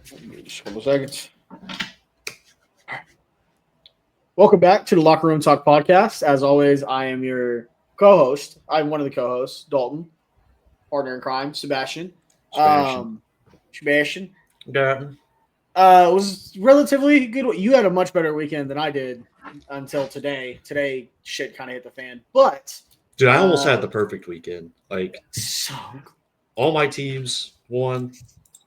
Just a couple seconds. Welcome back to the Locker Room Talk podcast. As always, I am your co-host. I'm one of the co-hosts, Dalton, partner in crime, Sebastian. Sebastian. Yeah. It was relatively good. You had a much better weekend than I did until today. Today, shit kind of hit the fan. But dude, I almost had the perfect weekend. Like, so all my teams won.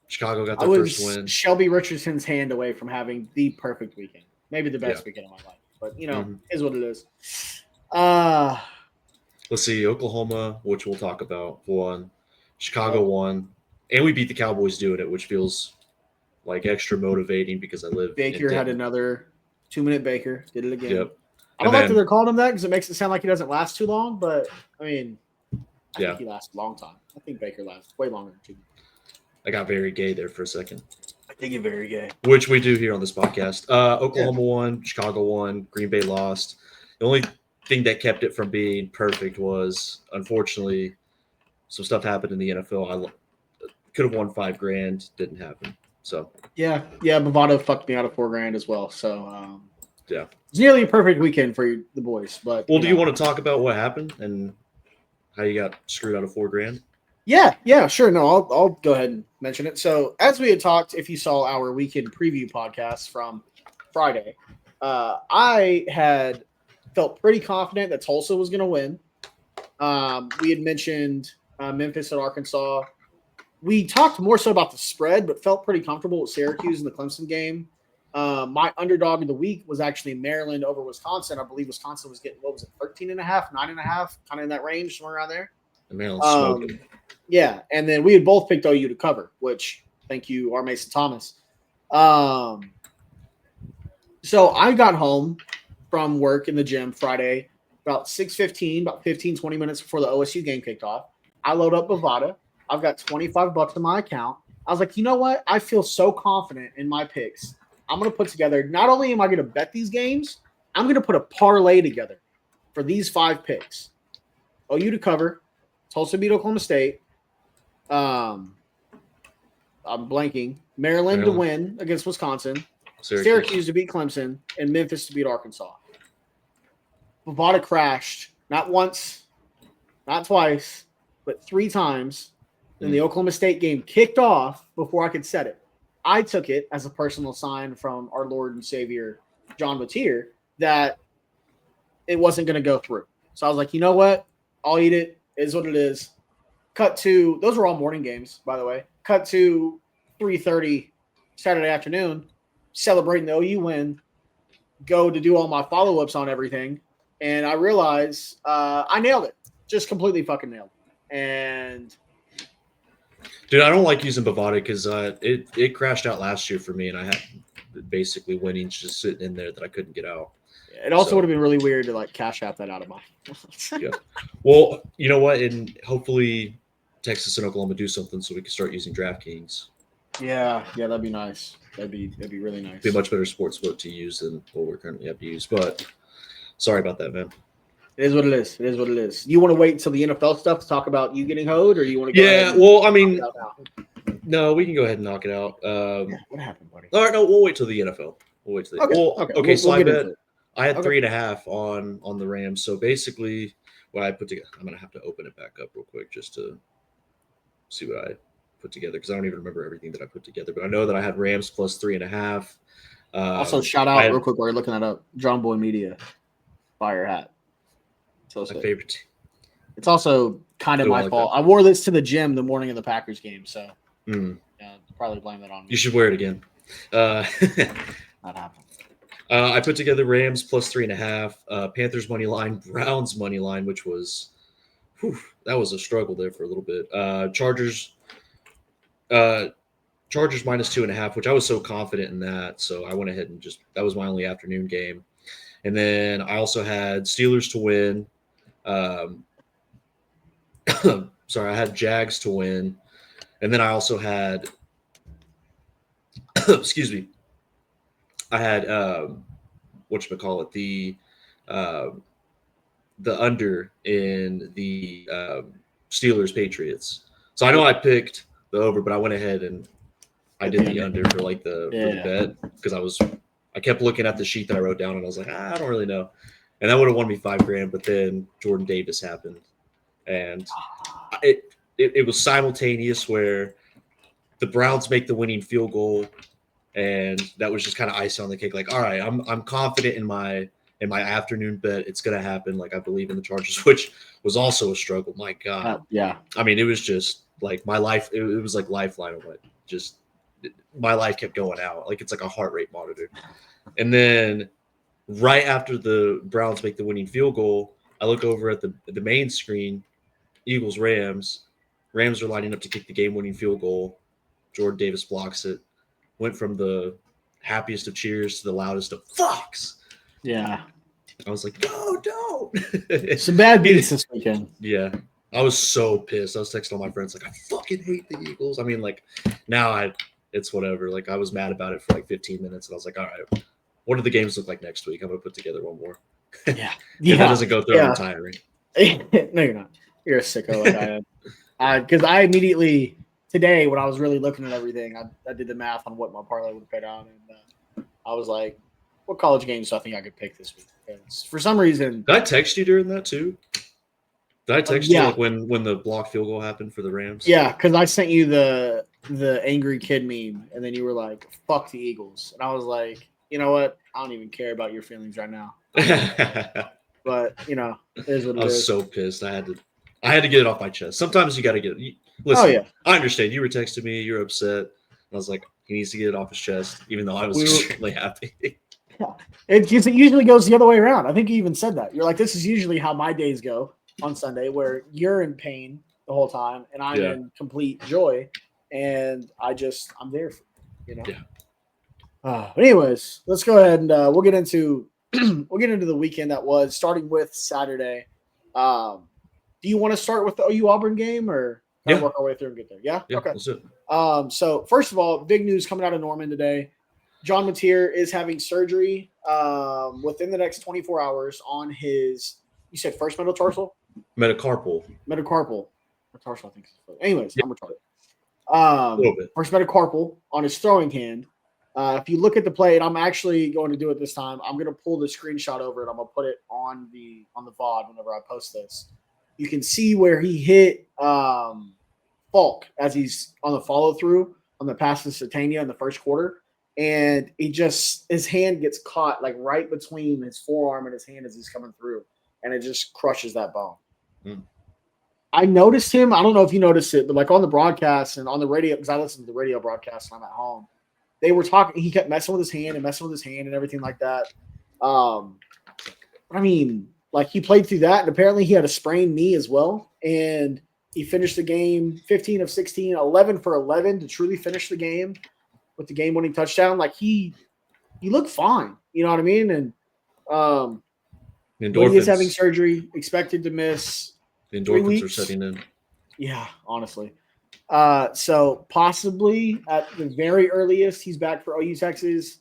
Chicago got their first win. Shelby Richardson's hand away from having the perfect weekend. Maybe the best weekend of my life. But, is what it is. Let's see. Oklahoma, which we'll talk about, won. Chicago won. And we beat the Cowboys doing it, which feels like extra motivating because I live Baker had another 2-minute Baker. Did it again. Yep. I don't like that they're calling him that because it makes it sound like he doesn't last too long. But, I think he lasts a long time. I think Baker lasts way longer than 2 minutes. I got very gay there for a second. I think you're very gay. Which we do here on this podcast. Oklahoma won. Chicago won. Green Bay lost. The only thing that kept it from being perfect was, unfortunately, some stuff happened in the NFL. I could have won $5,000. Didn't happen. So yeah. Bovado fucked me out of $4,000 as well. So yeah, it's nearly a perfect weekend for the boys. But do you want to talk about what happened and how you got screwed out of $4,000? Yeah, sure. No, I'll go ahead and mention it. So as we had talked, if you saw our weekend preview podcast from Friday, I had felt pretty confident that Tulsa was going to win. We had mentioned Memphis and Arkansas. We talked more so about the spread, but felt pretty comfortable with Syracuse in the Clemson game. My underdog of the week was actually Maryland over Wisconsin. I believe Wisconsin was getting, 13.5, 9.5, kind of in that range, somewhere around there. And Maryland smoked it. Yeah, and then we had both picked OU to cover, which thank you, R. Mason Thomas. So I got home from work in the gym Friday about 6:15, about 15, 20 minutes before the OSU game kicked off. I load up Bovada. I've got $25 in my account. I was like, you know what? I feel so confident in my picks. I'm going to put together, not only am I going to bet these games, I'm going to put a parlay together for these 5 picks. OU to cover, Tulsa beat Oklahoma State. I'm blanking. Maryland to win against Wisconsin. Syracuse to beat Clemson, and Memphis to beat Arkansas. Bovada crashed not once, not twice, but 3 times. Then the Oklahoma State game kicked off before I could set it. I took it as a personal sign from our Lord and Savior, John Batier, that it wasn't going to go through. So I was like, you know what? I'll eat it. It is what it is. Cut to – those were all morning games, by the way. Cut to 3:30 Saturday afternoon, celebrating the OU win, go to do all my follow-ups on everything, and I realized I nailed it. Just completely fucking nailed it. And – dude, I don't like using Bovada because it crashed out last year for me, and I had basically winnings just sitting in there that I couldn't get out. It also would have been really weird to cash out that out of my. Yeah. Well, you know what? And hopefully Texas and Oklahoma do something so we can start using DraftKings. Yeah, that'd be nice. That'd be really nice. Be a much better sports book to use than what we're currently have to use. But sorry about that, man. It is what it is. It is what it is. You want to wait until the NFL stuff to talk about you getting hoed, or you want to go ahead and no, we can go ahead and knock it out. What happened, buddy? All right, no, we'll wait till the NFL. We'll wait till the Okay. So I had 3.5 on the Rams. So basically, what I put together, I'm gonna have to open it back up real quick just to see what I put together because I don't even remember everything that I put together. But I know that I had Rams plus 3.5. Also, shout out real quick while you're looking that up. John Boy Media, fire hat. So my favorite. It's also kind of my fault. I wore this to the gym the morning of the Packers game, so probably blame that on me. You should wear it again. Not happening. I put together Rams plus 3.5, Panthers money line, Browns money line, which was that was a struggle there for a little bit. Chargers minus 2.5, which I was so confident in that, so I went ahead and that was my only afternoon game. And then I also had Steelers to win. Sorry, I had Jags to win, and then I also had excuse me. I had whatchamacallit, the under in the Steelers Patriots. So I know I picked the over, but I went ahead and I did the under for like for the bet because I kept looking at the sheet that I wrote down and I was like, I don't really know. And that would have won me $5,000, but then Jordan Davis happened. And it was simultaneous where the Browns make the winning field goal, and that was just kind of icing on the cake. Like, all right, I'm confident in my afternoon bet. It's gonna happen. Like, I believe in the Chargers, which was also a struggle. My God. Yeah. I mean, it was just like my life. It was like lifeline. Just my life kept going out. Like, it's like a heart rate monitor. And then right after the Browns make the winning field goal, I look over at the main screen. Eagles, Rams. Rams are lining up to kick the game-winning field goal. Jordan Davis blocks it. Went from the happiest of cheers to the loudest of fucks. Yeah. I was like, no, don't. Some bad beats this weekend. Yeah. I was so pissed. I was texting all my friends like, I fucking hate the Eagles. I mean, like, now it's whatever. Like, I was mad about it for like 15 minutes, and I was like, all right, what do the games look like next week? I'm going to put together one more. Yeah. If that doesn't go through, I'm retiring. No, you're not. You're a sicko like I am. Because I immediately, today, when I was really looking at everything, I did the math on what my parlay would pay down, and I was like, what college games do I think I could pick this week? Because for some reason. Did I text you during that too? Did I text you like when the block field goal happened for the Rams? Yeah, because I sent you the angry kid meme, and then you were like, fuck the Eagles. And I was like, you know what? I don't even care about your feelings right now. But, it is what it is. I was so pissed. I had to get it off my chest. Sometimes you got to get it. Listen, I understand. You were texting me. You're upset. And I was like, he needs to get it off his chest, even though I was extremely happy. Yeah. It usually goes the other way around. I think you even said that. You're like, this is usually how my days go on Sunday, where you're in pain the whole time and I'm in complete joy. And I'm there for you. Yeah. Anyways, let's go ahead and we'll get into the weekend that was, starting with Saturday. Do you want to start with the OU Auburn game, or work our way through and get there? Yeah. Okay. That's it. So first of all, big news coming out of Norman today. John Mateer is having surgery within the next 24 hours on his, you said first metatarsal? Metacarpal. Tarsal, I think. Anyways, I'm retarded. A little bit. First metacarpal on his throwing hand. If you look at the play, and I'm actually going to do it this time, I'm going to pull the screenshot over it. I'm going to put it on the VOD whenever I post this. You can see where he hit Falk as he's on the follow-through on the pass to Satania in the first quarter. And his hand gets caught like right between his forearm and his hand as he's coming through. And it just crushes that bone. Mm. I noticed him. I don't know if you noticed it, but like on the broadcast and on the radio, because I listen to the radio broadcast when I'm at home, they were talking. He kept messing with his hand and everything like that. I mean, like he played through that, and apparently he had a sprained knee as well. And he finished the game 15 of 16, 11 for 11 to truly finish the game with the game-winning touchdown. Like he looked fine. You know what I mean? And when he is having surgery, expected to miss. The endorphins are setting in. Yeah, honestly. So possibly at the very earliest, he's back for OU Texas.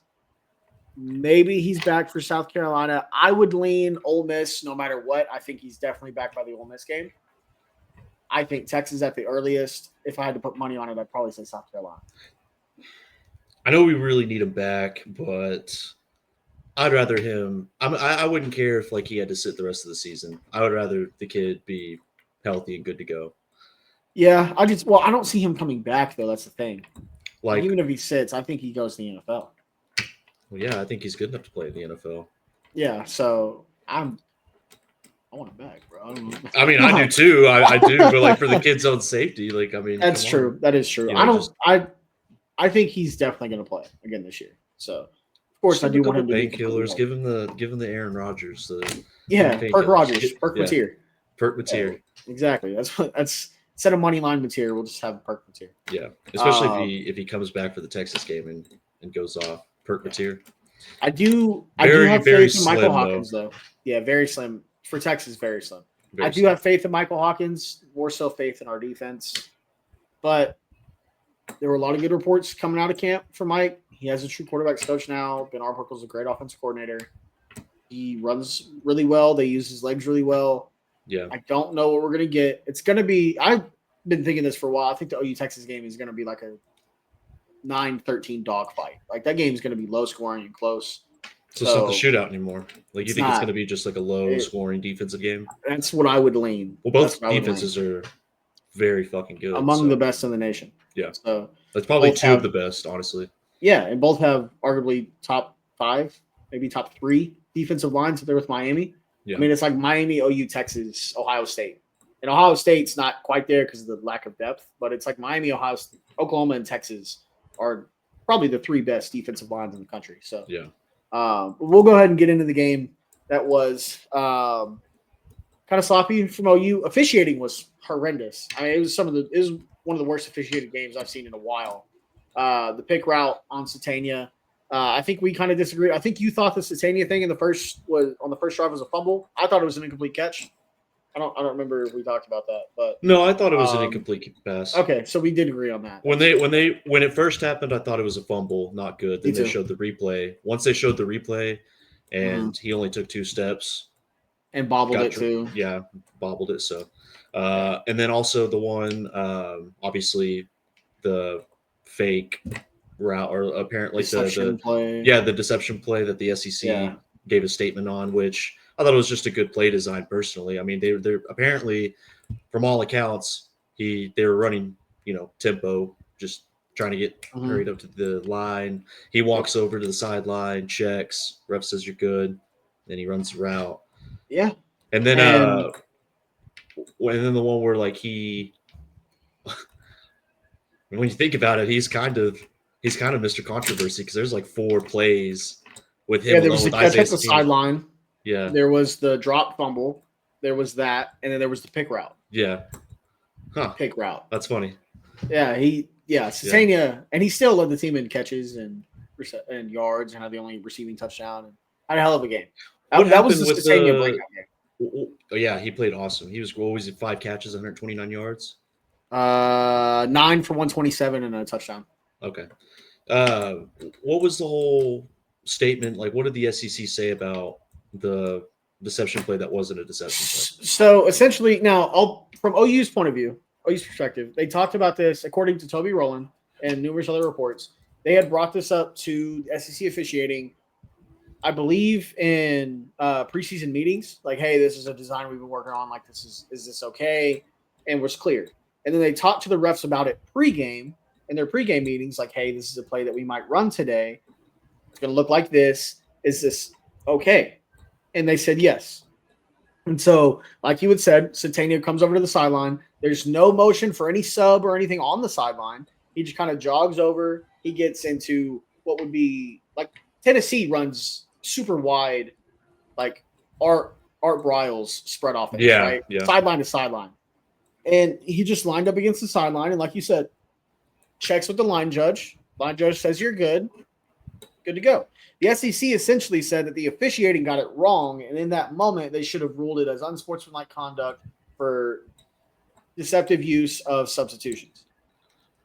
Maybe he's back for South Carolina. I would lean Ole Miss no matter what. I think he's definitely back by the Ole Miss game. I think Texas at the earliest. If I had to put money on it, I'd probably say South Carolina. I know we really need him back, but I'd rather him. I wouldn't care if like he had to sit the rest of the season. I would rather the kid be healthy and good to go. Yeah, I don't see him coming back though. That's the thing. Like even if he sits, I think he goes to the NFL. Well, yeah, I think he's good enough to play in the NFL. Yeah, so I want him back, bro. I mean, I do too. I do, but like for the kid's own safety, like I mean, that's true. That is true. You know, I think he's definitely going to play again this year. So of course I do want him to be painkillers. Give him the Aaron Rodgers. Perk Rogers, Perk Mateer. Perk Mateer. Exactly. That's instead of money line Mateer, we'll just have Perk Mateer. Yeah, especially if he comes back for the Texas game and goes off. Perk Mateer. I do have faith in Michael Hawkins, though. Yeah, very slim. For Texas, very slim. I do have faith in Michael Hawkins, more so faith in our defense. But there were a lot of good reports coming out of camp for Mike. He has a true quarterback's coach now. Ben Arbuckle's a great offensive coordinator. He runs really well. They use his legs really well. Yeah. I don't know what we're going to get. It's going to be – I've been thinking this for a while. I think the OU Texas game is going to be like a 9-13 dogfight. Like that game's going to be low scoring and close. So it's not the shootout anymore. Like you think it's going to be just like a low scoring defensive game? That's what I would lean. Well, both defenses are very fucking good. Among the best in the nation. Yeah. So that's probably two of the best, honestly. Yeah, and both have arguably top 5, maybe top 3 defensive lines if they're with Miami. Yeah. I mean, it's like Miami, OU, Texas, Ohio State. And Ohio State's not quite there because of the lack of depth, but it's like Miami, Ohio State, Oklahoma, and Texas are probably the 3 best defensive lines in the country. So yeah. We'll go ahead and get into the game. That was kind of sloppy from OU. Officiating was horrendous. I mean, it was one of the worst officiated games I've seen in a while. The pick route on Satania. I think we kind of disagreed. I think you thought the Satania thing on the first drive was a fumble. I thought it was an incomplete catch. I don't remember if we talked about that, but no, I thought it was an incomplete pass. Okay, so we did agree on that. When it first happened, I thought it was a fumble, not good. Then they showed the replay. Once they showed the replay, and he only took 2 steps and bobbled it too. Yeah, bobbled it. So, and then also the one, obviously, the fake route or apparently the deception play that the SEC gave a statement on, which I thought it was just a good play design personally. I mean, they're apparently, from all accounts, they were running, tempo, just trying to get hurried up to the line. He walks over to the sideline, checks, ref says you're good, then he runs the route. Yeah. And then the one where like when you think about it, he's kind of Mr. Controversy because there's like 4 plays with him. Yeah, there was the catch at the sideline. Yeah. There was the drop fumble. There was that, and then there was the pick route. Yeah. Huh. Pick route. That's funny. Yeah, Satania, and he still led the team in catches and yards and had the only receiving touchdown. And had a hell of a game. That was the Satania breakout game. Oh, yeah, he played awesome. He was always at 5 catches, 129 yards. 9 for 127 and a touchdown. Okay. What was the whole statement? Like, what did the SEC say about the deception play that wasn't a deception play? So essentially, now from OU's point of view, OU's perspective, they talked about this according to Toby Rowland and numerous other reports. They had brought this up to SEC officiating, I believe, in preseason meetings. Like, hey, this is a design we've been working on. Like, is this okay? And was cleared. And then they talked to the refs about it pregame in their pregame meetings. Like, hey, this is a play that we might run today. It's going to look like this. Is this okay? And they said yes. And so, like you had said, Satania comes over to the sideline. There's no motion for any sub or anything on the sideline. He just kind of jogs over. He gets into what would be like Tennessee runs super wide, like Art Briles spread offense, right? Yeah. Sideline to sideline. And he just lined up against the sideline. And like you said, checks with the line judge. Line judge says you're good. Good to go. The SEC essentially said that the officiating got it wrong, and in that moment, they should have ruled it as unsportsmanlike conduct for deceptive use of substitutions.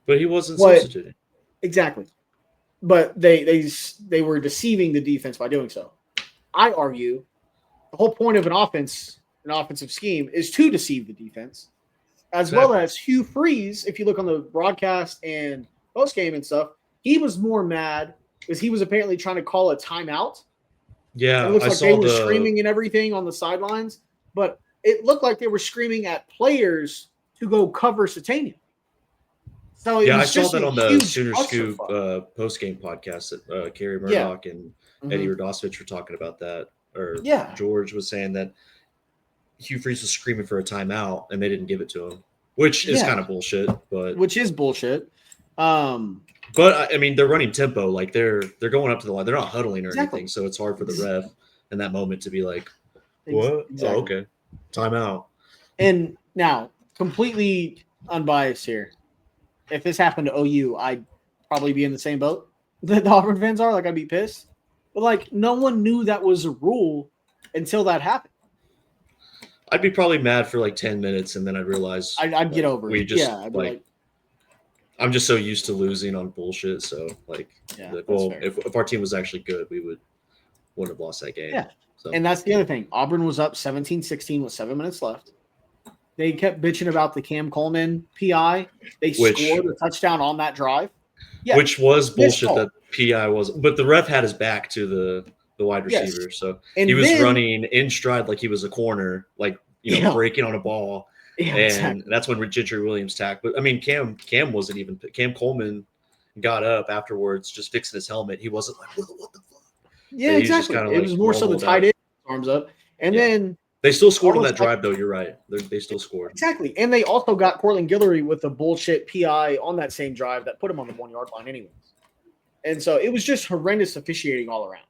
But he wasn't substituting. Exactly. But they were deceiving the defense by doing so. I argue the whole point of an offensive scheme is to deceive the defense, as well as Hugh Freeze. If you look on the broadcast and post game and stuff, he was more mad because he was apparently trying to call a timeout. Yeah, it looks like they were screaming and everything on the sidelines, but it looked like they were screaming at players to go cover Satania. So I saw that on the Sooner Scoop post-game podcast that Kerry Murdoch and Eddie Radosevich were talking about that. George was saying that Hugh Freeze was screaming for a timeout and they didn't give it to him, which is kind of bullshit. Which is bullshit. But I mean, they're running tempo, like they're going up to the line. They're not huddling or anything, so it's hard for the ref in that moment to be like, "What? Exactly. Oh, okay, timeout." And now, completely unbiased here. If this happened to OU, I'd probably be in the same boat that the Auburn fans are. Like, I'd be pissed. But like, no one knew that was a rule until that happened. I'd be probably mad for like 10 minutes, and then I'd realize I'd get over it. I'd be like I'm just so used to losing on bullshit. So if our team was actually good, we wouldn't have lost that game. Yeah. So. And that's the other thing. Auburn was up 17-16 with 7 minutes left. They kept bitching about the Cam Coleman PI. They scored a touchdown on that drive. Yeah, which was missed bullshit call. that PI was, but the ref had his back to the wide Yes. receiver, so And he was then, running in stride like he was a corner, like breaking on a ball, yeah, and exactly. that's when Gentry Williams tacked. But I mean, Cam wasn't even Cam Coleman got up afterwards, just fixing his helmet. He wasn't like, what the fuck? Yeah, He was just exactly. kind of It like was more so the normaled tight out. end arms up, and Yeah. then They still scored on almost that drive, though. You're right. They still scored. exactly, and they also got Cortland Guillory with a bullshit PI on that same drive that put him on the 1 yard line, anyways. And so it was just horrendous officiating all around.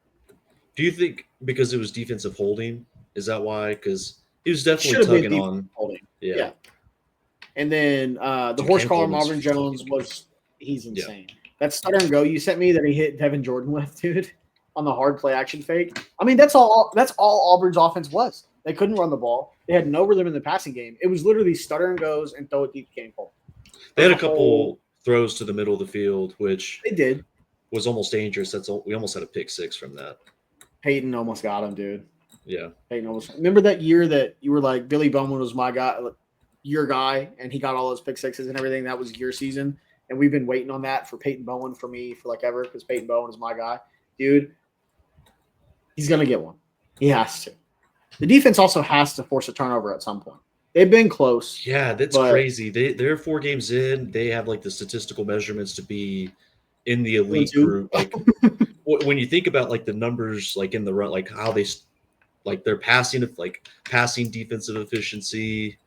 Do you think because it was defensive holding, is that why? Because he was Should definitely have been tugging on. defensive holding. Yeah. Yeah. And then the Dude, horse Cam collar Coleman's Marvin Jones fucking good. he's insane. That stutter and go you sent me that he hit Devin Jordan with, dude, on the hard play action fake. I mean, that's all Auburn's offense was. They couldn't run the ball. They had no rhythm in the passing game. It was literally stutter and goes and throw it deep to Cam Coleman. They had a couple throws to the middle of the field, which they did. Was almost dangerous. We almost had a pick six from that. Peyton almost got him, dude. Yeah. Peyton almost. Remember that year that you were like, Billy Bowman was my guy, your guy, and he got all those pick sixes and everything. That was your season. And we've been waiting on that for Peyton Bowen for me for like ever because Peyton Bowen is my guy. Dude, he's going to get one. He has to. The defense also has to force a turnover at some point. They've been close. Yeah, that's crazy. They're 4 games in. They have like the statistical measurements to be in the elite group. Like when you think about like the numbers, like in the run, like how they like their passing defensive efficiency,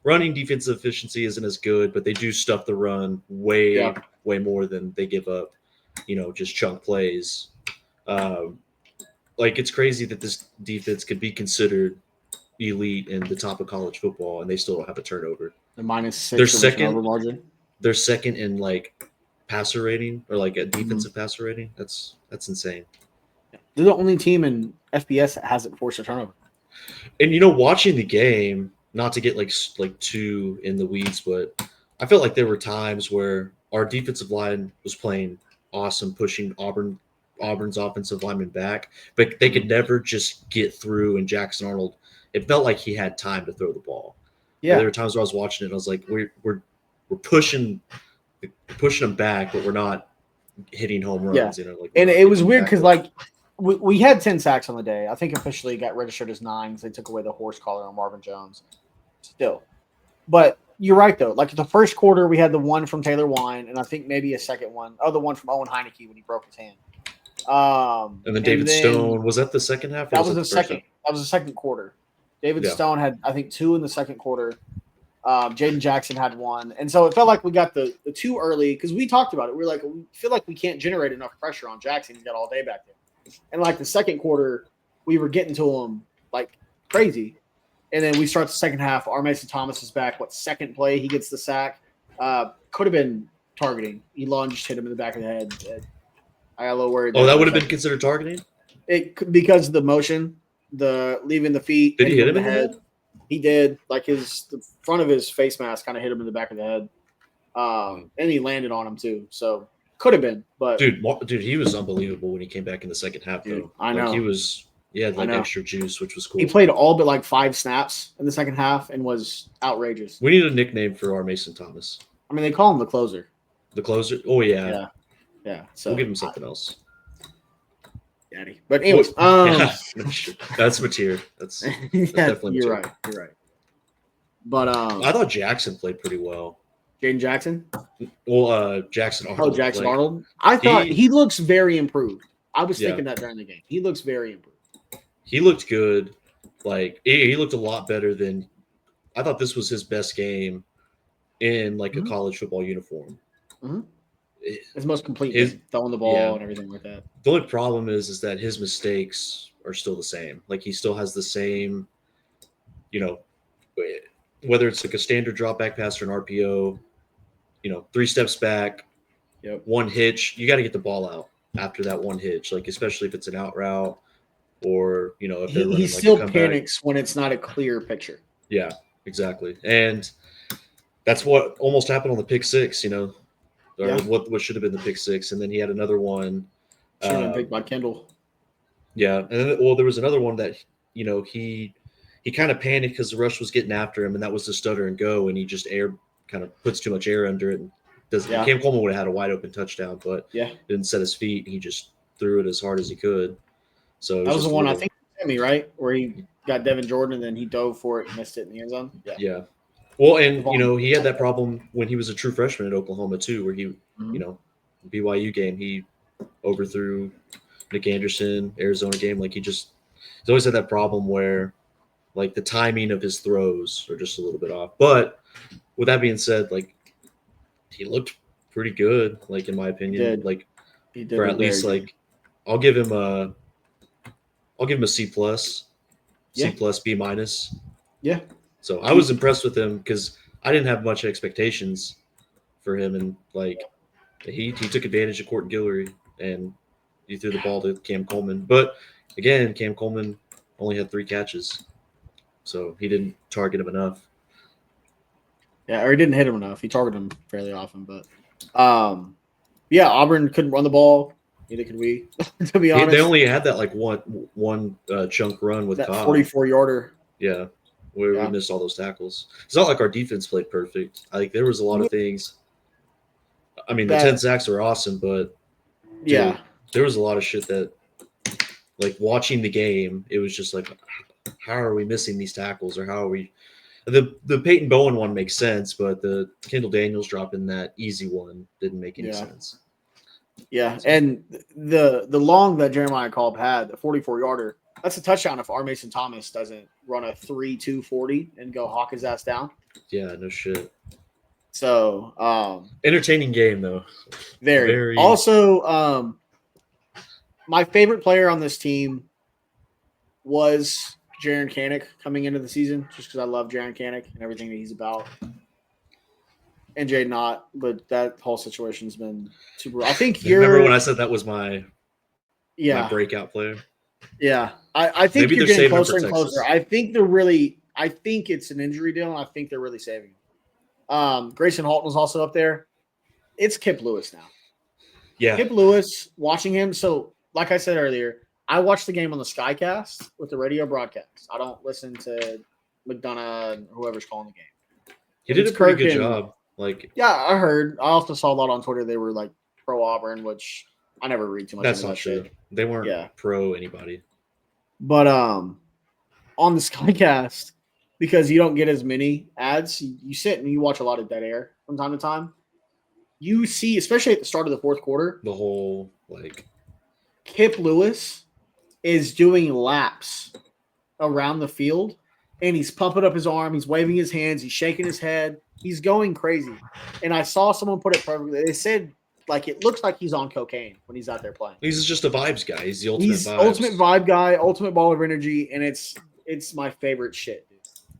running defensive efficiency isn't as good, but they do stuff the run way more than they give up, just chunk plays. Like it's crazy that this defense could be considered elite in the top of college football and they still don't have a turnover. The -6 they're second turnover margin. They're second in like passer rating or like a defensive passer rating. That's insane. They're the only team in FBS that hasn't forced a turnover. And watching the game, not to get like too in the weeds, but I felt like there were times where our defensive line was playing awesome, pushing Auburn's offensive lineman back, but they could never just get through. And Jaxson Arnold, it felt like he had time to throw the ball. Yeah, there were times where I was watching it, and I was like, we're pushing them back, but we're not hitting home runs. Yeah. And it was weird because like we had 10 sacks on the day. I think officially got registered as 9 because they took away the horse collar on Marvin Jones. Still, but you're right though. Like the first quarter, we had the one from Taylor Wine, and I think maybe a second one. Oh, the one from Owen Heineke when he broke his hand. And then David Stone, was that the second half? That was the second. That was the second quarter. David Stone had, I think, 2 in the second quarter. Jaden Jackson had 1. And so it felt like we got the 2 early because we talked about it. We were like, we feel like we can't generate enough pressure on Jackson. He's got all day back there. And like the second quarter, we were getting to him like crazy. And then we start the second half. R. Mason Thomas is back. Second play, he gets the sack. Could have been targeting. He lunged, hit him in the back of the head. I got a little worried. Oh, that would have been considered targeting? Because of the motion, the leaving the feet. Did he hit him in the head? He did. Like the front of his face mask kind of hit him in the back of the head. And he landed on him too. So could have been, but dude, he was unbelievable when he came back in the second half. Dude, though I know he had like extra juice, which was cool. He played all but like 5 snaps in the second half and was outrageous. We need a nickname for our Mason Thomas. I mean, they call him the closer. The closer? Oh yeah. So we'll give him something else. Daddy. But anyways, that's Mateer. That's definitely you're right. You're right. But I thought Jaxson played pretty well. Jaden Jackson? Well, Jaxson Arnold. Oh, Jaxson Arnold. I thought he looks very improved. I was thinking that during the game. He looks very improved. He looked good. Like he looked a lot better than I thought. This was his best game in like a college football uniform. Mm-hmm. His most complete, throwing the ball and everything like that. The only problem is that his mistakes are still the same. Like he still has the same, whether it's like a standard drop back pass or an RPO, 3 steps back, 1 hitch. You got to get the ball out after that 1 hitch, like especially if it's an out route or if they're running, he still panics when it's not a clear picture. Yeah, exactly, and that's what almost happened on the pick 6. Or what should have been the pick 6, and then he had another one. Should have been picked by Kendall. Yeah, and then, there was another one that he kind of panicked because the rush was getting after him, and that was the stutter and go, and he just kind of puts too much air under it and Yeah. Cam Coleman would have had a wide open touchdown, but Yeah. didn't set his feet. He just threw it as hard as he could. So That was just the one I think Sammy, right? Where he got Devin Jordan and then he dove for it and missed it in the end zone. Yeah. Yeah. Well, and he had that problem when he was a true freshman at Oklahoma too, where he, BYU game, he overthrew Nick Anderson, Arizona game. Like he's always had that problem where like the timing of his throws are just a little bit off. But with that being said, like he looked pretty good, like in my opinion. Like he did for at least like I'll give him a C plus, B minus. Yeah. So I was impressed with him because I didn't have much expectations for him, and like he took advantage of Court Guillory and he threw the ball to Cam Coleman. But again, Cam Coleman only had 3 catches, so he didn't target him enough. Yeah, or he didn't hit him enough. He targeted him fairly often, but Auburn couldn't run the ball. Neither could we. To be honest, they only had that like one chunk run with that Cobb. 44-yarder. Yeah, where we missed all those tackles. It's not like our defense played perfect. I think there was a lot of things. I mean, the 10 sacks were awesome, but dude, there was a lot of shit that, like watching the game, it was just like, how are we missing these tackles, or how are we? The Peyton Bowen one makes sense, but the Kendall Daniels dropping that easy one didn't make any sense. Yeah, and the long that Jeremiah Cobb had, the 44-yarder, that's a touchdown if R. Mason Thomas doesn't run a 3.240 and go hawk his ass down. Yeah, no shit. So entertaining game though. Very. Also, my favorite player on this team was Jaren Kanak coming into the season, just because I love Jaren Kanak and everything that he's about. And Jay Knott, but that whole situation's been super. I think remember when I said that was my breakout player? Yeah, I think maybe you're getting closer and closer. I think it's an injury deal, and I think they're really saving him. Grayson Halton was also up there. It's Kip Lewis now. Yeah, Kip Lewis, watching him. So, like I said earlier, I watched the game on the Skycast with the radio broadcast. I don't listen to McDonough and whoever's calling the game. He did a pretty good job. I heard. I also saw a lot on Twitter. They were like pro Auburn, which I never read too much. That's not true. They weren't pro anybody. But on the Skycast, because you don't get as many ads, you sit and you watch a lot of dead air from time to time. You see, especially at the start of the fourth quarter, the whole Kip Lewis is doing laps around the field, and he's pumping up his arm, he's waving his hands, he's shaking his head, he's going crazy. And I saw someone put it perfectly. They said, like, it looks like he's on cocaine when he's out there playing. He's just a vibes guy. He's the ultimate ultimate vibe guy, ultimate ball of energy, and it's my favorite shit, dude.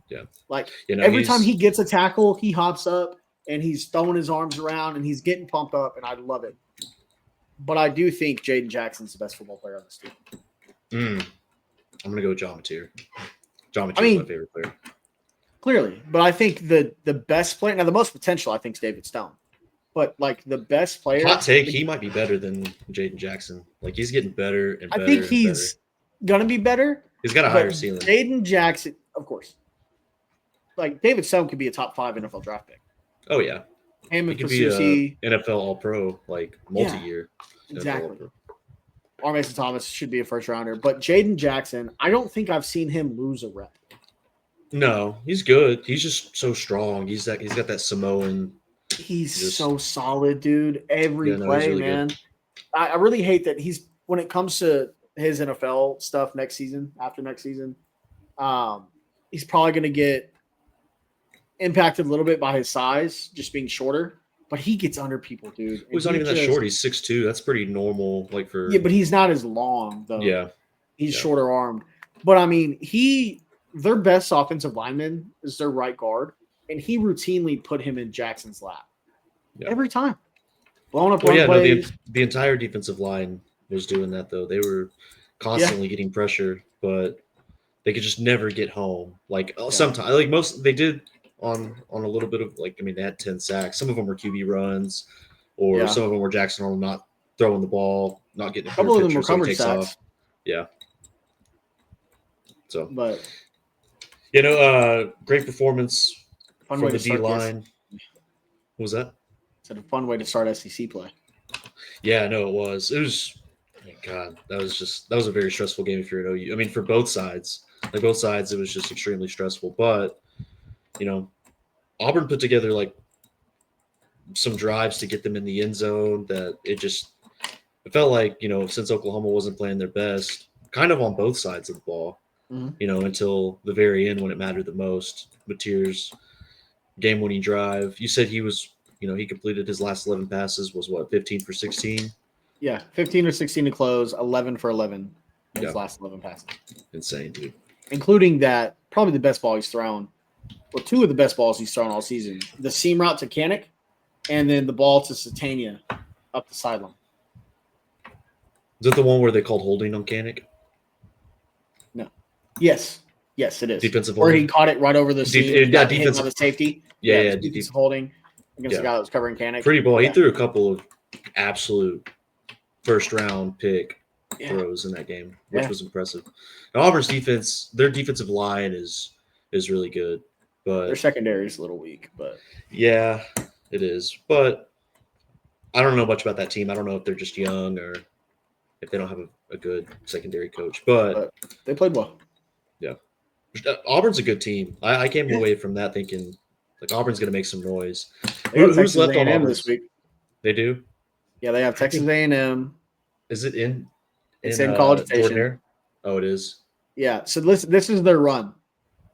Yeah. Like, every time he gets a tackle, he hops up and he's throwing his arms around and he's getting pumped up, and I love it. But I do think Jaden Jackson's the best football player on this team. I'm going to go with John Mateer. John Mateer is my favorite player. Clearly. But I think the best player – now, the most potential, I think, is David Stone. But, like, the best player – hot take, he might be better than Jaden Jackson. Like, he's getting better and better. I think he's going to be better. He's got a higher ceiling. Jaden Jackson – of course. Like, David Stone could be a top 5 NFL draft pick. Oh, yeah. Him he could be a NFL All-Pro, like, multi-year. Yeah, exactly. R. Mason Thomas should be a first-rounder. But Jaden Jackson, I don't think I've seen him lose a rep. No, he's good. He's just so strong. He's got that Samoan – He's so solid, dude. Every play, really man. I really hate that when it comes to his NFL stuff after next season, he's probably going to get impacted a little bit by his size, just being shorter. But he gets under people, dude. Well, he's not even that short. He's 6'2". That's pretty normal. Yeah, but he's not as long, though. Yeah. He's shorter armed. But, I mean, their best offensive lineman is their right guard. And he routinely put him in Jackson's lap every time. Blowing up plays. The entire defensive line was doing that, though. They were constantly getting pressure, but they could just never get home. Like, sometimes, like most, they did on a little bit of, like, I mean, they had 10 sacks. Some of them were QB runs, or some of them were Jackson Arnold not throwing the ball, not getting a couple of them were coverage sacks. Off. Yeah. So, but great performance from the D line. What was that? It's a fun way to start SEC play. Yeah, no, it was. It was. Oh God, that was a very stressful game if you're at OU. I mean, for both sides, it was just extremely stressful. But Auburn put together like some drives to get them in the end zone. That it felt like since Oklahoma wasn't playing their best, kind of on both sides of the ball. Until the very end when it mattered the most. Mateer's game-winning drive. You said he was, he completed his last 11 passes. Was what 15 for 16? Yeah, 15 or 16 to close, 11 for 11 in his last 11 passes. Insane, dude. Including that, probably the best ball he's thrown. Well, two of the best balls he's thrown all season. The seam route to Kanik, and then the ball to Satania up the sideline. Is that the one where they called holding on Kanik? No. Yes, it is. Defensive where holding. he caught it right over the seam. Defensive by the safety. Yeah, defensive holding against the guy that was covering Kanik. Pretty ball. Yeah. He threw a couple of absolute first-round pick throws in that game, which was impressive. Now, Auburn's defense, their defensive line is really good, but their secondary is a little weak. But yeah, it is. But I don't know much about that team. I don't know if they're just young or if they don't have a good secondary coach. But they played well. Yeah, Auburn's a good team. I came away from that thinking like Auburn's going to make some noise. Who's left on Auburn this week? They do. Yeah, they have Texas A&M. Is it in? It's in College Station. Oh, it is. Yeah. So this is their run.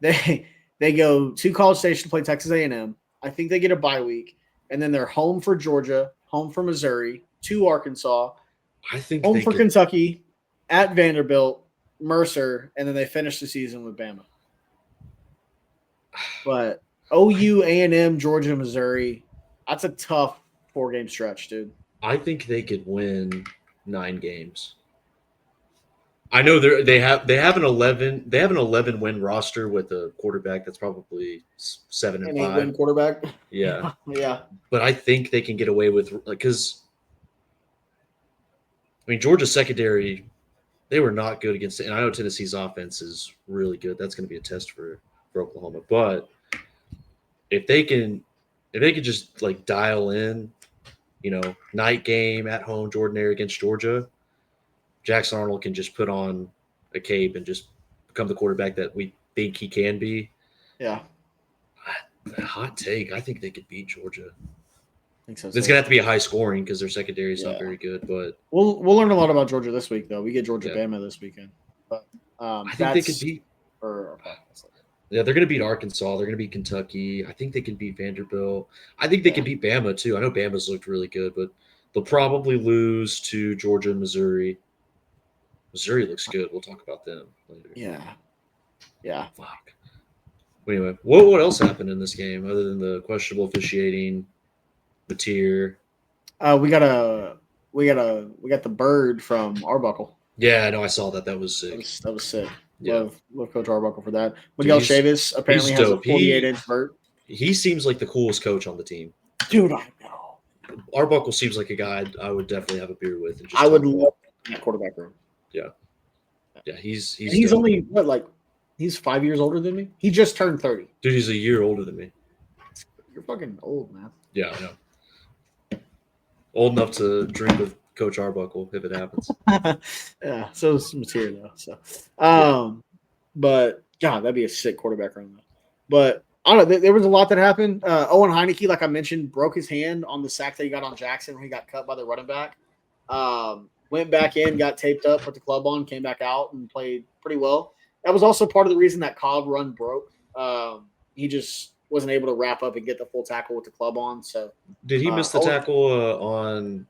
They go to College Station to play Texas A&M. I think they get a bye week, and then they're home for Georgia, home for Missouri, to Arkansas. I think home for Kentucky, at Vanderbilt, Mercer, and then they finish the season with Bama. But OU, A&M, Georgia, Missouri, that's a tough 4-game stretch, dude. I think they could win 9 games. I know they have an 11 win roster with a quarterback that's probably 7 and 5. 8-win quarterback. Yeah. Yeah. But I think they can get away with because Georgia's secondary, they were not good against it. And I know Tennessee's offense is really good. That's going to be a test for Oklahoma. But if they can just like dial in, night game at home, Jordan-Hare against Georgia, Jaxson Arnold can just put on a cape and just become the quarterback that we think he can be. Yeah. Hot take. I think they could beat Georgia. I think so. It's gonna have to be a high scoring because their secondary is not very good. But we'll learn a lot about Georgia this week, though. We get Georgia Bama this weekend. But I think they could beat. Yeah, they're going to beat Arkansas. They're going to beat Kentucky. I think they can beat Vanderbilt. I think they can beat Bama, too. I know Bama's looked really good, but they'll probably lose to Georgia and Missouri. Missouri looks good. We'll talk about them later. Yeah. Fuck. Anyway, what else happened in this game other than the questionable officiating, Mateer? We got the bird from Arbuckle. Yeah, no, I saw that. That was sick. That was sick. Yeah. Love Coach Arbuckle for that. Miguel Chavis apparently has a 48-inch bird. He seems like the coolest coach on the team. Dude, I know. Arbuckle seems like a guy I would definitely have a beer with. And just I would love that quarterback room. Yeah. Yeah, he's only he's 5 years older than me. He just turned 30. Dude, he's a year older than me. You're fucking old, man. Yeah, I know. Old enough to drink with Coach Arbuckle if it happens. Yeah, so it's material though. So, but God, that'd be a sick quarterback room though. But I don't know. There was a lot that happened. Owen Heineke, like I mentioned, broke his hand on the sack that he got on Jaxson when he got cut by the running back. Went back in, got taped up, put the club on, came back out, and played pretty well. That was also part of the reason that Cobb run broke. He just wasn't able to wrap up and get the full tackle with the club on. So did he miss the tackle on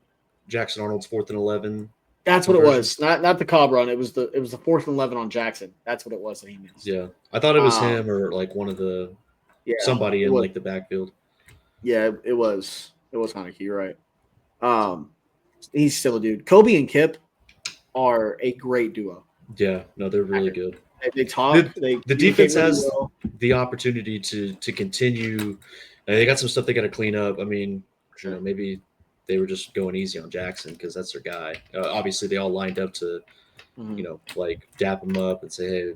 Jaxson Arnold's 4th and 11? That's what it was. Not the Cobb run. It was the 4th and 11 on Jaxson. That's what it was that he missed. Yeah, I thought it was him or like one of the somebody in like the backfield. Yeah, it was Heineke. You're right. He's still a dude. Kobe and Kip are a great duo. Yeah, no, they're really good. They talk. The defense has the opportunity to continue. They got some stuff they got to clean up. I mean, maybe they were just going easy on Jaxson because that's their guy. Obviously, they all lined up to, like dap him up and say, "Hey,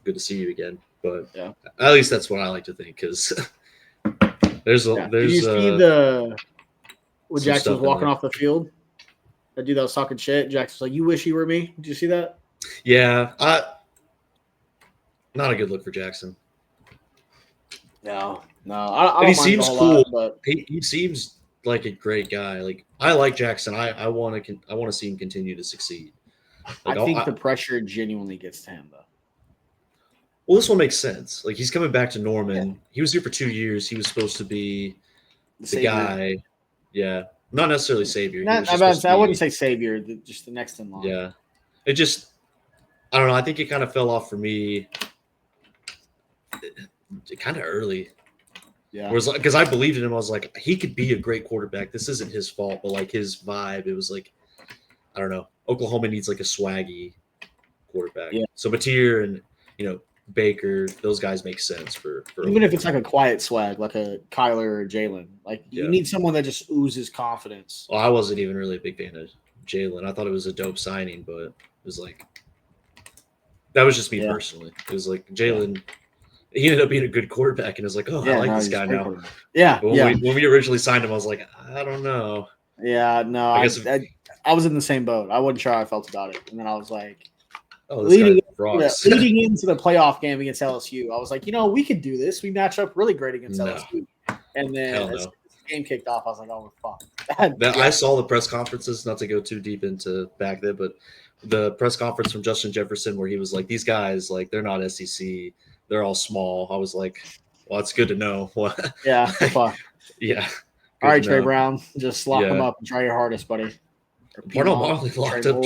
good to see you again." But at least that's what I like to think because there's. Did you see when some Jaxson stuff was in walking there. off the field. That dude that was talking shit. Jackson's like, "You wish you were me." Did you see that? Yeah, not a good look for Jaxson. No. I And he don't mind it a seems whole cool. lot, but He seems like a great guy. Like I like Jaxson. I want to see him continue to succeed. Like I think the pressure genuinely gets to him, though. well, this one makes sense. Like he's coming back to Norman. Yeah. He was here for 2 years. He was supposed to be the guy. Yeah, not necessarily savior. I wouldn't say savior. Just the next in line. Yeah, it just I don't know. I think it kind of fell off for me. Kind of early. Yeah. Because I believed in him. I was like, he could be a great quarterback. This isn't his fault, but like his vibe, it was like, I don't know. Oklahoma needs like a swaggy quarterback. Yeah. So Mateer and Baker, those guys make sense for even Oklahoma. if it's like a quiet swag, like a Kyler or Jalen. Like you need someone that just oozes confidence. Well, I wasn't even really a big fan of Jalen. I thought it was a dope signing, but it was like that was just me personally. It was like Jalen. He ended up being a good quarterback, and it was like, I like this guy now. Yeah, but when we originally signed him, I was like, I don't know. Yeah, no, I was in the same boat. I wasn't sure how I felt about it, and then I was like, leading into the playoff game against LSU, I was like, we could do this. We match up really great against LSU. And then as the game kicked off, I was like, oh, we're fucked. I saw the press conferences, not to go too deep into back then, but the press conference from Justin Jefferson where he was like, these guys, like, they're not SEC. They're all small. I was like, well, it's good to know. Yeah, fuck. Yeah. All right, Trey Brown, just lock them up and try your hardest, buddy. Parnell Motley locked up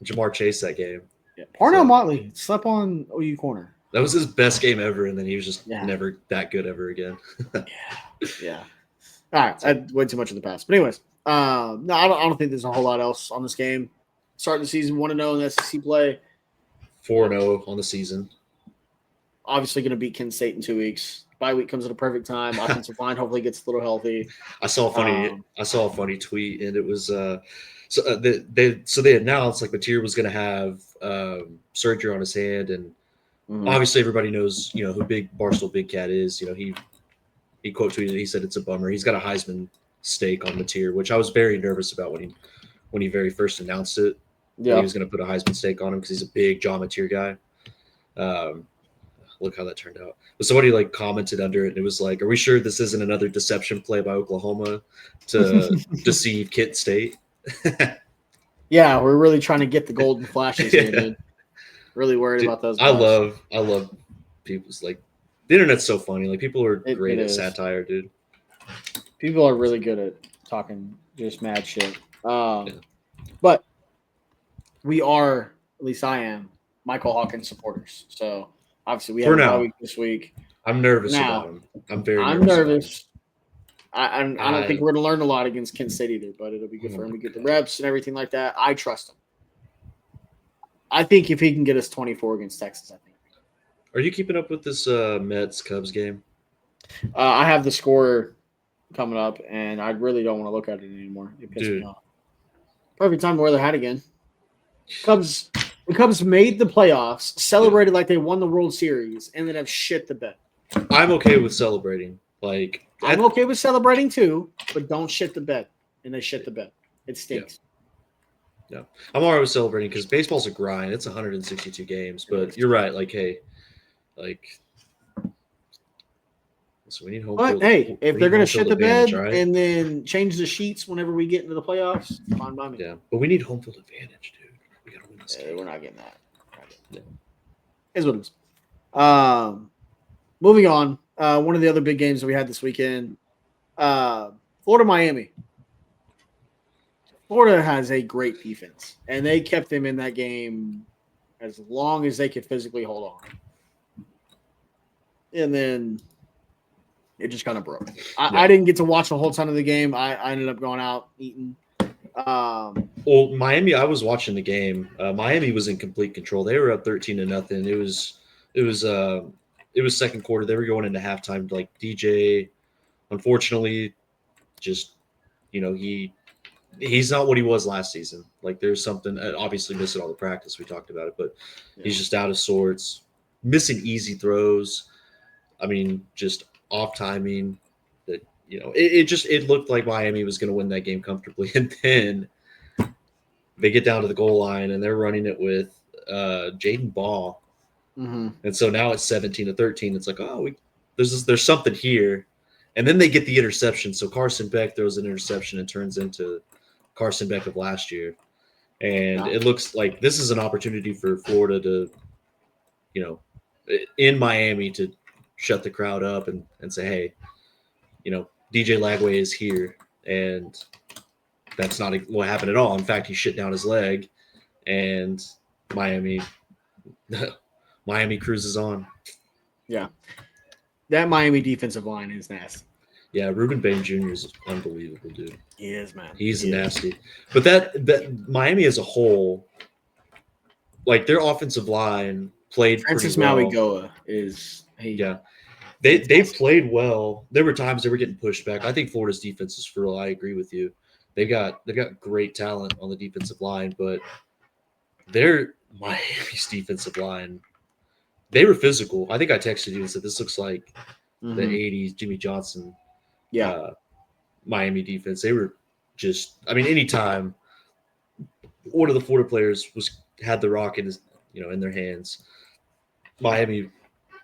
Jamar Chase that game. Yeah. Parnell Motley slept on OU corner. That was his best game ever, and then he was just never that good ever again. Yeah. All right, I had way too much in the past. But anyways, no, I don't think there's a whole lot else on this game. Starting the season 1-0 in the SEC play. 4-0 on the season. Obviously going to beat Kent State in 2 weeks. Bye week comes at a perfect time. Offensive line hopefully gets a little healthy. I saw a funny tweet, and it was they announced like Mateer was going to have surgery on his hand, and obviously everybody knows who Big Barstool Big Cat is. He quote tweeted. He said it's a bummer. He's got a Heisman stake on Mateer, which I was very nervous about when he very first announced it. Yeah, he was going to put a Heisman stake on him because he's a big John Mateer guy. Look how that turned out. But somebody commented under it, and it was like, "Are we sure this isn't another deception play by Oklahoma to deceive Kent State?" Yeah, we're really trying to get the golden flashes here, dude. Really worried about those guys. I love people's the internet's so funny. Like people are great at satire, dude. People are really good at talking just mad shit. But we are, at least I am, Michael Hawkins supporters. So obviously we have a week this week. I'm nervous about him. I'm nervous. I don't think we're going to learn a lot against Kent State either, but it'll be good for him to get the reps and everything like that. I trust him. I think if he can get us 24 against Texas, I think. Are you keeping up with this Mets-Cubs game? I have the score coming up, and I really don't want to look at it anymore. It pissed me off. Perfect time to wear the hat again. The Cubs made the playoffs, celebrated like they won the World Series, and then have shit the bed. I'm okay with celebrating. I'm okay with celebrating too, but don't shit the bed. And they shit the bed. It stinks. Yeah. I'm all right with celebrating because baseball's a grind. It's 162 games, but you're right. So we need home field. Hey, if they're going to shit the bed and then change the sheets whenever we get into the playoffs, fine by me. Yeah, but we need home field advantage, dude. We got to win this game. We're not getting that. Is what it is. Moving on. One of the other big games that we had this weekend, Florida, Miami. Florida has a great defense, and they kept them in that game as long as they could physically hold on. And then it just kind of broke. I didn't get to watch a whole ton of the game. I ended up going out eating. Well, Miami, I was watching the game. Miami was in complete control. They were up 13-0. It was second quarter. They were going into halftime. DJ, unfortunately, just he's not what he was last season. There's something. Obviously, missing all the practice. We talked about it, but he's just out of sorts. Missing easy throws. I mean, just off timing. That it looked like Miami was going to win that game comfortably, and then they get down to the goal line and they're running it with Jaden Ball, and so now it's 17-13. It's like, there's something here, and then they get the interception. So Carson Beck throws an interception and turns into Carson Beck of last year, and it looks like this is an opportunity for Florida to, in Miami to shut the crowd up and say, hey, DJ Lagway is here, and that's not what happened at all. In fact, he shit down his leg, and Miami cruises on. Yeah, that Miami defensive line is nasty. Yeah, Ruben Bain Jr. is unbelievable, dude. He is, man. He's nasty. But that Miami as a whole, like their offensive line played Francis pretty well. Mauigoa is They played well. There were times they were getting pushed back. I think Florida's defense is fertile. I agree with you. They've got great talent on the defensive line, but their Miami's defensive line, they were physical. I think I texted you and said this looks like the 80s Jimmy Johnson Miami defense. They were just, anytime one of the Florida players had the rock in their hands, Miami,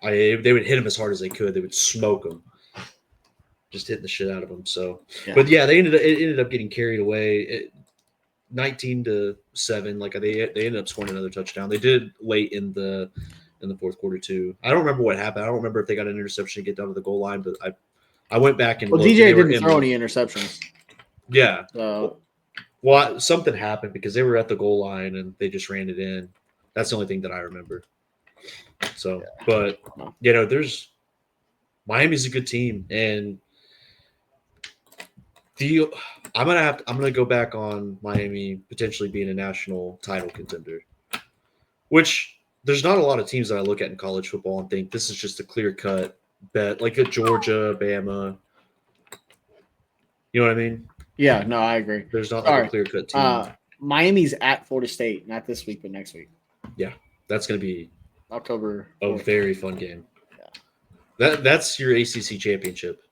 they would hit him as hard as they could. They would smoke him, just hitting the shit out of them. So, but yeah, it ended up getting carried away, 19-7. Like they ended up scoring another touchdown. They did late in the fourth quarter too. I don't remember what happened. I don't remember if they got an interception to get down to the goal line, but I went back and looked, DJ didn't throw any interceptions. Yeah. Well, something happened because they were at the goal line and they just ran it in. That's the only thing that I remember. So, but Miami's a good team, and I'm gonna go back on Miami potentially being a national title contender, which there's not a lot of teams that I look at in college football and think this is just a clear cut bet, like a Georgia, Bama. You know what I mean? Yeah, no, I agree. There's not like a clear cut team. Miami's at Florida State, not this week, but next week. Yeah, that's gonna be October 4th. A very fun game. Yeah. That's your ACC championship.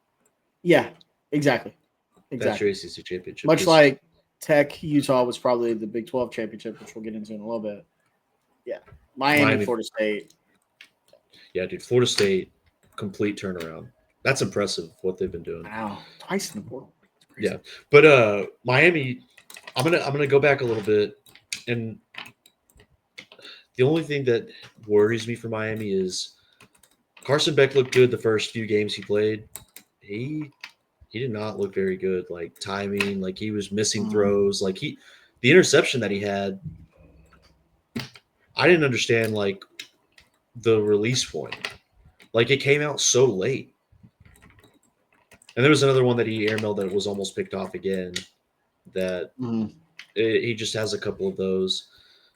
Yeah, exactly. That's your ACC championship. Much like Tech, Utah was probably the Big 12 championship, which we'll get into in a little bit. Yeah. Miami, Florida State. Yeah, dude. Florida State, complete turnaround. That's impressive what they've been doing. Wow. Twice in the portal. Yeah. But Miami, I'm gonna go back a little bit, and the only thing that worries me for Miami is Carson Beck looked good the first few games he played. He did not look very good, like timing, like he was missing throws, like the interception that he had, I didn't understand like the release point. Like it came out so late. And there was another one that he airmailed that was almost picked off again, that he just has a couple of those.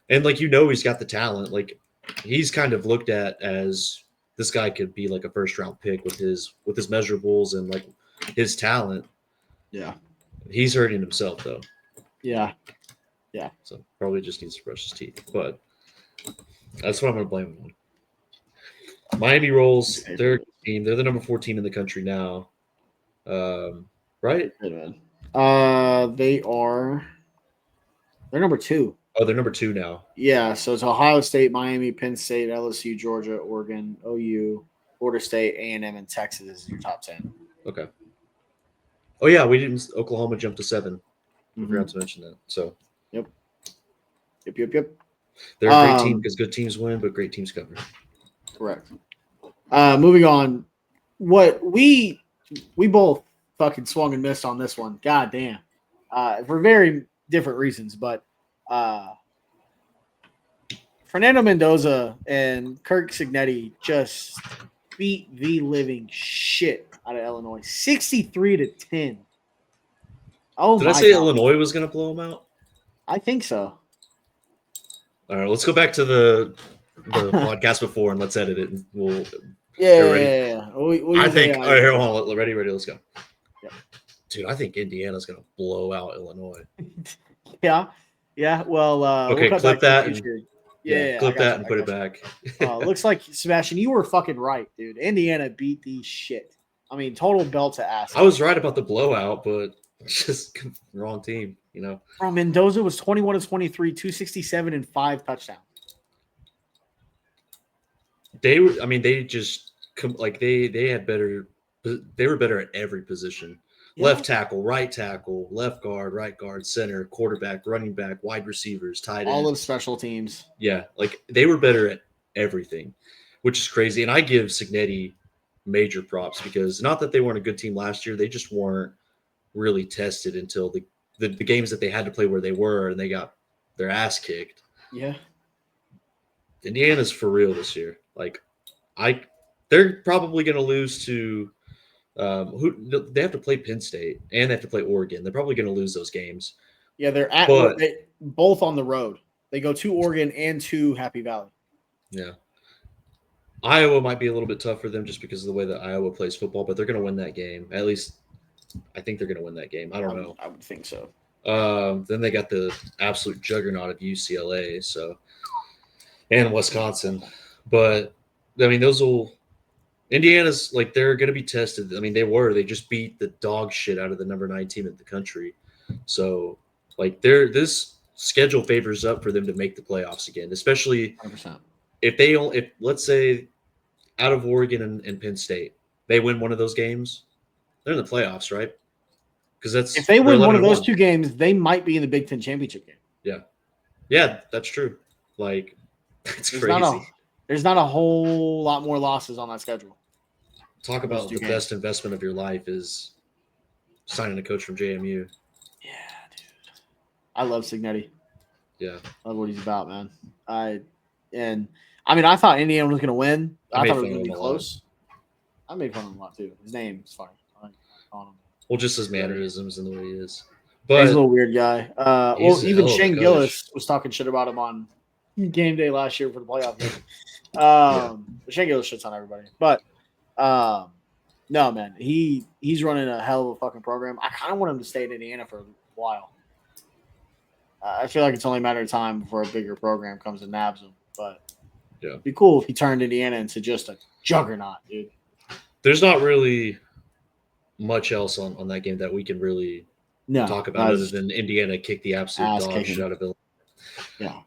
And like, he's got the talent. Like he's kind of looked at as this guy could be like a first round pick with his measurables and like his talent. Yeah. He's hurting himself though. Yeah. Yeah. So probably just needs to brush his teeth. But that's what I'm going to blame him on. Miami rolls. They're a good team. They're the number 14 in the country now. Right? They're number 2. Oh, they're number 2 now. Yeah, so it's Ohio State, Miami, Penn State, LSU, Georgia, Oregon, OU, Florida State, A&M, and Texas is your top 10. Okay. Oh yeah, Oklahoma jumped to 7. We forgot to mention that. So. Yep. They're a great team because good teams win, but great teams cover. Correct. Moving on, what we both fucking swung and missed on this one. God damn. For very different reasons, but Fernando Mendoza and Kirk Cignetti just beat the living shit out of Illinois, 63-10. Oh, did I say Illinois was going to blow them out? I think so. All right, let's go back to the podcast before and let's edit it. And we'll Yeah. I think. All right, here, hold on. Ready. Let's go. Yeah. Dude, I think Indiana's going to blow out Illinois. Yeah. Well, okay, clip that. Clip that and put it back. Looks like, Sebastian, you were fucking right, dude. Indiana beat the shit I mean, total belt to ass. I was right about the blowout, but just wrong team, Bro, Mendoza was 21 of 23, 267 and 5 touchdowns. They were. I mean, they just they had better. They were better at every position. Yeah. Left tackle, right tackle, left guard, right guard, center, quarterback, running back, wide receivers, tight end. All of special teams. Yeah, like they were better at everything, which is crazy. And I give Cignetti major props because not that they weren't a good team last year, they just weren't really tested until the games that they had to play where they were, and they got their ass kicked. Yeah. Indiana's for real this year. They're probably going to lose to they have to play Penn State and they have to play Oregon. They're probably going to lose those games. Yeah, they're both on the road. They go to Oregon and to Happy Valley. Yeah. Iowa might be a little bit tough for them just because of the way that Iowa plays football, but they're going to win that game. At least I think they're going to win that game. I don't know. I would think so. Then they got the absolute juggernaut of UCLA, and Wisconsin. But I mean, Indiana's they're going to be tested. I mean, they just beat the dog shit out of the number 9 team in the country. So this schedule favors up for them to make the playoffs again, especially 100%. if let's say out of Oregon and Penn State, they win one of those games, they're in the playoffs, right? Because if they win one of those 2 games, they might be in the Big Ten championship game. Yeah, that's true. It's crazy. There's not a whole lot more losses on that schedule. Talk about the best investment of your life is signing a coach from JMU. Yeah, dude. I love Cignetti. Yeah. I love what he's about, man. I thought Indiana was going to win. I thought it was going to be close. I made fun of him a lot, too. His name is funny. I like calling him. Well, just his mannerisms and the way he is. But he's a little weird guy. Even Shane Gillis was talking shit about him on game day last year for the playoff game. Shane Gillis shits on everybody. But no, man, he's running a hell of a fucking program. I kind of want him to stay in Indiana for a while. I feel like it's only a matter of time before a bigger program comes and nabs him. But it'd be cool if he turned Indiana into just a juggernaut, dude. There's not really much else on that game that we can really talk about other than Indiana kicked the absolute dog shit out of Illinois. Yeah.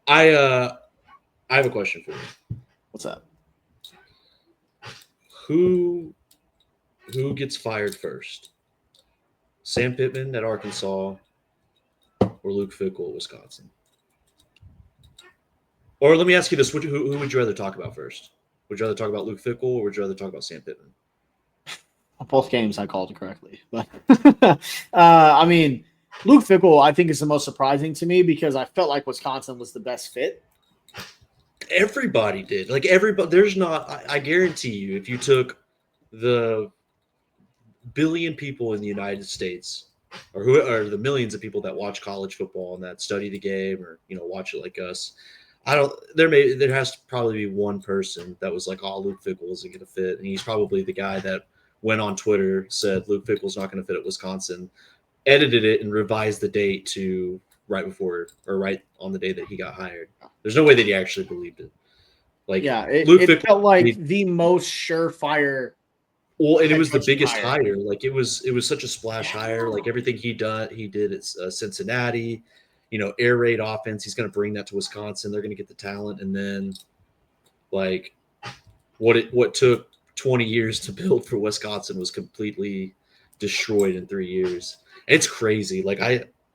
I have a question for you. What's that? Who gets fired first? Sam Pittman at Arkansas or Luke Fickell at Wisconsin? Or let me ask you this: who would you rather talk about first? Would you rather talk about Luke Fickell or would you rather talk about Sam Pittman? Both games I called it correctly, but I mean, Luke Fickell I think is the most surprising to me because I felt like Wisconsin was the best fit. Everybody did. Everybody. There's not. I guarantee you, if you took the billion people in the United States, or the millions of people that watch college football and that study the game, or watch it like us, there has to probably be one person that was like, "Oh, Luke Fickell isn't going to fit," and he's probably the guy that went on Twitter, said Luke Fickell's not going to fit at Wisconsin, edited it and revised the date to right before or right on the day that he got hired. There's no way that he actually believed it. It felt like the most surefire. Well, and it was the biggest hire. It was such a splash hire. Everything he did at Cincinnati, air raid offense. He's going to bring that to Wisconsin. They're going to get the talent, and then what took 20 years to build for Wisconsin was completely destroyed in 3 years. It's crazy.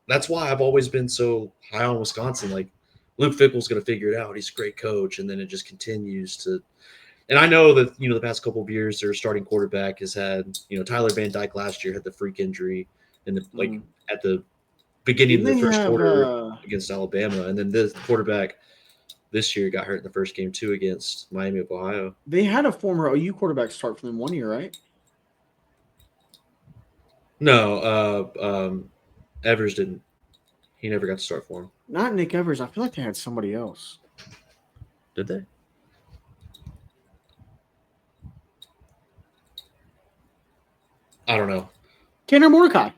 That's why I've always been so high on Wisconsin. Luke Fickell's going to figure it out. He's a great coach, and then it just continues to. And I know that the past couple of years their starting quarterback has had Tyler Van Dyke last year had the freak injury in the at the beginning of the first quarter against Alabama, and then the quarterback this year got hurt in the first game too against Miami of Ohio. They had a former OU quarterback start for them 1 year, right? No, Evers didn't. He never got to start for him. Not Nick Evers. I feel like they had somebody else. Did they? I don't know. Tanner Mordecai.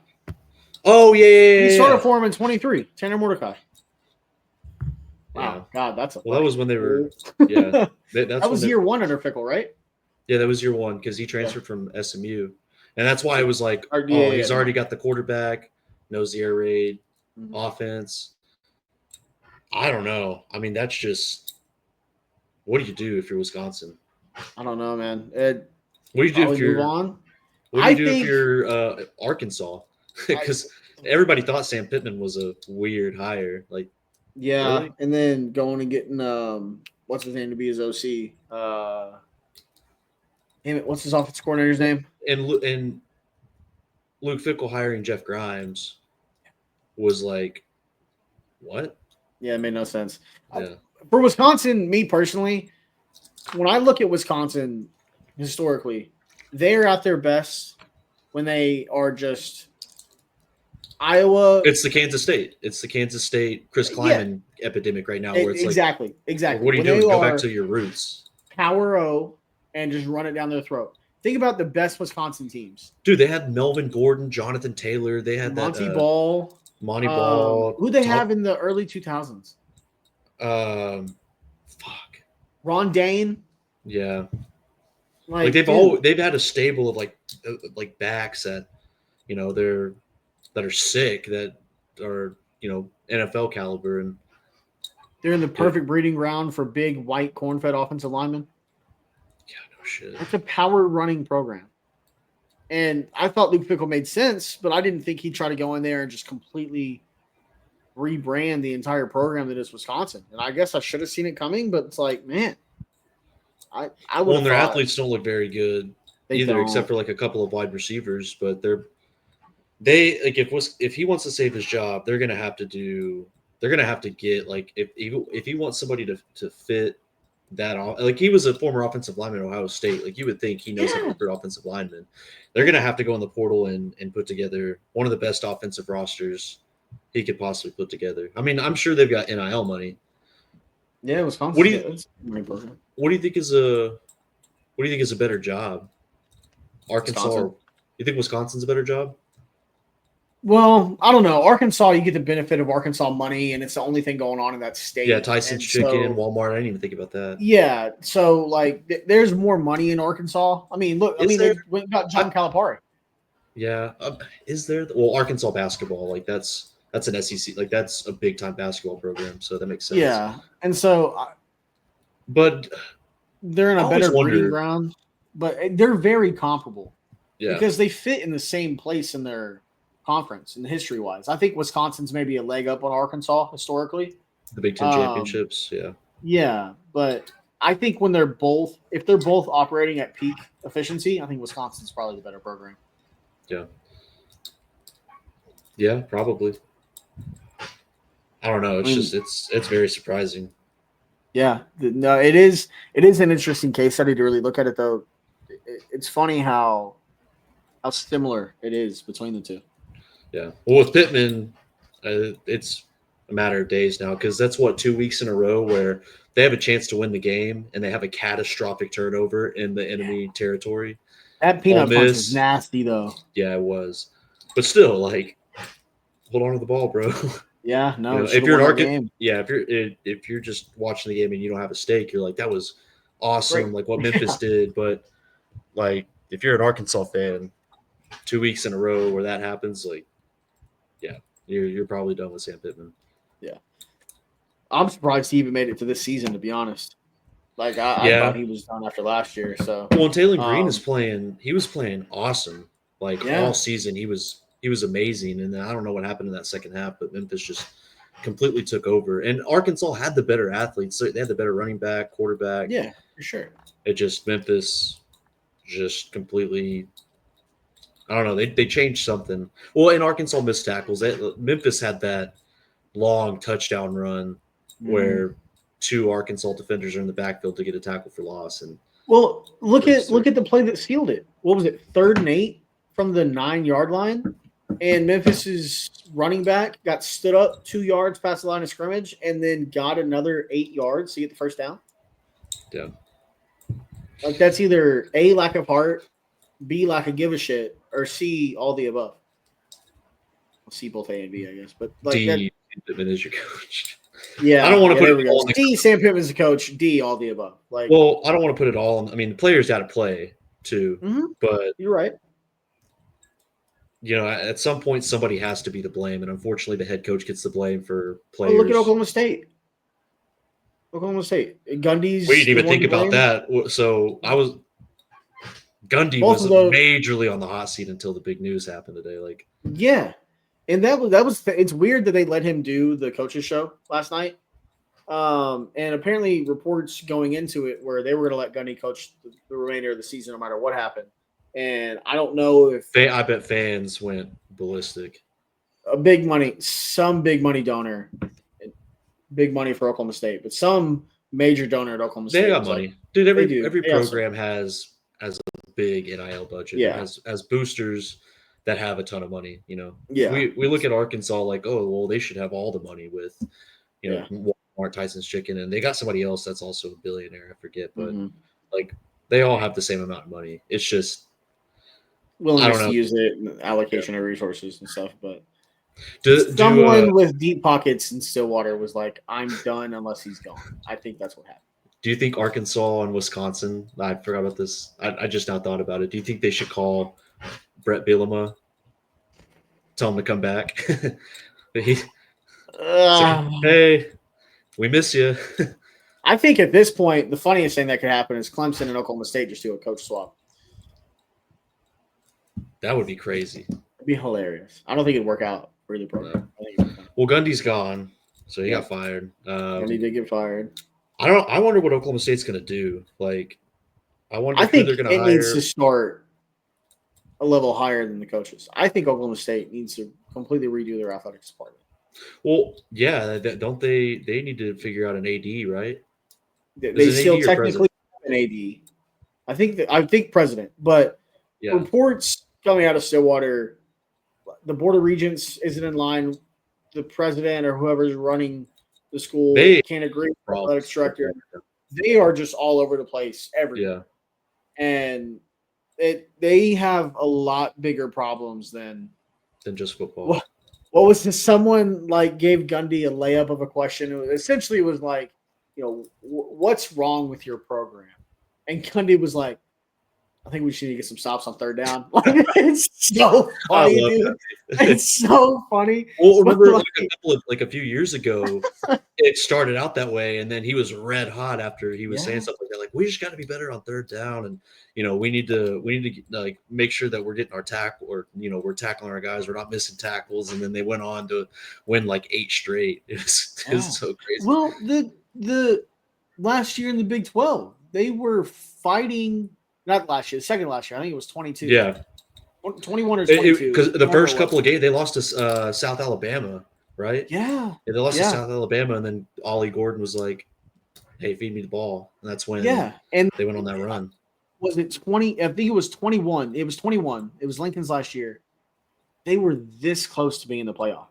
Oh, yeah. He started for him in 23. Tanner Mordecai. Wow. Yeah. God, that's that was when they were – yeah. That was year 1 under Fickell, right? Yeah, that was year one because he transferred from SMU, and that's why it was like, he's already got the quarterback, knows the air raid, offense. I don't know. I mean, that's just what do you do if you're Wisconsin? I don't know, man. What do you do if you're move on? What do you do if you're Arkansas? Because everybody thought Sam Pittman was a weird hire. Like, really? And then going and getting what's his name to be his OC? Damn it, what's his offensive coordinator's name? And Luke Fickell hiring Jeff Grimes was like, what? Yeah, it made no sense. Yeah. For Wisconsin, me personally, when I look at Wisconsin historically, they're at their best when they are just Iowa. It's the Kansas State Chris Kleiman epidemic right now, where it's exactly. What are you doing? Go back to your roots. Power O and just run it down their throat. Think about the best Wisconsin teams. Dude, they had Melvin Gordon, Jonathan Taylor. They had Monty Ball. Who they have in the early 2000s? Ron Dane. Yeah. Like they've had a stable of like backs that, that are sick, that are, NFL caliber, and they're in the perfect breeding ground for big white corn-fed offensive linemen. Yeah, no shit. It's a power running program. And I thought Luke Fickell made sense, but I didn't think he'd try to go in there and just completely rebrand the entire program that is Wisconsin. And I guess I should have seen it coming, but it's like, man, I would. Well, and their athletes don't look very good either, except for like a couple of wide receivers. But if he wants to save his job, they're gonna have to get like if he wants somebody to fit that off, like he was a former offensive lineman at Ohio State. Like you would think he knows how to recruit offensive linemen. They're gonna have to go in the portal and put together one of the best offensive rosters he could possibly put together. I mean, I'm sure they've got NIL money. Yeah, Wisconsin. What do you think is a better job? Arkansas? You think Wisconsin's a better job? Well, I don't know. Arkansas, you get the benefit of Arkansas money, and it's the only thing going on in that state. Yeah, Tyson's Chicken, Walmart. I didn't even think about that. Yeah, so like, there's more money in Arkansas. I mean, look, they got John Calipari. Yeah, is there? Well, Arkansas basketball, like that's an SEC, like that's a big time basketball program, so that makes sense. Yeah, and so, but they're in a better breeding ground, but they're very comparable. Yeah, because they fit in the same place in their conference and history wise. I think Wisconsin's maybe a leg up on Arkansas historically. The Big Ten championships, yeah. Yeah, but I think if they're both operating at peak efficiency, I think Wisconsin's probably the better program. Yeah. Yeah, probably. I don't know. It's very surprising. Yeah, no, it is an interesting case study to really look at it though. It's funny how similar it is between the two. Yeah. Well, with Pittman, it's a matter of days now because that's 2 weeks in a row where they have a chance to win the game and they have a catastrophic turnover in the enemy territory. That peanut punch was nasty, though. Yeah, it was. But still, like, hold on to the ball, bro. Yeah, no. If you're just watching the game and you don't have a stake, you're like, that was awesome, like what Memphis did. But like, if you're an Arkansas fan, 2 weeks in a row where that happens, like, yeah, you're probably done with Sam Pittman. Yeah, I'm surprised he even made it to this season, to be honest. Like, I thought he was done after last year. So, well, Taylor Green is playing. He was playing awesome. Like all season, he was amazing. And I don't know what happened in that second half, but Memphis just completely took over. And Arkansas had the better athletes. They had the better running back, quarterback. Yeah, for sure. It just Memphis just completely. I don't know. They changed something. Well, in Arkansas missed tackles. Memphis had that long touchdown run where two Arkansas defenders are in the backfield to get a tackle for loss. And look at the play that sealed it. What was it? 3rd and 8 from the 9-yard line, and Memphis's running back got stood up 2 yards past the line of scrimmage, and then got another 8 yards to get the first down. Yeah, like that's either A, lack of heart, B, lack of give a shit, or C, all the above. I'll C both A and B, I guess. But like D, Pittman is your coach. Yeah, I don't want to put there it we go. all on the C, Sam Pittman's the coach. D, all the above. Like, well, I don't want to put it all on. I mean, the players got to play too, but you're right. at some point somebody has to be to blame, and unfortunately, the head coach gets the blame for Well, look at players. Oklahoma State. Oklahoma State. Gundy's We didn't the even one think to about blame. that. So Gundy Both was of those. majorly on the hot seat until the big news happened today. Like, Yeah, and that was. It's weird that they let him do the coaches show last night. And apparently reports going into it where they were going to let Gundy coach the remainder of the season no matter what happened. And I don't know if I bet fans went ballistic. some big money donor, big money for Oklahoma State, but some major donor at Oklahoma State. They got was money, like, dude. they do. Every They have some. program has a big NIL budget. Yeah. Has boosters that have a ton of money. Yeah. We look at Arkansas like, oh well, they should have all the money with Yeah. Walmart, Tyson's Chicken, and they got somebody else that's also a billionaire. I forget, but Mhm. like they all have the same amount of money. It's just I Willingness don't to know. use it, and allocation of resources and stuff. But Do someone with deep pockets in Stillwater was like, "I'm done unless he's gone." I think that's what happened. Do you think Arkansas and Wisconsin? I forgot about this. I just now thought about it. Do you think they should call Brett Bielema, tell him to come back? He's like, hey, we miss you. I think at this point, the funniest thing that could happen is Clemson and Oklahoma State just do a coach swap. That would be crazy. It'd be hilarious. I don't think it'd work out for either program. Well, Gundy's gone, so he got fired. Gundy did get fired. I wonder what Oklahoma State's going to do. Like, I wonder I who think they're going to it hire. needs to start a level higher than the coaches. I think Oklahoma State needs to completely redo their athletics department. Well, yeah, don't they? They need to figure out an AD, right? They still technically have an AD. I think president, but reports coming out of Stillwater, the Board of Regents isn't in line. The president or whoever's running the school can't agree with the athletics director. They are just all over the place everywhere. Yeah. And they have a lot bigger problems than just football. What was this? Someone like gave Gundy a layup of a question. It essentially was like, what's wrong with your program? And Gundy was like, I think we should need to get some stops on third down. Like, it's so funny, dude. It's so funny. Well, remember a few years ago, it started out that way, and then he was red hot after he was saying something like that. Like, we just got to be better on third down, and we need to like make sure that we're getting our tackle, or we're tackling our guys, we're not missing tackles. And then they went on to win like 8 straight. It was so crazy. Well, the last year in the Big 12, they were fighting. Not last year, the second last year. I think it was 22. Yeah. 21 or 22. Because the first couple of games, they lost to South Alabama, right? Yeah. They lost to South Alabama, and then Ollie Gordon was like, hey, feed me the ball. And that's when and they went on that run. Was it 20? I think it was 21. It was 21. It was Lincoln's last year. They were this close to being in the playoff.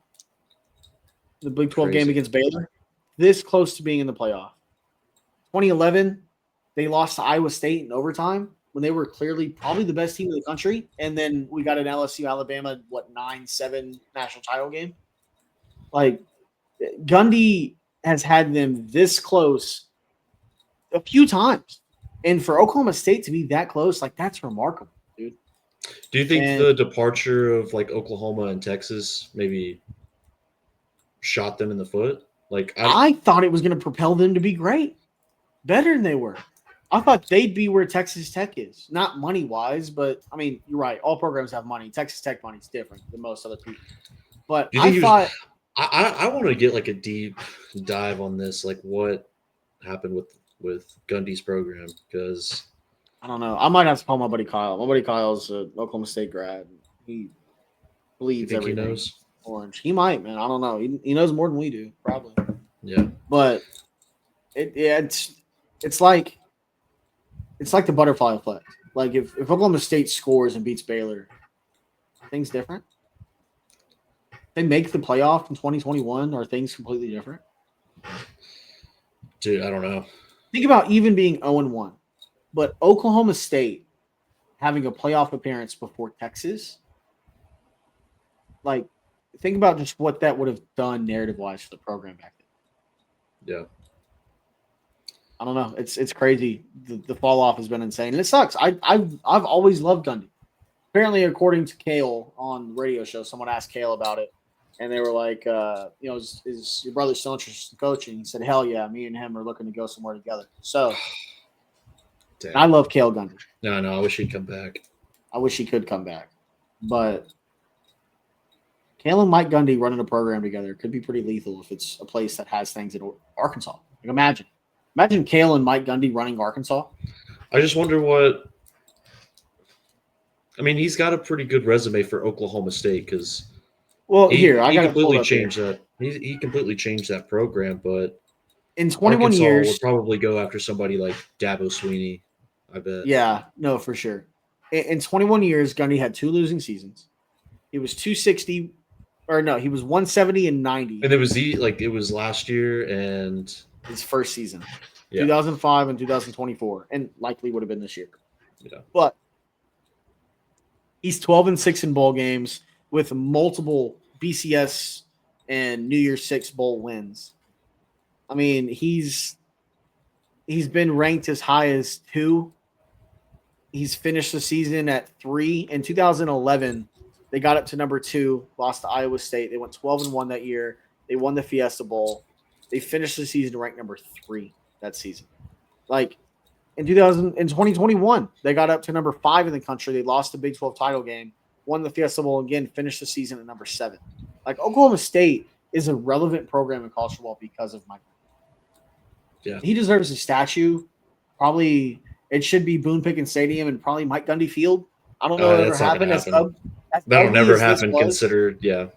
The Big 12 game against Baylor. This close to being in the playoff. 2011, they lost to Iowa State in overtime when they were clearly probably the best team in the country. And then we got an LSU Alabama, 9-7 national title game. Like, Gundy has had them this close a few times. And for Oklahoma State to be that close, like, that's remarkable, dude. Do you think the departure of like Oklahoma and Texas maybe shot them in the foot? Like, I thought it was going to propel them to be great, better than they were. I thought they'd be where Texas Tech is, not money-wise, but, I mean, you're right. All programs have money. Texas Tech money is different than most other people. But I thought – I want to get, like, a deep dive on this, like, what happened with Gundy's program, because – I don't know. I might have to call my buddy Kyle. My buddy Kyle's an Oklahoma State grad. He bleeds everything. He knows? Orange. He might, man. I don't know. He knows more than we do, probably. Yeah. But it's like the butterfly effect. Like if Oklahoma State scores and beats Baylor, things different. They make the playoff in 2021, are things completely different? Dude, I don't know. Think about even being 0-1, but Oklahoma State having a playoff appearance before Texas. Like, think about just what that would have done narrative-wise for the program back then. Yeah. I don't know. It's crazy. The fall off has been insane, and it sucks. I've always loved Gundy. Apparently, according to Kale on the radio show, someone asked Kale about it, and they were like, is your brother still interested in coaching? He said, hell yeah, me and him are looking to go somewhere together. So I love Kale Gundy. No, I wish he'd come back. I wish he could come back, but Kale and Mike Gundy running a program together could be pretty lethal if it's a place that has things in Arkansas. Like imagine Kale and Mike Gundy running Arkansas. I just wonder what. I mean, he's got a pretty good resume for Oklahoma State because. Well, he completely changed that. He completely changed that program, but in 21 Arkansas years, would probably go after somebody like Dabo Sweeney. I bet. Yeah, no, for sure. In 21 years, Gundy had 2 losing seasons. He was 260, or no, he was 170 and 90. And it was last year and his first season, yeah. 2005 and 2024, and likely would have been this year. Yeah, but he's 12-6 in bowl games with multiple BCS and New Year's Six bowl wins. I mean, he's been ranked as high as 2. He's finished the season at 3. In 2011, they got up to number 2, lost to Iowa State. They went 12-1 that year. They won the Fiesta Bowl. They finished the season ranked number 3 that season. Like in 2021, they got up to number 5 in the country. They lost the Big 12 title game, won the Fiesta Bowl again, finished the season at number 7. Like Oklahoma State is a relevant program in college football because of Mike. Yeah, he deserves a statue. Probably it should be Boone Pickens Stadium and probably Mike Gundy Field. I don't know if it'll happen. That'll never happen. Considered, yeah.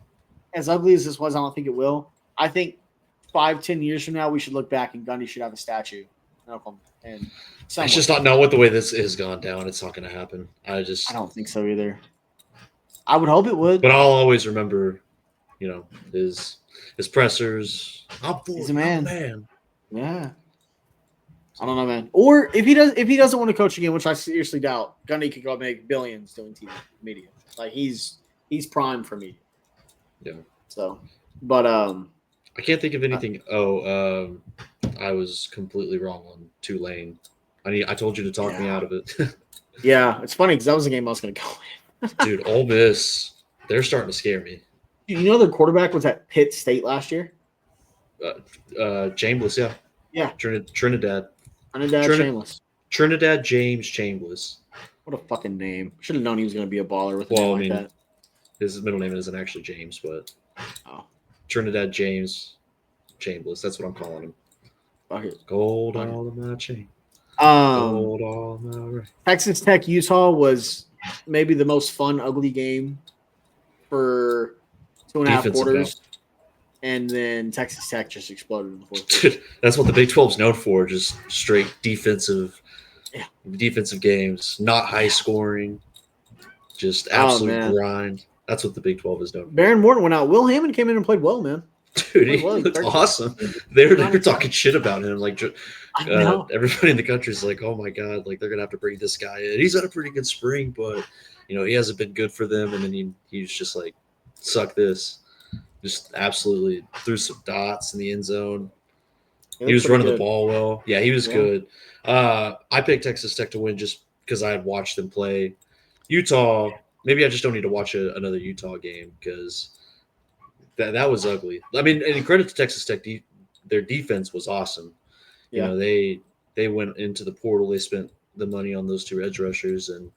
As ugly as this was, I don't think it will. I think 5-10 years from now, we should look back and Gundy should have a statue in Oklahoma. And it's just not with the way this has gone down. It's not going to happen. I don't think so either. I would hope it would. But I'll always remember, his pressers. He's a man. Yeah. I don't know, man. Or if he doesn't want to coach again, which I seriously doubt, Gundy could go make billions doing TV media. Like he's primed for media. Yeah. So, but I can't think of anything. I was completely wrong on Tulane. I told you to talk me out of it. Yeah, it's funny because that was the game I was going to go in. Dude, Ole Miss, they're starting to scare me. You know their quarterback was at Pitt State last year? Chambliss, yeah. Yeah. Trinidad Chambliss. Trinidad James Chambliss. What a fucking name. Should have known he was going to be a baller with a name like that. His middle name isn't actually James, but Trinidad James Chambliss. That's what I'm calling him. Fuck it. Gold all in my chain. Gold all in my ring. Texas Tech Utah was maybe the most fun, ugly game for 2.5 quarters. And then Texas Tech just exploded in the fourth quarter. Dude, that's what the Big 12 is known for, just straight defensive games, not high scoring, just absolute grind. That's what the Big 12 is known for. Baron Morton went out. Will Hammond came in and played well, man. Dude, he looked awesome. They were talking shit about him. Like everybody in the country is like, oh my God, like they're going to have to bring this guy in. He's had a pretty good spring, but, he hasn't been good for them. And then he's just like, suck this. Just absolutely threw some dots in the end zone. He was running the ball well. Yeah, he was good. I picked Texas Tech to win just because I had watched them play. Utah, maybe I just don't need to watch another Utah game because that was ugly. I mean, and credit to Texas Tech, their defense was awesome. Yeah. They went into the portal. They spent the money on those 2 edge rushers and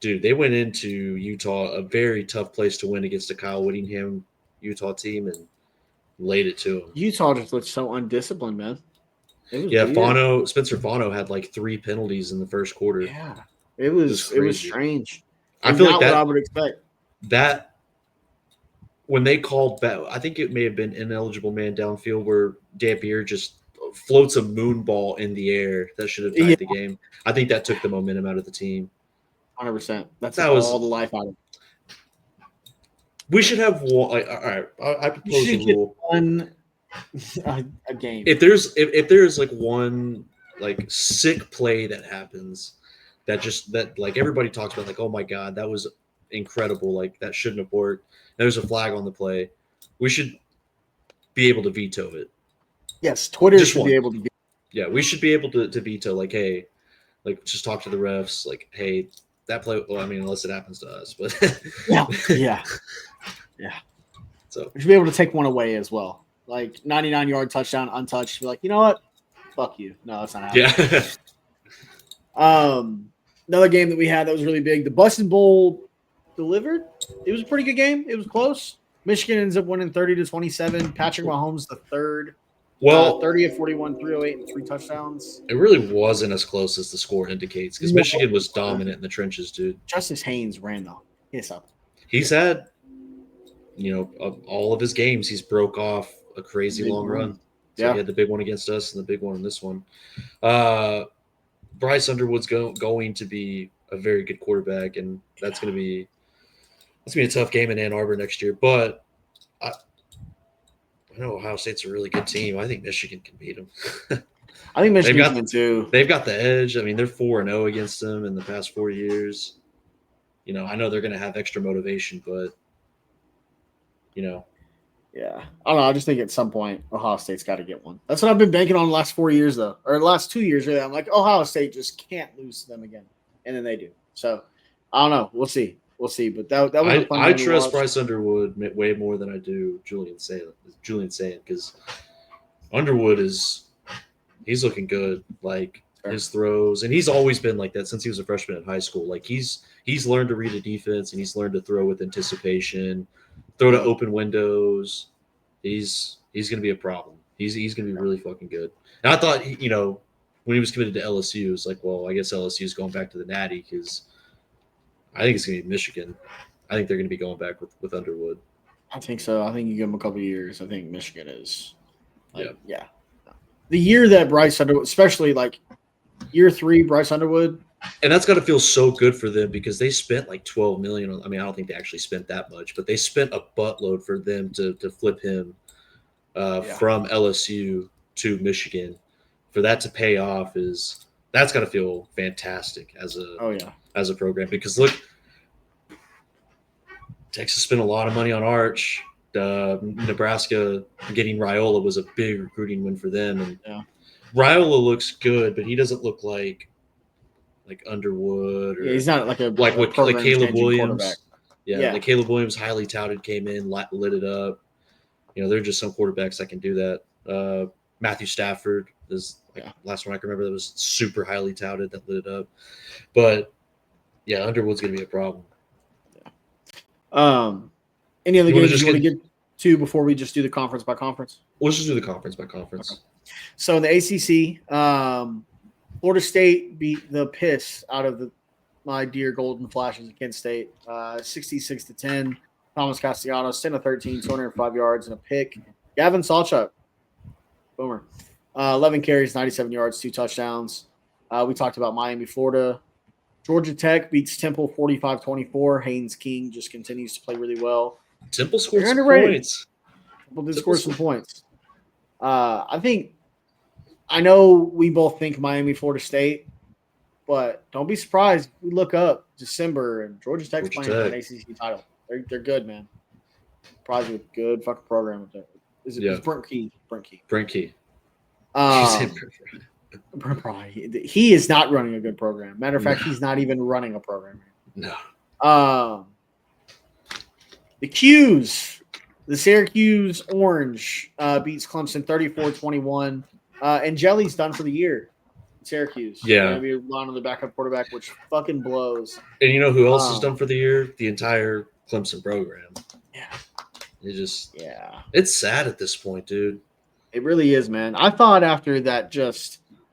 dude, they went into Utah, a very tough place to win against a Kyle Whittingham Utah team, and laid it to them. Utah just looked so undisciplined, man. Yeah, Spencer Fano had like 3 penalties in the first quarter. Yeah, it was strange. I feel like what I would expect. That when they called back, I think it may have been ineligible man downfield where Dampier just floats a moon ball in the air that should have tied the game. I think that took the momentum out of the team. 100%. That was all the life out of it. We should have one. Like, all right, I propose a rule. A game. If there's like one like sick play that happens, that like everybody talks about, like, oh my God, that was incredible. Like that shouldn't have worked. There's a flag on the play. We should be able to veto it. Yes, Twitter Just should one. be able to be. Yeah, we should be able to veto, like, hey, like, just talk to the refs, like, hey, that play. Well, I mean, unless it happens to us, but Yeah. So We should be able to take one away as well. Like 99-yard touchdown, untouched. Be like, you know what? Fuck you. No, that's not happening. yeah, Another game that we had that was really big. The Bustin' Bowl delivered. It was a pretty good game. It was close. Michigan ends up winning 30-27. Patrick Mahomes the third. well, 30 of 41, 308, and 3 touchdowns. it really wasn't as close as the score indicates because No. Michigan was dominant in the trenches, dude. Justice Haynes ran though. Yes, up. He's had, all of his games, he's broke off a crazy Big long run. run. So he had the big one against us and the big one in this one. Bryce Underwood's going to be a very good quarterback, and that's going to be a tough game in Ann Arbor next year. But I know Ohio State's a really good team. I think Michigan can beat them. I think Michigan can too. They've got the edge. I mean, they're 4-0 against them in the past 4 years. I know they're going to have extra motivation, but Yeah. I don't know. I just think at some point Ohio State's got to get one. That's what I've been banking on the last 4 years, though, or the last 2 years. Really, I'm like, Ohio State just can't lose to them again, and then they do. So I don't know. We'll see. But that was a fun I game to trust watch. Bryce Underwood way more than I do Julian Sayin, because Underwood he's looking good. Like his throws, and he's always been like that since he was a freshman in high school. Like he's learned to read a defense, and he's learned to throw with anticipation, throw to open windows. He's going to be a problem. He's going to be really fucking good. And I thought, when he was committed to LSU, it was like, well, I guess LSU is going back to the Natty because I think it's going to be Michigan. I think they're going to be going back with Underwood. I think so. I think you give him a couple of years. I think Michigan is. Yeah. The year that Bryce Underwood, especially like year 3, Bryce Underwood. And that's got to feel so good for them because they spent like $12 million. I mean, I don't think they actually spent that much, but they spent a buttload for them to flip him from LSU to Michigan. For that to pay off that's got to feel fantastic as a program because look, Texas spent a lot of money on Arch. Nebraska getting Raiola was a big recruiting win for them, and Raiola looks good, but he doesn't look like Underwood or he's not like Caleb Williams. Like Caleb Williams, highly touted, came in, lit it up. There are just some quarterbacks that can do that. Matthew Stafford is last one I can remember that was super highly touted that lit it up. But Underwood's going to be a problem. Any other games you want to get to before we just do the conference by conference? Let's just do the conference by conference. Okay. So in the ACC, Florida State beat the piss out of my dear Golden Flashes at Kent State, 66-10. Thomas Castellanos, 10 of 13, 205 yards and a pick. Gavin Sawchuk, boomer, 11 carries, 97 yards, 2 touchdowns. We talked about Miami, Florida. Georgia Tech beats Temple 45-24. Haynes King just continues to play really well. Temple scored some points. Temple did score some points. I know we both think Miami, Florida State, but don't be surprised if we look up December and Georgia Tech's playing for an ACC title. They're good, man. Probably a good fucking program up there. It's Brent Key. Brent Key. He is not running a good program. Matter of fact, he's not even running a program. No. The Qs, the Syracuse Orange beats Clemson 34-21. And Jelly's done for the year. Syracuse. Yeah. Going to be relying on the backup quarterback, which fucking blows. And you know who else is done for the year? The entire Clemson program. Yeah. It's sad at this point, dude. It really is, man. I thought after that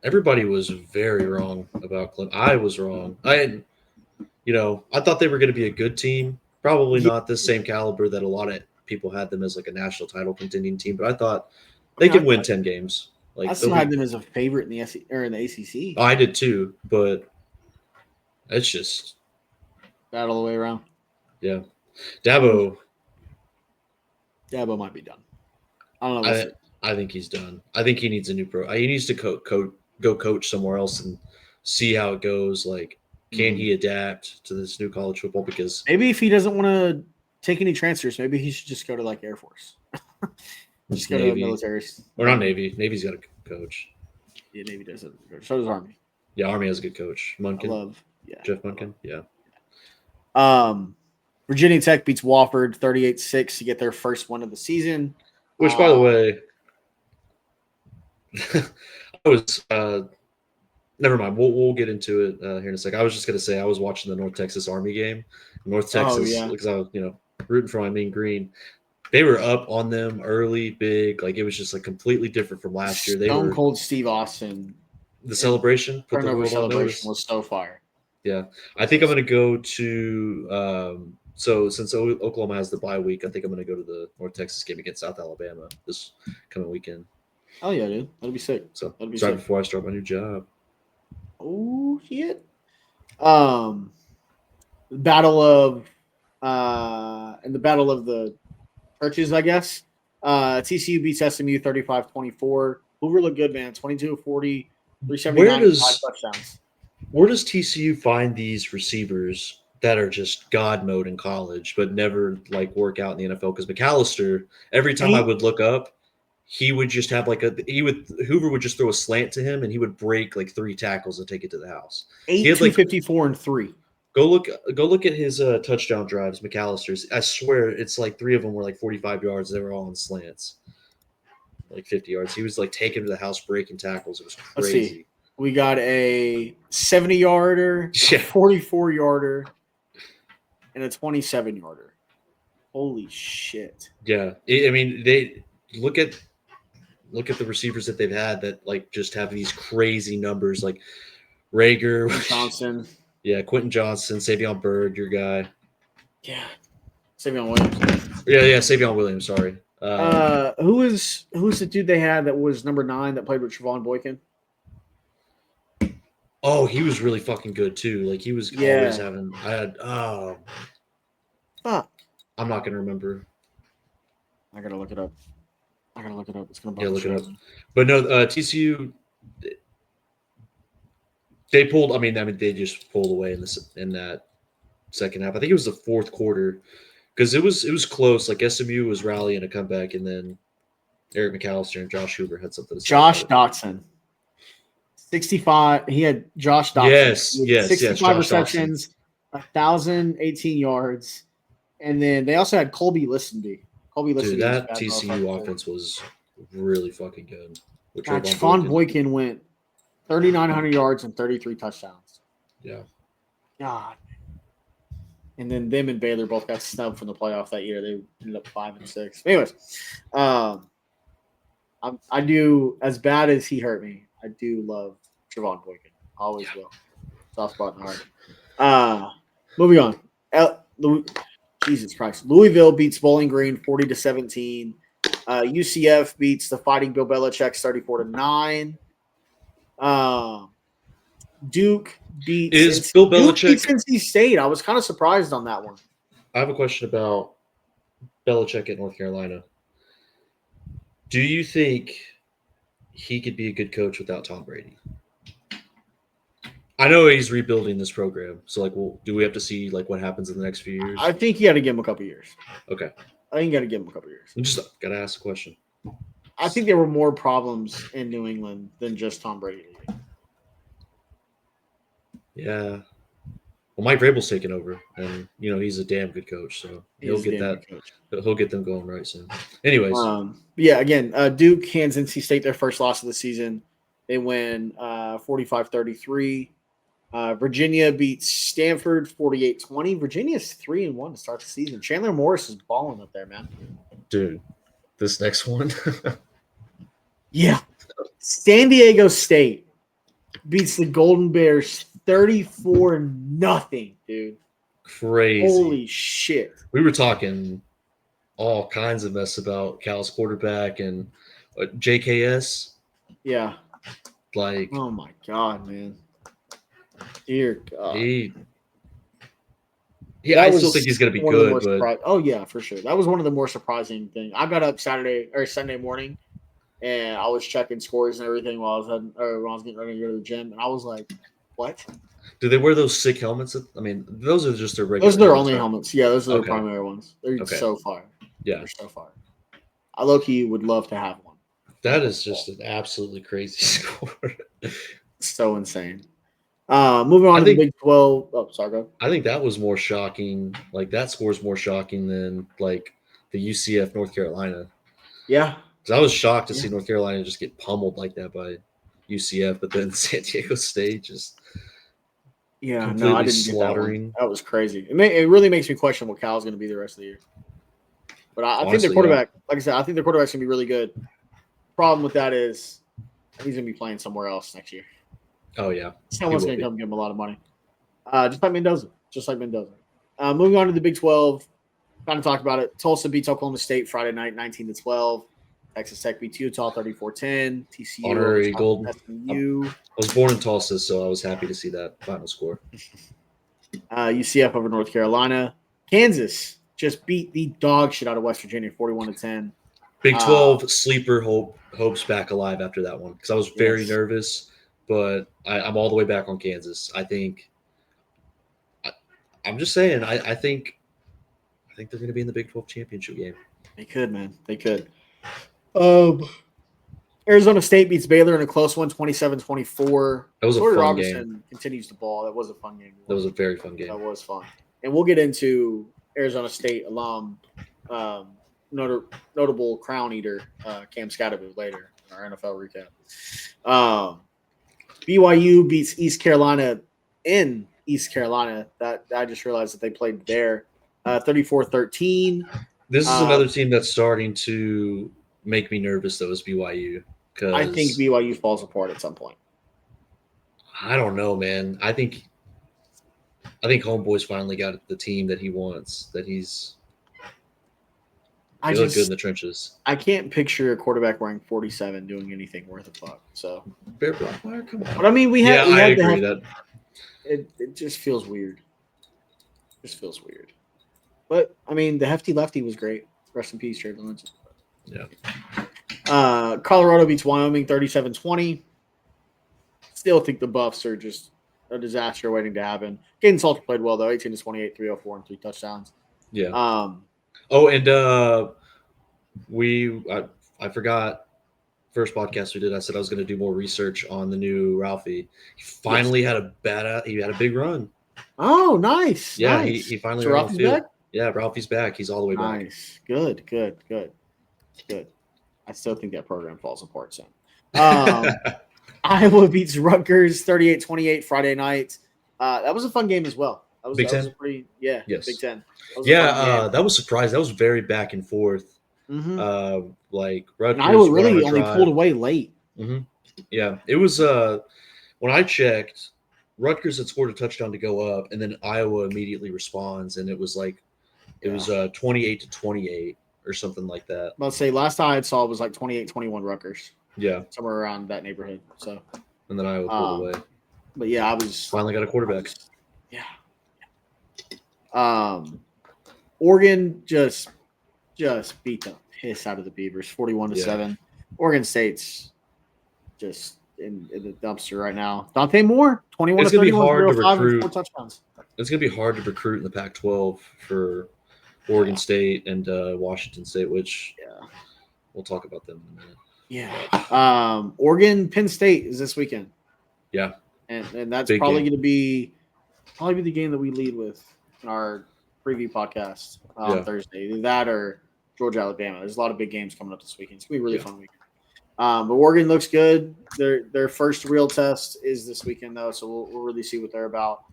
everybody was very wrong about Clemson. I was wrong. I thought they were going to be a good team. Probably not the same caliber that a lot of people had them as like a national title contending team, but I thought they could win 10 games. Like I still had them as a favorite in the ACC. I did too, but it's just battle the way around. Yeah, Dabo might be done. I don't know. I think he's done. I think he needs a new He needs to go coach somewhere else and see how it goes. Like, can he adapt to this new college football? Because maybe if he doesn't want to take any transfers, maybe he should just go to like Air Force. Just go to the military. Or not Navy. Navy's got a good coach. Yeah, Navy does it. So does Army. Yeah, Army has a good coach. Munkin. I love. Yeah. Jeff Munkin. Yeah. Virginia Tech beats Wofford 38-6 to get their first win of the season. Which, by the way, I was never mind. We'll get into it here in a second. I was just gonna say I was watching the North Texas Army game. North Texas, because I was rooting for my Mean Green. They were up on them early, big. Like it was just like completely different from last year. Stone Cold Steve Austin. The celebration, put the celebration was so fire. Yeah, I think I'm gonna go to. So since Oklahoma has the bye week, I think I'm going to go to the North Texas game against South Alabama this coming weekend. Oh yeah, dude, that'll be sick. So right before I start my new job. Oh shit! Battle of the churches, I guess. TCU beats SMU 35-24. Hoover looked good, man. 22-40, 379, 5 touchdowns. Where does TCU find these receivers that are just God mode in college, but never like work out in the NFL? Because McAllister, every time I would look up, he would just have Hoover would just throw a slant to him and he would break like 3 tackles and take it to the house. 254 and 3. Go look at his touchdown drives, McAllister's. I swear it's like 3 of them were like 45 yards. They were all on slants, like 50 yards. He was like taking to the house, breaking tackles. It was crazy. Let's see. We got a 70-yarder, a 44-yarder, and a 27-yarder. Holy shit! Yeah, I mean they look at the receivers that they've had that like just have these crazy numbers, like Rager, Johnson. Yeah, Quentin Johnson, Savion Byrd, your guy. Yeah, Savion Williams. Yeah, Savion Williams. Sorry. Who was the dude they had that was number 9 that played with Trevon Boykin? Oh, he was really fucking good too. Like he was always having. I'm not gonna remember. I gotta look it up. It's gonna look it up. But no, TCU. They pulled. I mean, they just pulled away in that second half. I think it was the fourth quarter because it was close. Like SMU was rallying a comeback, and then Eric McAllister and Josh Hoover had something to say. Josh Dotson, 65. He had Josh Dotson. Yes. 65 receptions, 1,018 yards, and then they also had Colby Listenby. Dude, that TCU offense was really fucking good. Trevon Boykin went 3,900 yards and 33 touchdowns. Yeah. God. And then them and Baylor both got snubbed from the playoff that year. They ended up 5-6. Anyways, I do, as bad as he hurt me, I do love Trevon Boykin. Always will. Soft spot in the heart. Moving on. Jesus Christ. Louisville beats Bowling Green 40-17. UCF beats the Fighting Bill Belichick 34-9. Duke beats Bill Belichick NC State. I was kind of surprised on that one. I have a question about Belichick at North Carolina. Do you think he could be a good coach without Tom Brady? I know he's rebuilding this program, so do we have to see what happens in the next few years? I think you got to give him a couple years. Okay. I think you got to give him a couple years. I just got to ask a question. I think there were more problems in New England than just Tom Brady leaving. Yeah. Well, Mike Vrabel's taking over, and he's a damn good coach, so he'll get them going right soon. Anyways, again, Duke hands NC State their first loss of the season. They win 45-33. Virginia beats Stanford 48-20. Virginia's 3-1 to start the season. Chandler Morris is balling up there, man. Dude, this next one. Yeah. San Diego State beats the Golden Bears 34-0, dude. Crazy. Holy shit. We were talking all kinds of mess about Cal's quarterback and JKS. Yeah. Oh my God, man. Dear God. I still think he's going to be good. Oh, yeah, for sure. That was one of the more surprising things. I got up Sunday morning, and I was checking scores and everything while I was getting ready to go to the gym, and I was like, what? Do they wear those sick helmets? Those are just their regular Those are their only helmets. Yeah, those are their primary ones. They're so fire. Yeah. They're so fire. I low-key would love to have one. That is just an absolutely crazy score. So insane. Moving on to the Big 12. Oh, sorry, go. I think that was more shocking. Like that score is more shocking than like the UCF North Carolina. Yeah. Because I was shocked to see North Carolina just get pummeled like that by UCF, but then San Diego State just completely I didn't slaughtering. get that one. That was crazy. It really makes me question what Cal's going to be the rest of the year. But I think their quarterback, like I said, I think their quarterback's going to be really good. Problem with that is he's going to be playing somewhere else next year. Oh, yeah. Someone's going to come give him a lot of money. Just like Mendoza. Moving on to the Big 12. Kind of talked about it. Tulsa beats Oklahoma State Friday night, 19-12. Texas Tech beats Utah, 34-10. TCU. Honorary Golden. SMU. I was born in Tulsa, so I was happy to see that final score. UCF over North Carolina. Kansas just beat the dog shit out of West Virginia, 41-10. Big 12 sleeper hopes back alive after that one because I was very nervous, but I'm all the way back on Kansas. I think I'm just saying. I think they're going to be in the Big 12 championship game. They could, man. They could. Arizona State beats Baylor in a close one, 27-24. That was a fun game. Continues the ball. That was a fun game. That was a very fun game. That was fun. And we'll get into Arizona State alum, notable crown eater, Cam Scatterby later in our NFL recap. BYU beats East Carolina in East Carolina. That I just realized that they played there. 34-13. This is another team that's starting to make me nervous, though, is BYU. I think BYU falls apart at some point. I don't know, man. I think Homeboy's finally got the team that he wants. They look good in the trenches. I can't picture a quarterback wearing 47 doing anything worth a fuck. So Bear Blackfire, come on. But I mean, I agree that it just feels weird. But I mean, the hefty lefty was great. Rest in peace, Trey Lawrence. Yeah. Colorado beats Wyoming 37-20. Still think the Buffs are just a disaster waiting to happen. Caden Salter played well though, 18-28, 304, and 3 touchdowns. Yeah. I forgot first podcast we did. I said I was going to do more research on the new Ralphie. He finally had a big run. Oh, nice. Yeah, nice. he finally ran Ralphie's back. Yeah, Ralphie's back. He's all the way back. Nice. Good. I still think that program falls apart soon. Iowa beats Rutgers 38-28 Friday night. That was a fun game as well. Big Ten? Was pretty, yeah, yes. Big Ten. That was surprising. That was very back and forth. Mm-hmm. Like Rutgers. And Iowa really only pulled away late. Mm-hmm. Yeah, it was. When I checked, Rutgers had scored a touchdown to go up, and then Iowa immediately responds, and it was like it was 28-28 or something like that. Let's say last time I saw it was like 28-21 Rutgers. Yeah, somewhere around that neighborhood. So, and then Iowa pulled away. But yeah, I was finally got a quarterback. Oregon just beat the piss out of the Beavers, 41-7. Oregon State's just in the dumpster right now. Dante Moore, 21 it's gonna be hard to 5 recruit. 4 touchdowns. It's gonna be hard to recruit in the Pac-12 for Oregon State and Washington State, which we'll talk about them in a minute. Yeah. Oregon Penn State is this weekend. Yeah. And that's probably going to be the game that we lead with in our preview podcast on Thursday. Either that or Georgia, Alabama. There's a lot of big games coming up this weekend. It's going to be a really fun weekend. But Oregon looks good. Their first real test is this weekend, though, so we'll really see what they're about.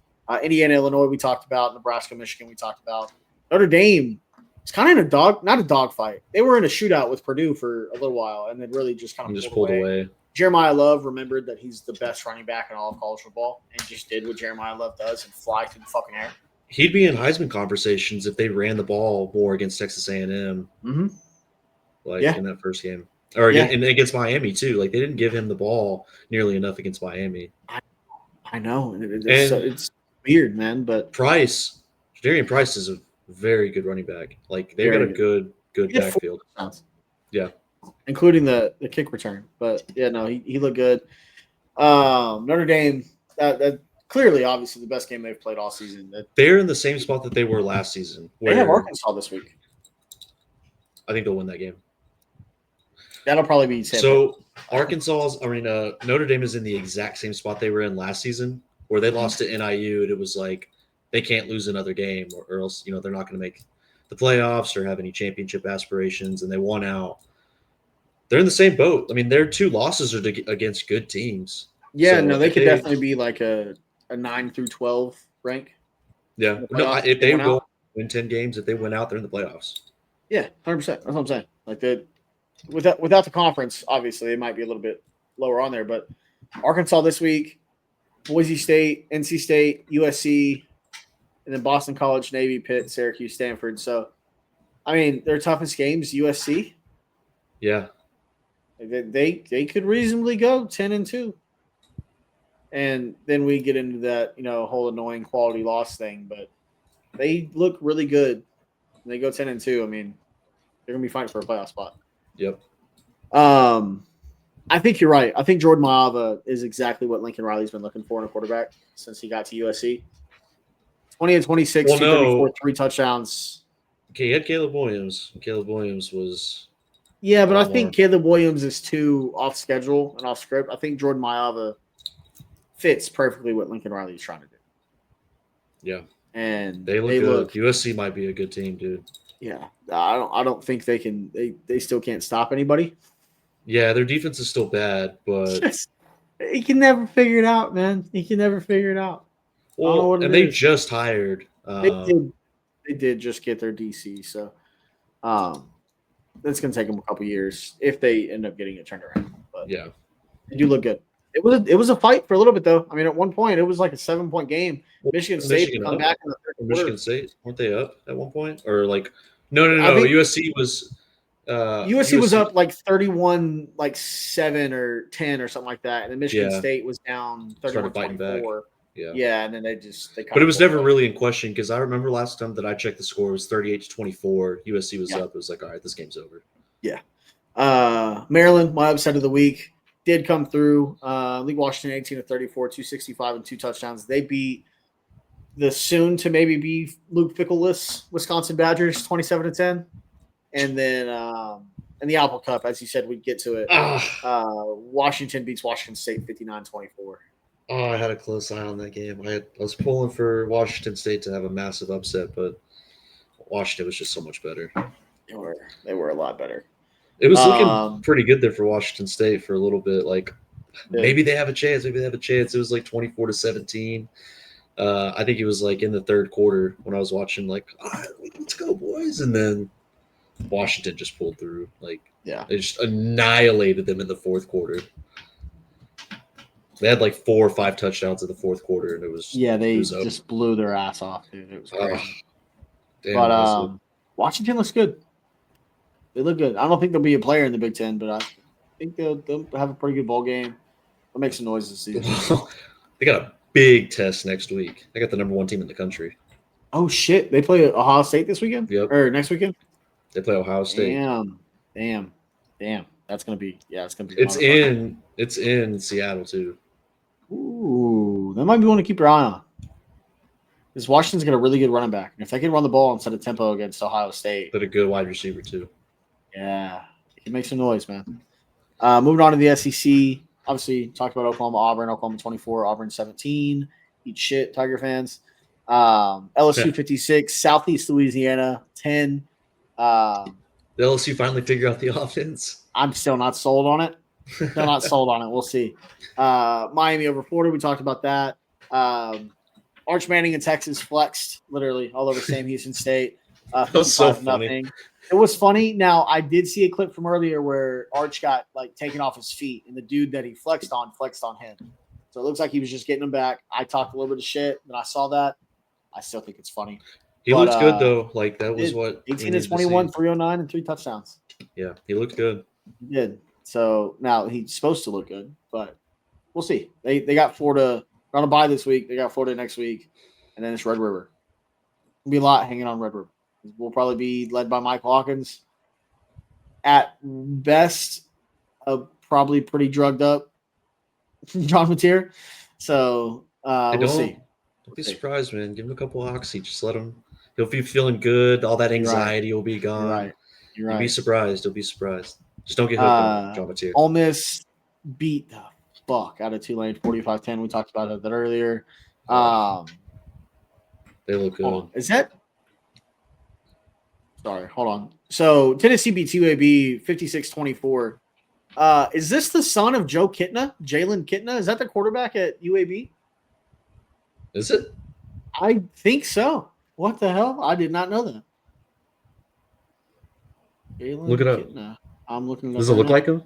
Indiana, Illinois, we talked about. Nebraska, Michigan, we talked about. Notre Dame, it's kind of not a dogfight. They were in a shootout with Purdue for a little while and then really just kind of pulled away. Jeremiah Love remembered that he's the best running back in all of college football and just did what Jeremiah Love does and fly through the fucking air. He'd be in Heisman conversations if they ran the ball more against Texas A&M, in that first game. Or and against Miami, too. Like, they didn't give him the ball nearly enough against Miami. I know. It's weird, man. But Jadarian Price is a very good running back. Like, they've got a good backfield. Yeah. Including the kick return. But, he looked good. Notre Dame, that clearly, obviously, the best game they've played all season. They're in the same spot that they were last season. They have Arkansas this week. I think they'll win that game. That'll probably be San So Notre Dame is in the exact same spot they were in last season, where they lost to NIU, and it was like they can't lose another game, or else they're not going to make the playoffs or have any championship aspirations, and they won out. They're in the same boat. I mean, their 2 losses are against good teams. Yeah, So no, they could definitely be like a 9 through 12 rank. Yeah, no, if they go win 10 games, if they win out, they're in the playoffs. Yeah, 100%. That's what I'm saying. Like without the conference, obviously, they might be a little bit lower on there. But Arkansas this week, Boise State, NC State, USC, and then Boston College, Navy, Pitt, Syracuse, Stanford. So, I mean, their toughest games, USC. Yeah. They could reasonably go 10-2. And then we get into that, whole annoying quality loss thing. But they look really good. They go 10-2. I mean, they're gonna be fighting for a playoff spot. Yep. I think you're right. I think Jordan Maava is exactly what Lincoln Riley's been looking for in a quarterback since he got to USC. 20 and 26, 234, 3 touchdowns. Okay, he had Caleb Williams. Caleb Williams was. Yeah, but I think Caleb Williams is too off schedule and off script. I think Jordan Maava fits perfectly what Lincoln Riley's trying to do. Yeah. And they look good. USC might be a good team, dude. Yeah. I don't think they can they still can't stop anybody. Yeah, their defense is still bad, but he can never figure it out, man. He can never figure it out. Well, and they just hired. They did just get their DC, so that's gonna take them a couple years if they end up getting it turned around. But yeah, they do look good. It was a fight for a little bit though. I mean, at one point it was like a 7-point game. Michigan State come back in the third quarter. Michigan State, weren't they up at one point? Or like no. USC was USC was up like 31, like 7 or 10 or something like that, and then Michigan State was down 31-24. Yeah, and then they but it was never really in question because I remember last time that I checked the score was 38-24. USC was up. It was like, all right, this game's over. Yeah. Maryland, my upset of the week, did come through. League Washington 18-34, 265 and 2 touchdowns. They beat the soon to maybe be Luke Fickleless Wisconsin Badgers 27-10. And then in the Apple Cup, as you said, we'd get to it. Washington beats Washington State 59-24. Oh, I had a close eye on that game. I was pulling for Washington State to have a massive upset, but Washington was just so much better. They were a lot better. It was looking pretty good there for Washington State for a little bit. Like maybe they have a chance. Maybe they have a chance. It was like 24-17. I think it was like in the third quarter when I was watching. Like, all right, let's go, boys! And then Washington just pulled through. Like, they just annihilated them in the fourth quarter. They had like 4 or 5 touchdowns in the fourth quarter, and it was just blew their ass off, dude. It was crazy. Damn, but Washington looks good. They look good. I don't think they'll be a player in the Big Ten, but I think they'll have a pretty good ball game. They'll make some noise this season. They got a big test next week. They got the number 1 team in the country. Oh shit! They play Ohio State this weekend. Yep. Or next weekend. They play Ohio State. Damn. That's gonna be. It's gonna be. It's in Seattle too. Ooh, that might be one to keep your eye on. Because Washington's got a really good running back. And if they can run the ball and set a tempo against Ohio State. But a good wide receiver, too. Yeah. He can make some noise, man. Moving on to the SEC. Obviously, talked about Oklahoma, Auburn. Oklahoma 24, Auburn 17. Eat shit, Tiger fans. LSU 56, Southeast Louisiana 10. The LSU finally figure out the offense. I'm still not sold on it. Still not sold on it. We'll see. Miami over Florida. We talked about that. Arch Manning in Texas flexed literally all over Sam Houston State. That was so funny. It was funny. Now, I did see a clip from earlier where Arch got like taken off his feet, and the dude that he flexed on him. So it looks like he was just getting him back. I talked a little bit of shit, and I saw that. I still think it's funny. He looked good though. Like that was what 18-21, 309, and 3 touchdowns. Yeah, he looked good. He did. So now he's supposed to look good, but we'll see. They got Florida on a bye this week. They got Florida next week, and then it's Red River. There'll be a lot hanging on Red River. We'll probably be led by Mike Hawkins. At best, probably pretty drugged up John Mateer. So we'll see. Don't be surprised, man. Give him a couple of oxy. Just let him. He'll be feeling good. All that anxiety will be gone. You're right. You'll be surprised. You'll be surprised. Just don't get hooked on drama tier. Ole Miss beat the fuck out of Tulane 45-10. We talked about that earlier. They look good. Hold on. Is that? Sorry, hold on. So Tennessee beats UAB 56-24. Is this the son of Joe Kitna, Jalen Kitna? Is that the quarterback at UAB? Is it? I think so. What the hell? I did not know that. Jalen Look it up. Kitna. I'm looking. Does it look like him?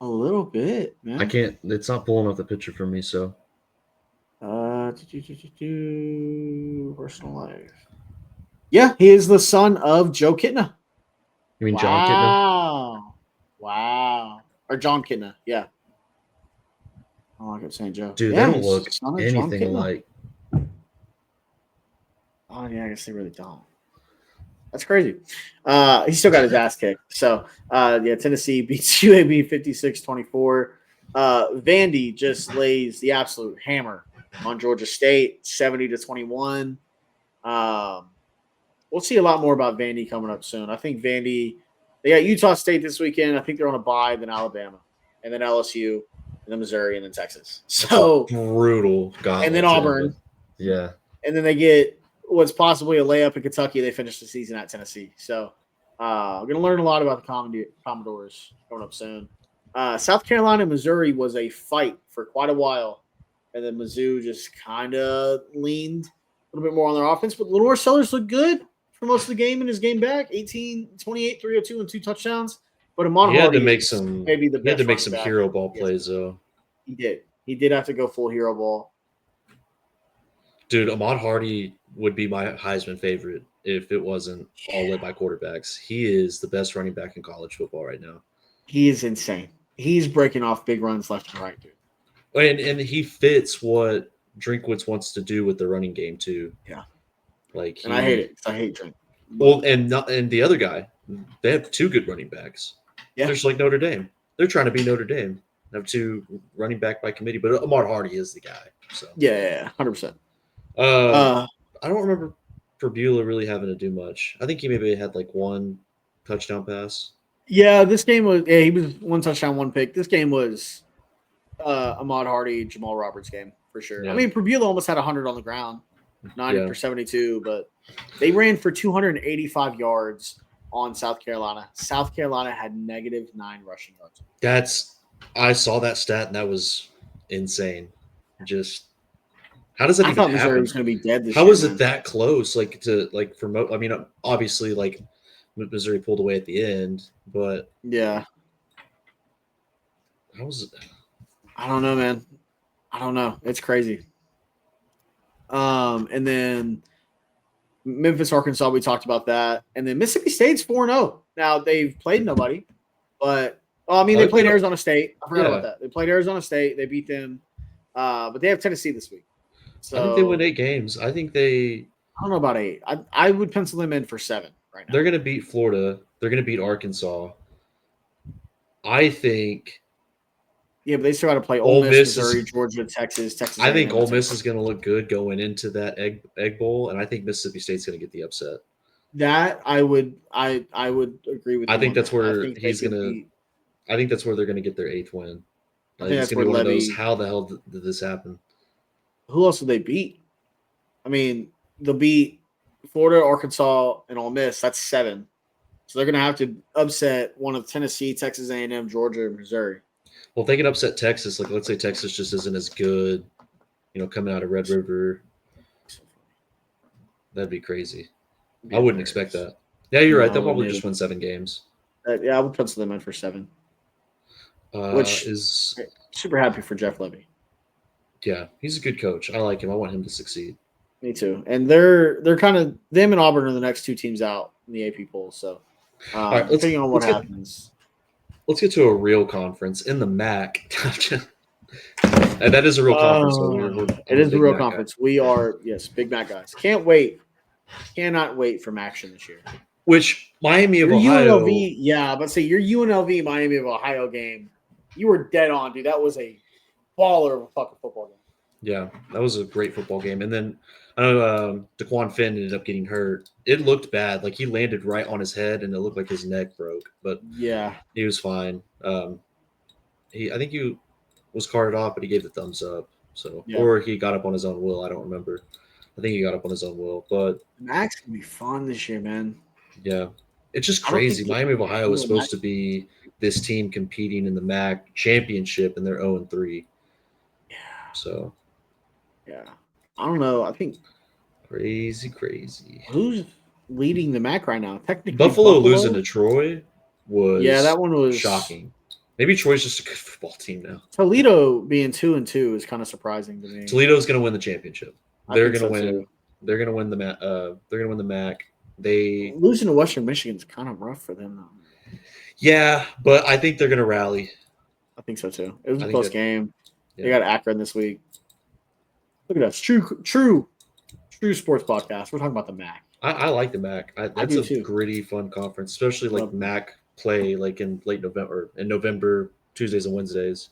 A little bit, man. I can't. It's not pulling up the picture for me. So. Personal life. Yeah, he is the son of Joe Kitna. You mean John Kitna? Wow. Or John Kitna, yeah. Oh, I kept saying Joe. Dude, yeah, they don't look anything alike. Oh, yeah, I guess they really don't. That's crazy. He still got his ass kicked. So, Tennessee beats UAB 56-24. Vandy just lays the absolute hammer on Georgia State, 70-21. We'll see a lot more about Vandy coming up soon. I think Vandy, they got Utah State this weekend. I think they're on a bye, then Alabama, and then LSU, and then Missouri, and then Texas. So brutal. And then Auburn. Yeah. And then they get what's possibly a layup in Kentucky. They finish the season at Tennessee. So we're going to learn a lot about the Commodores coming up soon. South Carolina and Missouri was a fight for quite a while. And then Mizzou just kind of leaned a little bit more on their offense. But Lenore Sellers looked good for most of the game in his game back. 18, 28, 302, and 2 touchdowns. But Ahmad He had Hardy to make some maybe the best. He had to make some hero ball plays, though. He did. He did have to go full hero ball. Dude, Ahmad Hardy would be my Heisman favorite if it wasn't all led by quarterbacks. He is the best running back in college football right now. He is insane. He's breaking off big runs left and right, dude. And he fits what Drinkwitz wants to do with the running game too. Yeah, like and I hate it. I hate Drink. Well, and the other guy, they have 2 good running backs. Yeah, they're just like Notre Dame. They're trying to be Notre Dame. They have 2 running back by committee, but Ahmad Hardy is the guy. So 100%. I don't remember Bueller really having to do much. I think he maybe had like 1 touchdown pass. Yeah, this game was. Yeah, he was 1 touchdown, 1 pick. This game was Ahmad Hardy, Jamal Roberts game for sure. Yeah. I mean, Bueller almost had 100 on the ground, 90 for 72, but they ran for 285 yards on South Carolina. South Carolina had -9 rushing yards. I saw that stat and that was insane. Just how does that even happen? I thought Missouri was going to be dead this year. How was it that close? Like to like promote? I mean, obviously, like Missouri pulled away at the end, but yeah, how was it? I don't know, man. I don't know. It's crazy. And then Memphis, Arkansas, we talked about that. And then Mississippi State's 4-0. Now, they've played nobody, but they played Arizona State. I forgot about that. They played Arizona State. They beat them. But they have Tennessee this week. So I think they win 8 games. I don't know about 8. I would pencil them in for 7 right now. They're going to beat Florida. They're going to beat Arkansas. I think. Yeah, but they still got to play Ole Miss, Missouri, Georgia, Texas. I think Ole Miss is going to look good going into that egg bowl, and I think Mississippi State's going to get the upset. That I would agree with. I think that's where he's going to. I think that's where they're going to get their 8th win. I think it's going to be one of those. How the hell did this happen? Who else did they beat? I mean, they'll beat Florida, Arkansas, and Ole Miss. That's 7. So they're going to have to upset one of Tennessee, Texas A&M, Georgia, and Missouri. Well, if they can upset Texas, like let's say Texas just isn't as good, coming out of Red River, that'd be crazy. I wouldn't expect that. Yeah, you're right. They'll probably just win 7 games. I would pencil them in for 7. Which is super happy for Jeff Levy. Yeah, he's a good coach. I like him. I want him to succeed. Me too. And they're kind of them and Auburn are the next 2 teams out in the AP poll. So all right, depending on what happens. Let's get to a real conference in the MAC. And that is a real conference. It is a real conference. We are, big MAC guys. Can't wait. Cannot wait for action this year. Which Miami of Ohio. UNLV, but say your UNLV Miami of Ohio game, you were dead on, dude. That was a baller of a fucking football game. Yeah, that was a great football game. And then I know Daquan Finn ended up getting hurt. It looked bad. Like he landed right on his head, and it looked like his neck broke. But Yeah. he was fine. I think he was carted off, but he gave the thumbs up. So, Yeah. or he got up on his own will. I don't remember. I think he got up on his own will. But The MAC's gonna be fun this year, man. yeah, it's just I don't think crazy. Miami of Ohio was the supposed MAC- to be this team competing in the MAC championship, and they're 0-3. Yeah. So Yeah. I don't know. I think crazy. who's leading the MAC right now? Technically, Buffalo losing to Troy was Yeah, that one was shocking. Maybe Troy's just a good football team now. Toledo being 2-2 is kind of surprising to me. Toledo's going to win the championship. I They're think going to so, win. too. They're going to win the MAC. They're going to win the MAC. They Losing to Western Michigan is kind of rough for them, though. Yeah, but I think they're going to rally. I think so too. It was I a think close that- game. Yeah. They got Akron this week. Look at us, true sports podcast. We're talking about the MAC. I like the MAC. That's do a too. gritty, fun conference, especially like Love it. MAC play like in late November, in November, Tuesdays and Wednesdays.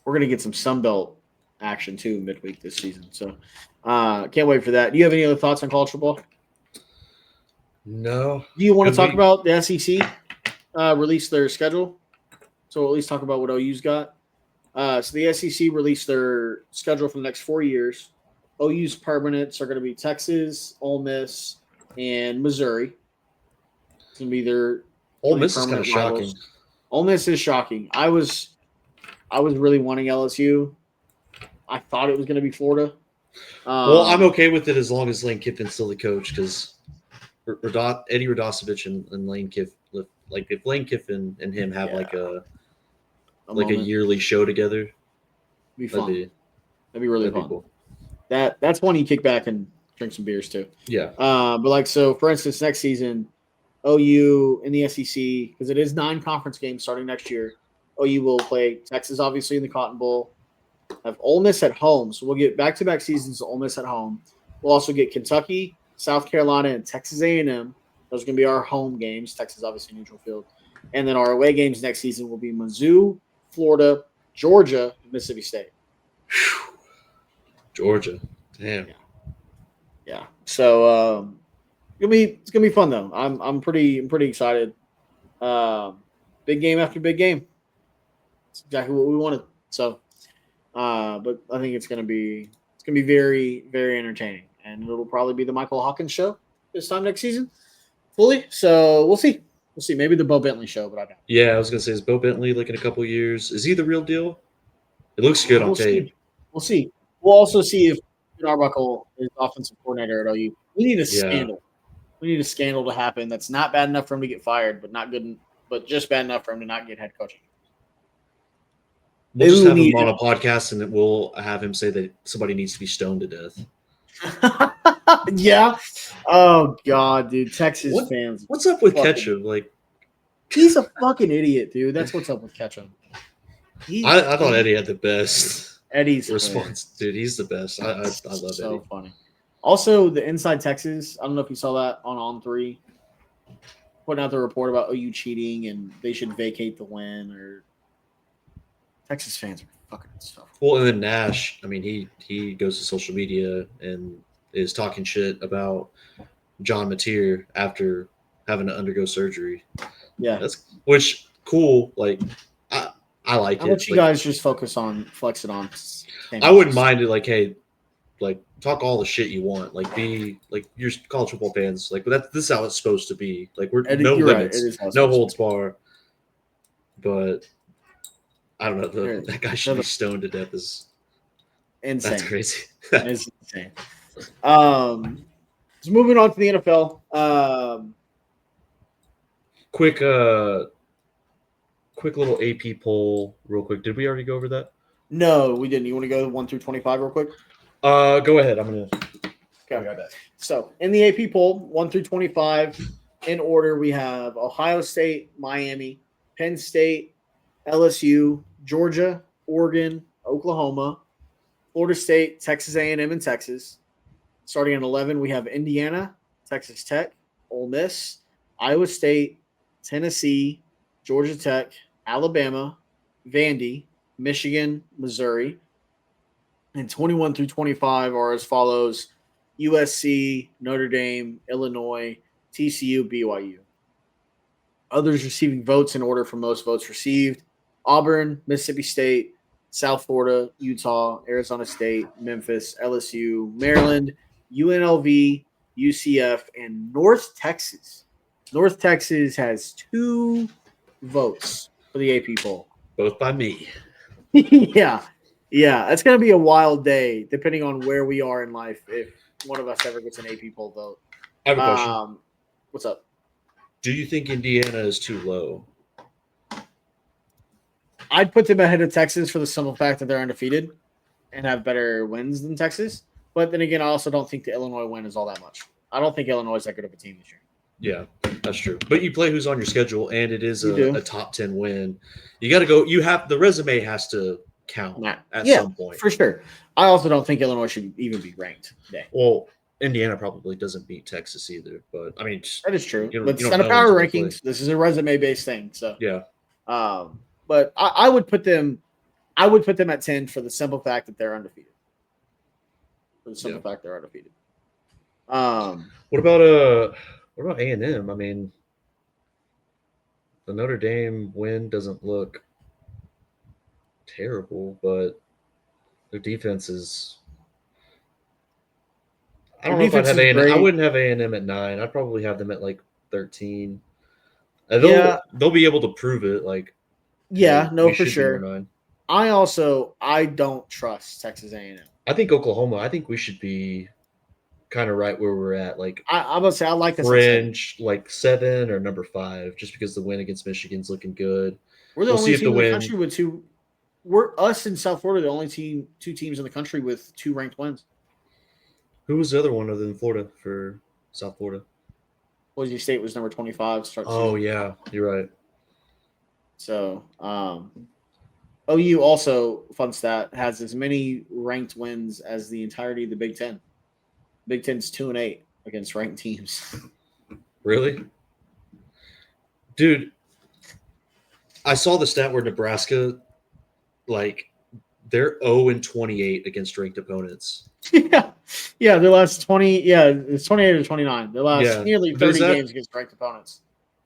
We're gonna get some Sunbelt action too midweek this season. So can't wait for that. Do you have any other thoughts on college football? No. Do you want to Good talk week. about the SEC release their schedule? So we'll at least talk about what OU's got. So the SEC released their schedule for the next 4 years. OU's permanents are going to be Texas, Ole Miss, and Missouri. It's going to be their Ole Miss is kind permanent of shocking. rivals. Ole Miss is shocking. I was really wanting LSU. I thought it was going to be Florida. Well, I'm okay with it as long as Lane Kiffin's still the coach because Eddie Radosevich and Lane Kiffin, like if Lane Kiffin and him have like a moment. yearly show together, Be fun. that'd That'd be really be fun. cool. That's one you kick back and drink some beers too. Yeah. But like so, for instance, next season, OU in the SEC because it is 9 conference games starting next year. OU will play Texas obviously in the Cotton Bowl. Have Ole Miss at home, so we'll get back-to-back seasons of Ole Miss at home. We'll also get Kentucky, South Carolina, and Texas A&M. Those are going to be our home games. Texas obviously neutral field, and then our away games next season will be Mizzou, Florida, Georgia, and Mississippi State. Georgia. Damn. Yeah. So it's gonna be fun though. I'm pretty excited. Big game after big game. It's exactly what we wanted. So but I think it's gonna be very, very entertaining. And it'll probably be the Michael Hawkins show this time next season. Fully. So we'll see. We'll see. Maybe the Bo Bentley show, but I don't. Yeah, I was gonna say, is Bo Bentley like in a couple years? Is he the real deal? It looks good on We'll tape. see. We'll see. We'll also see if Arbuckle is offensive coordinator at OU. We need a scandal. We need a scandal to happen that's not bad enough for him to get fired, but just bad enough for him to not get head coaching. We'll just have him on a podcast, and we'll have him say that somebody needs to be stoned to death. Yeah. Oh God, dude. Texas fans. What's up with Ketchum? Like, he's a fucking idiot, dude. That's what's up with Ketchum. I thought Eddie had the best Eddie's response, dude. He's the best. I love so Eddie. Funny. Also, the Inside Texas. I don't know if you saw that on 3, putting out the report about OU cheating and they should vacate the win. Or Texas fans are fucking stuff. Well, and then Nash. I mean, he goes to social media and is talking shit about John Mateer after having to undergo surgery. Yeah, which cool. Like, I like I'll it. let you guys just focus on flexing on. I wouldn't mind it. Like, hey, like talk all the shit you want. Like, be like you're college football fans. Like, but this is how it's supposed to be. Like, we're no limits, no holds bar. But I don't know. That guy should be stoned to death. Is insane. That's crazy. It's insane. So moving on to the NFL. Quick little AP poll, real quick. Did we already go over that? No, we didn't. You want to go 1 through 25 real quick? Go ahead. I'm gonna. Okay. So in the AP poll, 1 through 25, in order, we have Ohio State, Miami, Penn State, LSU, Georgia, Oregon, Oklahoma, Florida State, Texas A&M, and Texas. Starting at 11, we have Indiana, Texas Tech, Ole Miss, Iowa State, Tennessee, Georgia Tech, Alabama, Vandy, Michigan, Missouri. And 21 through 25 are as follows: USC, Notre Dame, Illinois, TCU, BYU. Others receiving votes in order from most votes received: Auburn, Mississippi State, South Florida, Utah, Arizona State, Memphis, LSU, Maryland, UNLV, UCF, and North Texas. North Texas has 2 votes for the AP poll. Both by me. Yeah. Yeah. That's going to be a wild day, depending on where we are in life, if one of us ever gets an AP poll vote. I have a question. What's up? Do you think Indiana is too low? I'd put them ahead of Texas for the simple fact that they're undefeated and have better wins than Texas. But then again, I also don't think the Illinois win is all that much. I don't think Illinois is that good of a team this year. Yeah, that's true. But you play who's on your schedule, and it is You a top 10 win. You got to go. The resume has to count at some point. For sure. I also don't think Illinois should even be ranked today. Well, Indiana probably doesn't beat Texas either. But, I mean, that is true. You But it's not a power rankings. This is a resume-based thing. So yeah. But I would put them at 10 for the simple fact that they're undefeated. For the simple fact they're undefeated. What about A&M? I mean, the Notre Dame win doesn't look terrible, but their defense is. I don't know if I'd have A&M. I wouldn't have A&M at 9. I'd probably have them at like 13. They'll be able to prove it. Like, for sure. I don't trust Texas A&M. I think Oklahoma. I think we should be kind of right where we're at. Like, I'm gonna say I like this fringe, like 7 or number 5, just because the win against Michigan's looking good. We're the only team in the country with 2. We're us in South Florida, the only 2 teams in the country with 2 ranked wins. Who was the other one other than Florida for South Florida? Boise State was number 25. Yeah, you're right. So, OU also, fun stat, has as many ranked wins as the entirety of the Big Ten. Big Ten's 2-8 against ranked teams. Really? Dude, I saw the stat where Nebraska, like, they're 0-28 against ranked opponents. Yeah, their last 20. Yeah, it's 28 or 29. Their last nearly 30 games against ranked opponents.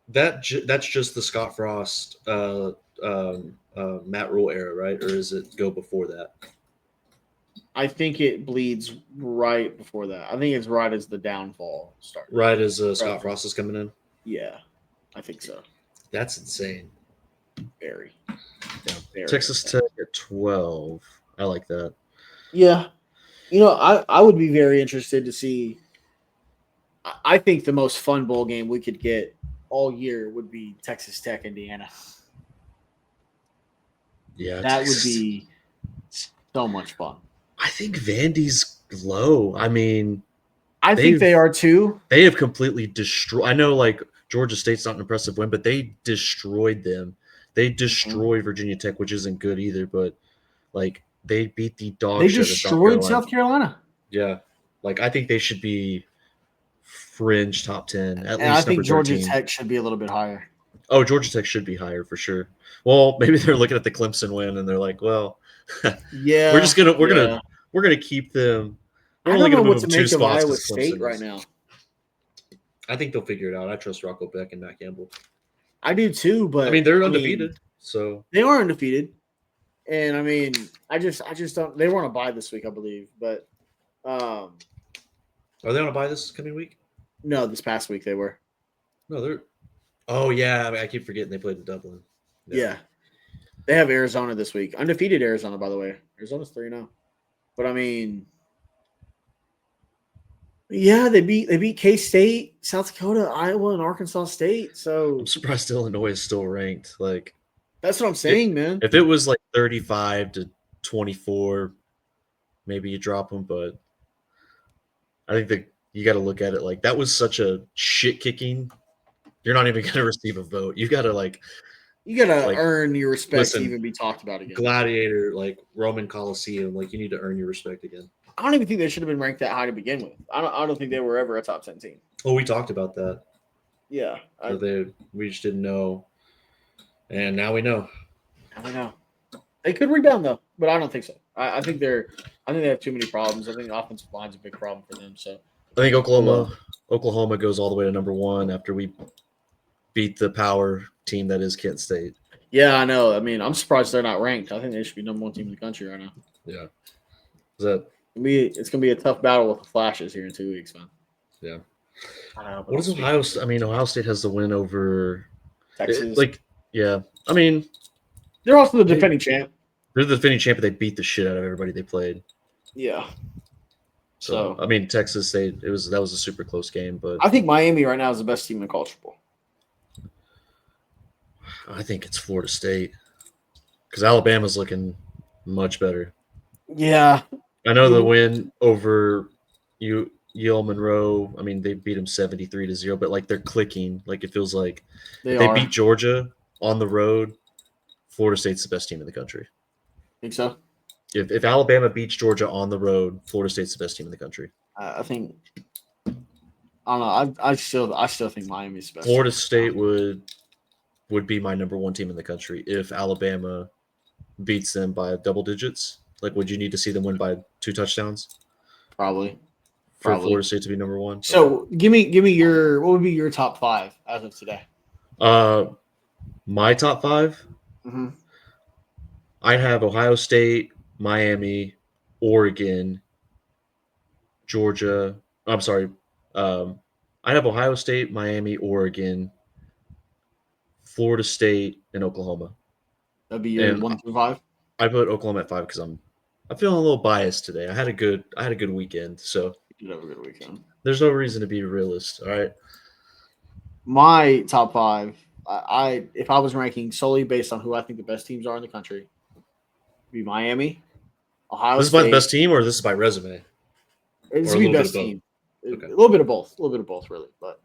That's just the Scott Frost, Matt Rule era, right? Or is it go before that? I think it bleeds right before that. I think it's right as the downfall starts. Right as Scott Frost is coming in? Yeah, I think so. That's insane. Very. Texas Tech at 12. I like that. Yeah. I would be very interested to see. I think the most fun bowl game we could get all year would be Texas Tech, Indiana. Yeah. That would be so much fun. I think Vandy's low. I mean, I think they are too. They have completely destroyed. I know, like, Georgia State's not an impressive win, but they destroyed them. They destroyed Virginia Tech, which isn't good either, but, like, they beat the dog shit. They destroyed South Carolina. Yeah. Like, I think they should be fringe top 10. At least I think Georgia Tech should be a little bit higher. Oh, Georgia Tech should be higher for sure. Well, maybe they're looking at the Clemson win and they're like, well, yeah, we're gonna keep them. We're only going to move them 2 spots Iowa State right now. I think they'll figure it out. I trust Rocco Beck and Matt Campbell. I do too, but I mean they're undefeated, so they are undefeated. And I mean, I just don't. They were on a bye this week, I believe, but are they on a bye this coming week? No, this past week they were. No, they're. Oh yeah, I mean, I keep forgetting they played in Dublin. Yeah, they have Arizona this week. Undefeated Arizona, by the way. Arizona's 3-0, but I mean, yeah, they beat K-State, South Dakota, Iowa, and Arkansas State. So I'm surprised Illinois is still ranked. Like, that's what I'm saying, man. If it was like 35-24, maybe you drop them, but I think that you got to look at it like that was such a shit kicking. You're not even going to receive a vote. You got to earn your respect to even be talked about again. Gladiator, like Roman Coliseum, like you need to earn your respect again. I don't even think they should have been ranked that high to begin with. I don't think they were ever a top 10 team. Oh, we talked about that. Yeah, we just didn't know, and now we know. They could rebound though, but I don't think so. I think I think they have too many problems. I think the offensive line's a big problem for them. So I think Oklahoma goes all the way to number 1 after we beat the power team that is Kent State. yeah, I know. I mean, I'm surprised they're not ranked. I think they should be number 1 team in the country right now. Yeah. Is that? It's gonna be a tough battle with the Flashes here in 2 weeks, man. Yeah. I don't know, What is Ohio State? I mean, Ohio State has the win over Texas? Yeah. I mean, they're also the defending champ. They're the defending champ, but they beat the shit out of everybody they played. Yeah. So I mean, Texas State. That was a super close game, but I think Miami right now is the best team in college football. I think it's Florida State because Alabama's looking much better. Yeah. I know the win over Yale Monroe. I mean, they beat them 73-0, but like they're clicking. Like it feels like they beat Georgia on the road. Florida State's the best team in the country. Think so? If Alabama beats Georgia on the road, Florida State's the best team in the country. I think. I don't know. I still think Miami's the best. Florida State would be my number 1 team in the country if Alabama beats them by double digits. Like, would you need to see them win by 2 touchdowns? Probably. For Florida State to be number 1. So give me what would be your top 5 as of today? My top 5. Mm-hmm. I'd have Ohio State, Miami, Oregon, Georgia. I'm sorry. I'd have Ohio State, Miami, Oregon, Florida State, and Oklahoma. That'd be your 1 through 5. I put Oklahoma at 5 because I'm feeling a little biased today. I had a good weekend, so you did have a good weekend. There's no reason to be a realist. All right. My top 5. If I was ranking solely based on who I think the best teams are in the country, would be Miami, Ohio State. This is by the best team, or this is by resume? It's be best team. Okay. A little bit of both, really. But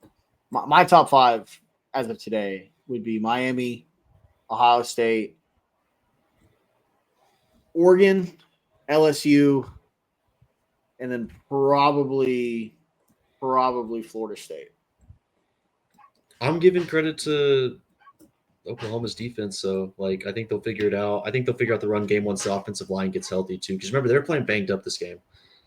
my top 5 as of today would be Miami, Ohio State, Oregon, LSU, and then probably Florida State. I'm giving credit to Oklahoma's defense, so I think they'll figure it out. I think they'll figure out the run game once the offensive line gets healthy too. Because remember, they're playing banged up this game.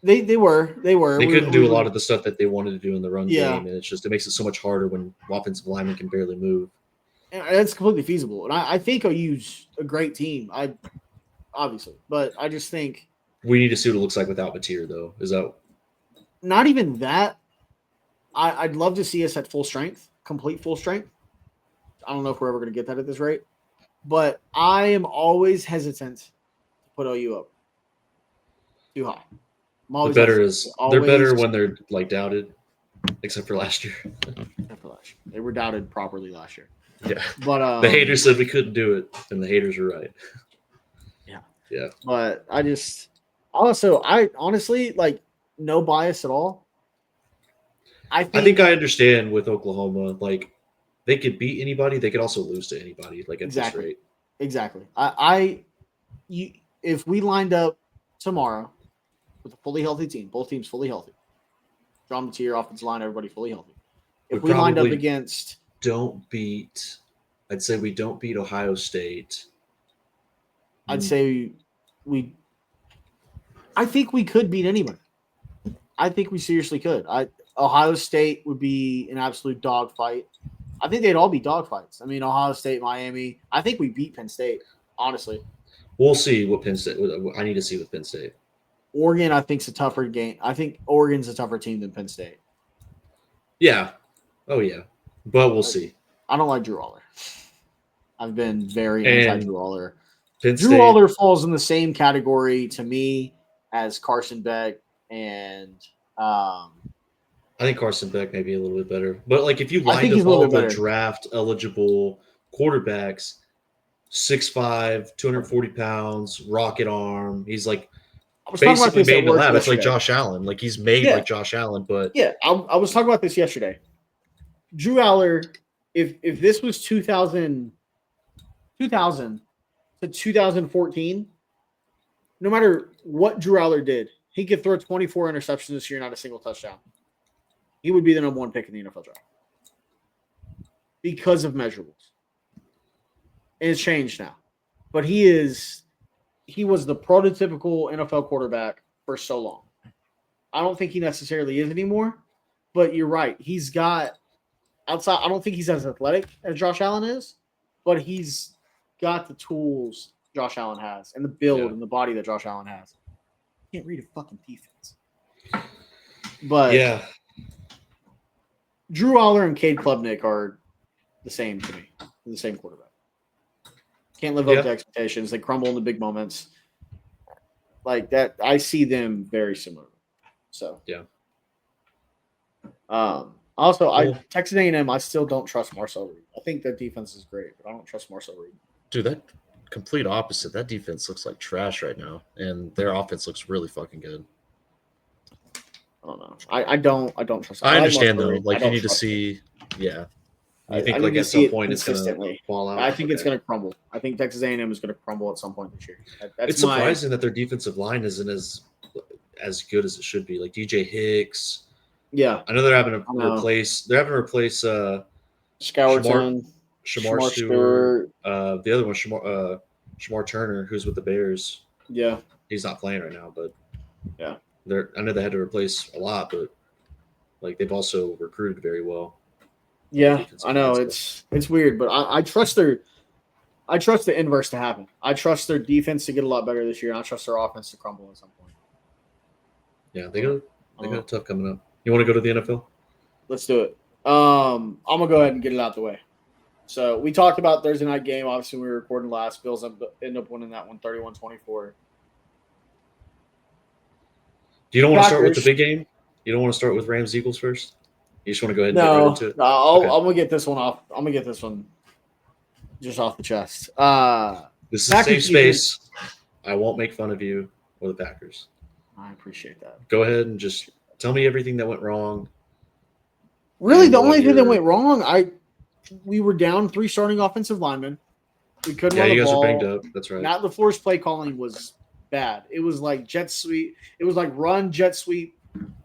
They were. They couldn't do a lot of the stuff that they wanted to do in the run game, and it makes it so much harder when offensive linemen can barely move. And that's completely feasible, and I think OU's a great team. Obviously, but I just think we need to see what it looks like without Mateer, though. Is that not even that? I'd love to see us at full strength, complete full strength. I don't know if we're ever going to get that at this rate, but I am always hesitant to put OU up too high. They're better when they're doubted, except for last year. They were doubted properly last year. Yeah, but the haters said we couldn't do it, and the haters were right. Yeah. But I honestly no bias at all. I think I understand with Oklahoma, they could beat anybody, they could also lose to anybody, at this rate. Exactly. If we lined up tomorrow with a fully healthy team, both teams fully healthy, John Mateer, offensive line, everybody fully healthy. If we lined up against I'd say we don't beat Ohio State. I'd say I think we could beat anybody. I think we seriously could. Ohio State would be an absolute dogfight. I think they'd all be dogfights. I mean, Ohio State, Miami. I think we beat Penn State, honestly. We'll see what Penn State – I need to see with Penn State. Oregon, I think, is a tougher game. I think Oregon's a tougher team than Penn State. Yeah. Oh, yeah. But we'll see. I don't like Drew Aller. I've been very anti-Drew Aller. Drew Aller falls in the same category to me as Carson Beck and I think Carson Beck may be a little bit better. But if you lined up all the draft eligible quarterbacks, 6'5", 240 pounds, rocket arm, he's basically made in the lab. It's like Josh Allen. He's made like Josh Allen, but I was talking about this yesterday. Drew Aller, if this was 2000 to 2014, no matter what Drew Aller did, he could throw 24 interceptions this year, not a single touchdown. He would be the number 1 pick in the NFL draft because of measurables. And it's changed now. But he was the prototypical NFL quarterback for so long. I don't think he necessarily is anymore, but you're right. He's got outside. I don't think he's as athletic as Josh Allen is, but he's got the tools Josh Allen has and the build and the body that Josh Allen has. Can't read a fucking defense. But yeah, Drew Aller and Cade Klubnik are the same to me. They're the same quarterback. Can't live up to expectations. They crumble in the big moments. Like that, I see them very similar. So yeah. Also, I Texas A&M. I still don't trust Marcel Reed. I think that defense is great, but I don't trust Marcel Reed. Dude, that complete opposite. That defense looks like trash right now, and their offense looks really fucking good. I don't know. I don't trust. I understand though. Reed. Like you need to see. Yeah. You think I like need at to see some point it's going to fall out? I think it's going to crumble. I think Texas A&M is going to crumble at some point this year. It's surprising that their defensive line isn't as good as it should be. Like DJ Hicks. Yeah, I know they're having to replace. They're having to replace Shamar Stewart. The other one, Shamar Turner, who's with the Bears. Yeah, he's not playing right now, but yeah, I know they had to replace a lot, but like they've also recruited very well. Yeah, I know it's weird, but I trust the inverse to happen. I trust their defense to get a lot better this year, and I trust their offense to crumble at some point. Yeah, they got a tough coming up. You want to go to the NFL? Let's do it. I'm gonna go ahead and get it out the way. So we talked about Thursday night game. Obviously, we were recording last. Bills end up winning that one, 31-24. You don't want to start with the big game? You don't want to start with Rams Eagles first? You just want to go ahead and get right into it? No, I'm gonna get this one off. I'm gonna get this one just off the chest. This is a safe space. I won't make fun of you or the Packers. I appreciate that. Go ahead and just tell me everything that went wrong. Really, the only thing that went wrong, we were down 3 starting offensive linemen. We couldn't run the ball. Yeah, you guys are banged up. That's right. Matt LaFleur's play calling was bad. It was like jet sweep. It was like run, jet sweep,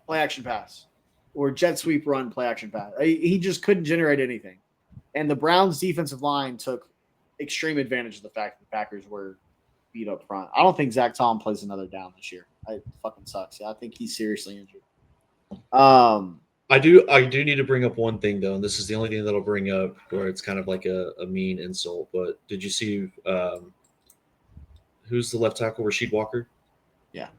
play action pass. Or jet sweep, run, play action pass. He just couldn't generate anything. And the Browns' defensive line took extreme advantage of the fact that the Packers were beat up front. I don't think Zach Tom plays another down this year. It fucking sucks. I think he's seriously injured. I do need to bring up one thing, though, and this is the only thing that I'll bring up where it's kind of like a mean insult. But did you see who's the left tackle, Rasheed Walker? Yeah.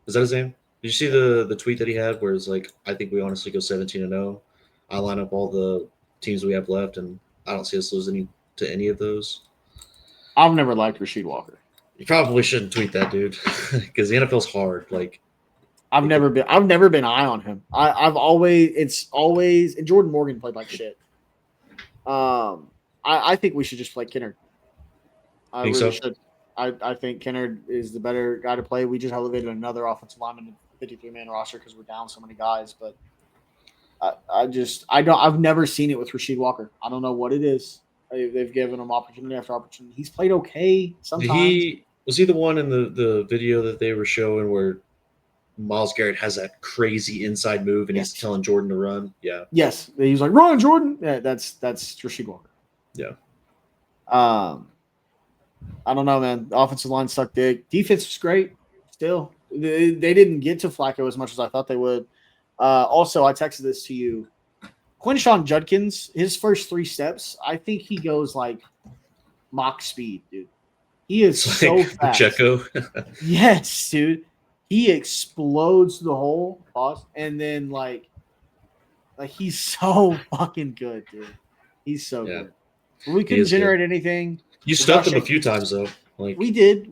Is that his name? Did you see the tweet that he had where it's like, I think we honestly go 17-0. I line up all the teams we have left, and I don't see us losing to any of those. I've never liked Rasheed Walker. You probably shouldn't tweet that, dude, because the NFL's hard. Like, I've never been high on him. I've always and Jordan Morgan played like shit. I think we should just play Kennard. I think really so? should. I think Kennard is the better guy to play. We just elevated another offensive lineman to 53-man roster because we're down so many guys. But I've never seen it with Rasheed Walker. I don't know what it is. They've given him opportunity after opportunity. He's played okay sometimes. Was he the one in the video that they were showing where Myles Garrett has that crazy inside move and he's telling Jordan to run? Yeah. Yes. He's like, run, Jordan. Yeah, that's Rasheed Walker. Yeah. I don't know, man. The offensive line sucked dick. Defense was great. Still, they didn't get to Flacco as much as I thought they would. Also, I texted this to you. Quinshon Judkins, his first 3 steps, I think he goes like Mach speed, dude. He is so fast. Checo. Yes, dude. He explodes the hole, and then like he's so fucking good, dude. He's so good. We couldn't generate anything. You stuffed him a few times though. Like we did.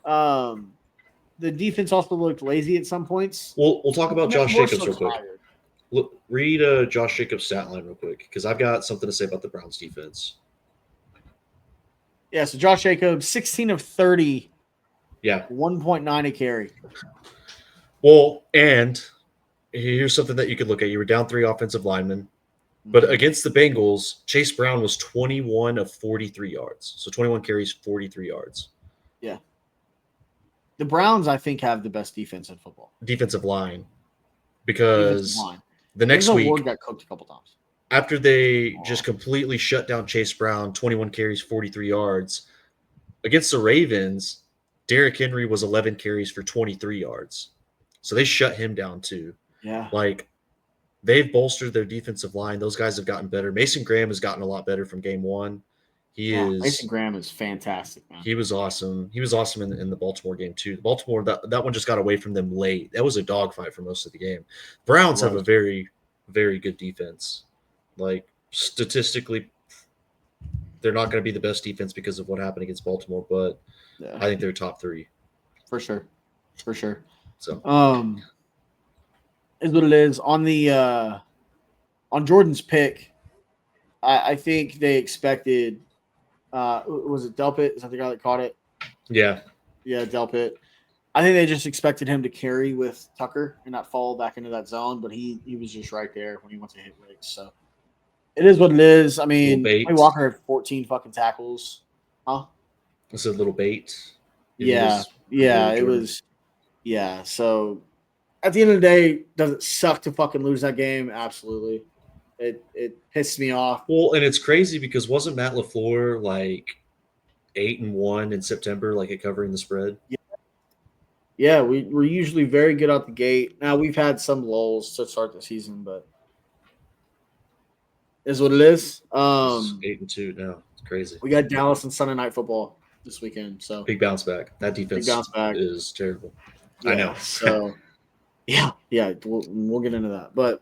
The defense also looked lazy at some points. We'll talk about Josh Jacobs real quick. Read Josh Jacobs' stat line real quick because I've got something to say about the Browns defense. Yeah, so Josh Jacobs, 16 of 30. Yeah. 1.9 a carry. Well, and here's something that you could look at. You were down 3 offensive linemen. But against the Bengals, Chase Brown was 21 of 43 yards. So 21 carries, 43 yards. Yeah. The Browns, I think, have the best defense in football. Defensive line. Because the next week Ward got cooked a couple times. After they just completely shut down Chase Brown, 21 carries, 43 yards, against the Ravens, Derrick Henry was 11 carries for 23 yards. So they shut him down too. Yeah. Like, they've bolstered their defensive line. Those guys have gotten better. Mason Graham has gotten a lot better from game one. Mason Graham is fantastic, man. He was awesome. He was awesome in the Baltimore game too. Baltimore, that one just got away from them late. That was a dogfight for most of the game. Browns have a very, very good defense. Like, statistically, they're not going to be the best defense because of what happened against Baltimore, but I think they're top 3 for sure. So, is what it is on the on Jordan's pick. I think they expected. Was it Delpit? Is that the guy that caught it? yeah, Delpit. I think they just expected him to carry with Tucker and not fall back into that zone, but he was just right there when he went to hit Riggs. So it is what it is. I mean, Walker had 14 fucking tackles. Huh? It's a little bait. It was. Yeah. So at the end of the day, does it suck to fucking lose that game? Absolutely. It pissed me off. Well, and it's crazy because wasn't Matt LaFleur like 8-1 in September, like at covering the spread? Yeah, we're usually very good out the gate. Now we've had some lulls to start the season, but is what it is. 8-2 now. It's crazy. We got Dallas and Sunday Night Football this weekend, so big bounce back. That defense is terrible. Yeah, I know. So yeah, we'll get into that. But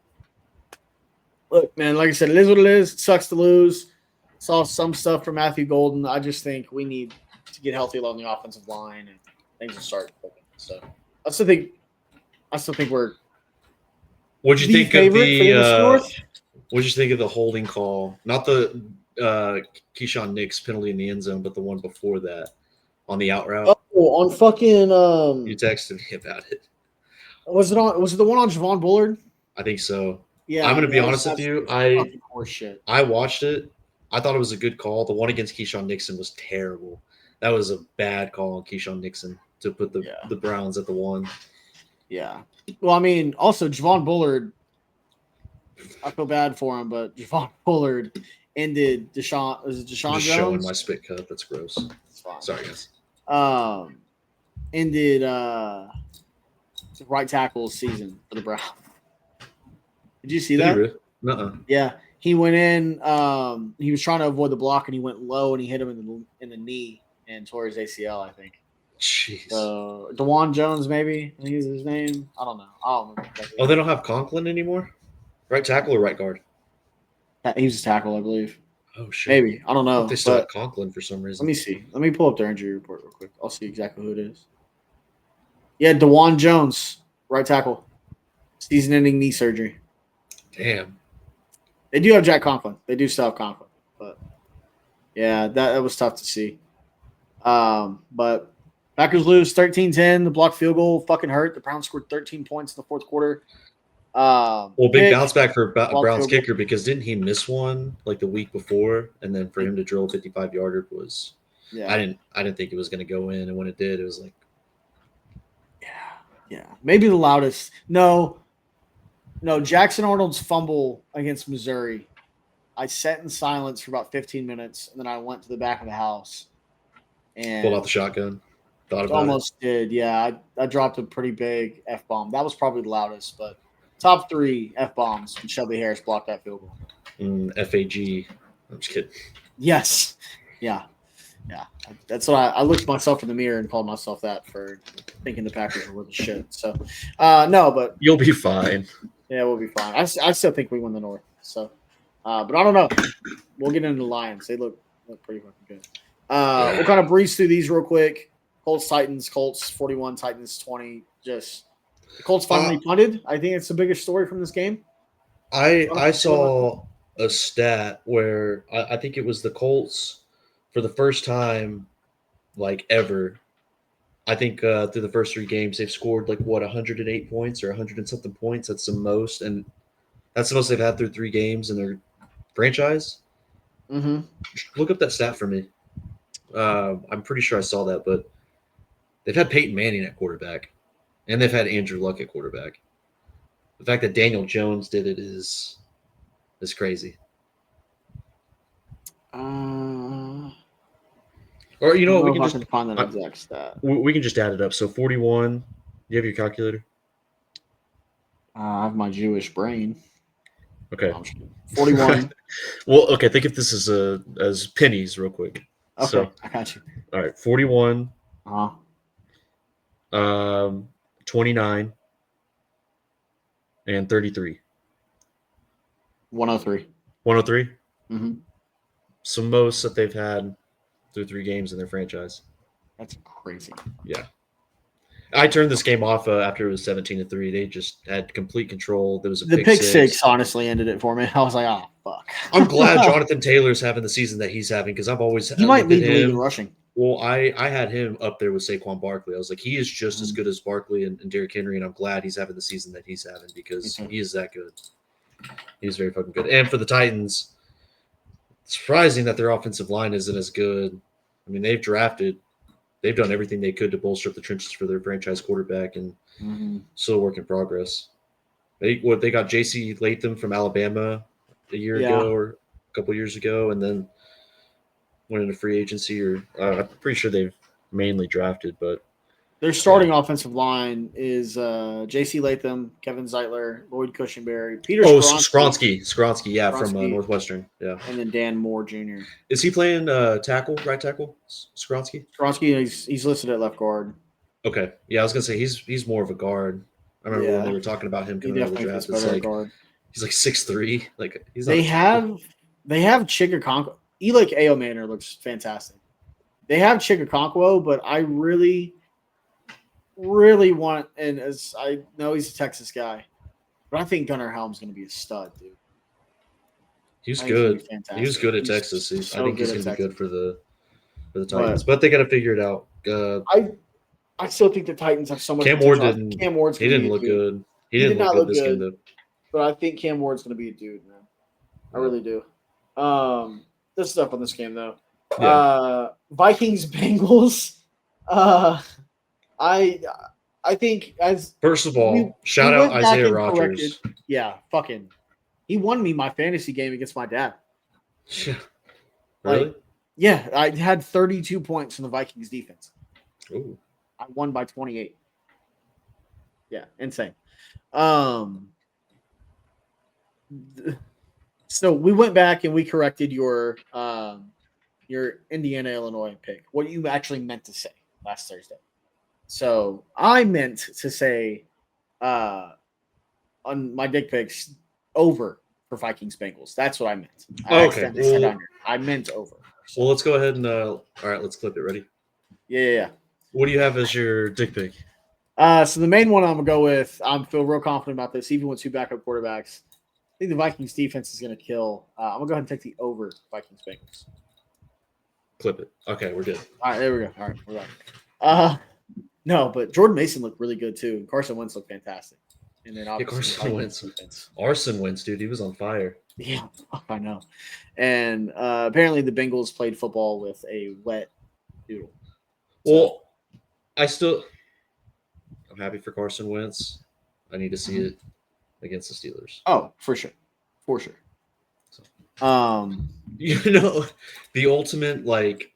look, man, like I said, it is what it is. It sucks to lose. Saw some stuff from Matthew Golden. I just think we need to get healthy along the offensive line and things will start clicking. So I still think we're. What'd you think of what'd you think of the holding call? Not the Keyshawn Nix penalty in the end zone, but the one before that on the out route. Oh, on fucking. You texted me about it. Was it the one on Javon Bullard? I think so. Yeah, I'm going to be honest with you. I watched it. I thought it was a good call. The one against Keyshawn Nixon was terrible. That was a bad call on Keyshawn Nixon to put the Browns at the 1. Yeah. Well, I mean, also Javon Bullard, I feel bad for him, but Javon Bullard ended Deshaun. Was it Deshaun Just Jones? showing my spit cut. That's gross. Sorry, guys. Ended right tackle season for the Browns. Did you see that? Nuh-uh. Yeah. He went in. He was trying to avoid the block, and he went low, and he hit him in the knee and tore his ACL, I think. Jeez. So DeJuan Jones, maybe. I think is his name. I don't know. Oh, they don't have Conklin anymore? Right tackle or right guard? He was a tackle, I believe. Oh, shit. Maybe. I don't know. They still have Conklin for some reason. Let me see. Let me pull up their injury report real quick. I'll see exactly who it is. Yeah, DeJuan Jones, right tackle. Season-ending knee surgery. Damn. They do have Jack Conklin. They do still have Conklin. But, yeah, that was tough to see. But Packers lose 13-10. The blocked field goal fucking hurt. The Browns scored 13 points in the fourth quarter. Big bounce back for Browns kicker because didn't he miss one like the week before? And then for him to drill a 55-yarder was I didn't think it was going to go in. And when it did, it was like. Yeah. Maybe the loudest. No, Jackson Arnold's fumble against Missouri. I sat in silence for about 15 minutes, and then I went to the back of the house. And pulled out the shotgun. Thought about almost did, yeah. I dropped a pretty big F-bomb. That was probably the loudest, but top 3 F-bombs when Shelby Harris blocked that field goal. FAG. I'm just kidding. Yes. Yeah. That's what I looked myself in the mirror and called myself that for thinking the Packers were worth of shit. So, no, but. You'll be fine. Yeah, we'll be fine. I still think we win the North. So, but I don't know. We'll get into the Lions. They look pretty fucking good. We'll kind of breeze through these real quick. Colts 41, Titans 20. Just the Colts finally punted. I think it's the biggest story from this game. I saw a stat where I think it was the Colts for the first time, like ever. I think through the first 3 games they've scored 108 points or 100 and something points. That's the most, and that's the most they've had through 3 games in their franchise. Mm-hmm. Look up that stat for me. I'm pretty sure I saw that, but they've had Peyton Manning at quarterback, and they've had Andrew Luck at quarterback. The fact that Daniel Jones did it is crazy. Or you know what? I We don't can know if just I can find that exact stat. we can just add it up. So 41. You have your calculator? I have my Jewish brain. Okay. No, I'm just kidding. 41. Well, okay. Think of this as pennies, real quick. Okay, So, I got you. all right, 41, Uh-huh. 29, and 33. 103. 103. Mm-hmm. So most that they've had through 3 games in their franchise. That's crazy. Yeah. I turned this game off after it was 17-3. They just had complete control. There was a The pick six honestly ended it for me. I was like, oh, fuck. I'm glad Jonathan Taylor's having the season that he's having because I've always He might looked lead at the league in him. rushing. Well, I had him up there with Saquon Barkley. I was like, he is just as good as Barkley and Derrick Henry, and I'm glad he's having the season that he's having because he is that good. He's very fucking good. And for the Titans, it's surprising that their offensive line isn't as good. I mean, they've done everything they could to bolster up the trenches for their franchise quarterback, and still a work in progress. They got J.C. Latham from Alabama a year ago or a couple years ago, and then went into free agency. Or I'm pretty sure they've mainly drafted, but their starting offensive line is J.C. Latham, Kevin Zeitler, Lloyd Cushenberry, Peter Skronsky, yeah, from Northwestern, yeah, and then Dan Moore Jr. Is he playing right tackle? Skronsky, he's listed at left guard. Okay, yeah, I was gonna say he's more of a guard. I remember when they were talking about him coming out of the draft. It's like guard. He's like 6'3". Like he's not. They have Chigakonkwo. Eli Aomaner looks fantastic. They have Chigakonkwo, but I really want, and as I know he's a Texas guy, but I think Gunnar Helm's going to be a stud, dude. He's good. He was good at Texas. I think he's going to be good for the Titans, but they got to figure it out. I still think the Titans have so much. Cam Ward didn't look good. He didn't look good this game, though. But I think Cam Ward's going to be a dude, man. I really do. This stuff on this game, though. Yeah. Vikings Bengals. I think as first of all, shout out Isaiah Rodgers. Yeah, fucking. He won me my fantasy game against my dad. Yeah. Really? Yeah, I had 32 points from the Vikings defense. Ooh. I won by 28. Yeah, insane. So we went back and we corrected your Indiana Illinois pick. What you actually meant to say last Thursday. So I meant to say on my dick pics over for Vikings Bengals. That's what I meant. I meant over. So. Well, let's go ahead and all right, let's clip it. Ready? Yeah. What do you have as your dick pic? So the main one I'm gonna go with. I feel real confident about this, even with 2 backup quarterbacks. I think the Vikings defense is gonna kill. I'm gonna go ahead and take the over Vikings Bengals. Clip it. Okay, we're good. All right, there we go. All right, we're back. No, but Jordan Mason looked really good too. And Carson Wentz looked fantastic. And then obviously Carson Wentz, dude, he was on fire. Yeah, I know. And apparently the Bengals played football with a wet noodle. Well, I'm happy for Carson Wentz. I need to see it against the Steelers. Oh, for sure. So. The ultimate, like,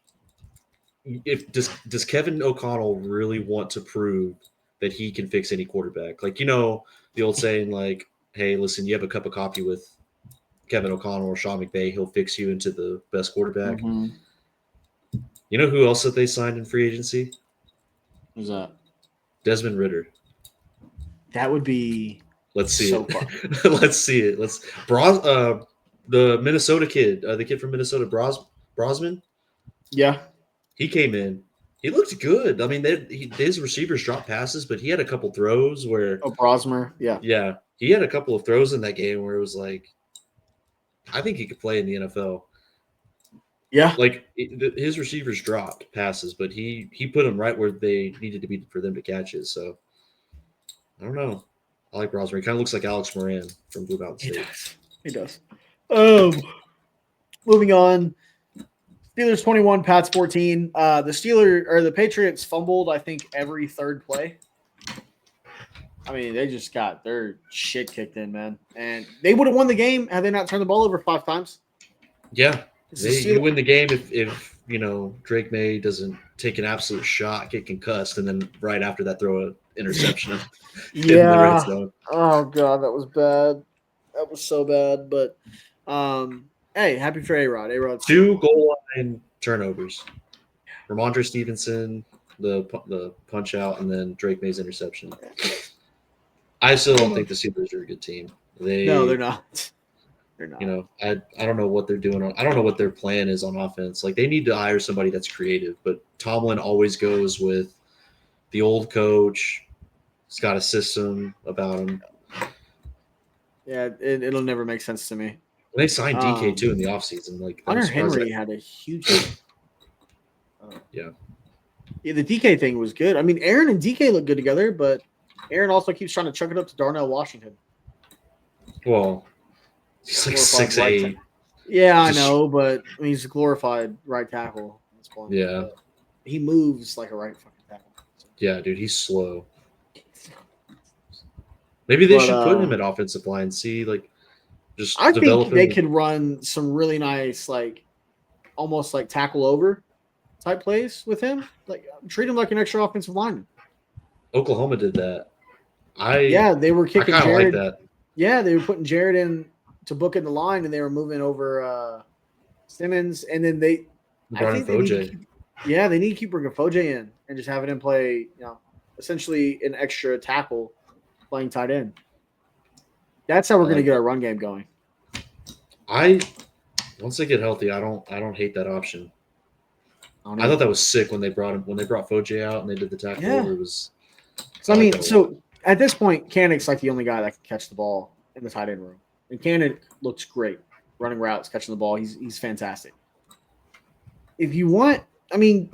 does Kevin O'Connell really want to prove that he can fix any quarterback? Like, the old saying, like, hey, listen, you have a cup of coffee with Kevin O'Connell or Sean McVay, he'll fix you into the best quarterback. Mm-hmm. You know who else that they signed in free agency? Who's that? Desmond Ridder. That would be. Let's see it. Let's see it. The Minnesota kid, the kid from Minnesota, Brosman. Yeah, he came in. He looked good. I mean, his receivers dropped passes, but he had a couple throws where. Oh, Brosmer. Yeah. He had a couple of throws in that game where it was like, I think he could play in the NFL. Yeah. Like his receivers dropped passes, but he put them right where they needed to be for them to catch it. So I don't know. I like Brosmer. He kind of looks like Alex Moran from Blue Mountain State. He does. Moving on. Steelers 21, Pats 14. The Patriots fumbled, I think, every third play. I mean, they just got their shit kicked in, man. And they would have won the game had they not turned the ball over 5 times. Yeah. You win the game if Drake May doesn't take an absolute shot, get concussed, and then right after that throw an interception in the red Yeah. zone. Oh god, that was bad. That was so bad. But hey, happy for A-Rod. A-Rod's 2 goal line turnovers. Ramondre Stevenson, the punch out, and then Drake May's interception. I still don't think the Steelers are a good team. No, they're not. They're not. I don't know what they're doing. I don't know what their plan is on offense. Like, they need to hire somebody that's creative, but Tomlin always goes with the old coach. He's got a system about him. Yeah, it'll never make sense to me. They signed DK too in the offseason. Like, Hunter Henry had a huge. Yeah, the DK thing was good. I mean, Aaron and DK look good together, but Aaron also keeps trying to chuck it up to Darnell Washington. Well, he's like 6'8". Yeah, I know, but I mean, he's a glorified right tackle. That's fun. Yeah, but he moves like a right fucking tackle. So. Yeah, dude, he's slow. Maybe they should put him at offensive line. See, like, just I develop think they him. could run some really nice, like, almost like tackle over type plays with him. Like, treat him like an extra offensive lineman. Oklahoma did that. They were kicking I Jared. like that. Yeah, they were putting Jared in to book in the line, and they were moving over Simmons, and then they need to keep bringing Foje in and just having him play, essentially an extra tackle playing tight end. That's how we're going to get our run game going. Once they get healthy, I don't hate that option. I thought that was sick when they brought Foje out and they did the tackle over. It was. So at this point, Kannick's like the only guy that can catch the ball in the tight end room, and Kannick looks great running routes, catching the ball. He's fantastic. If you want,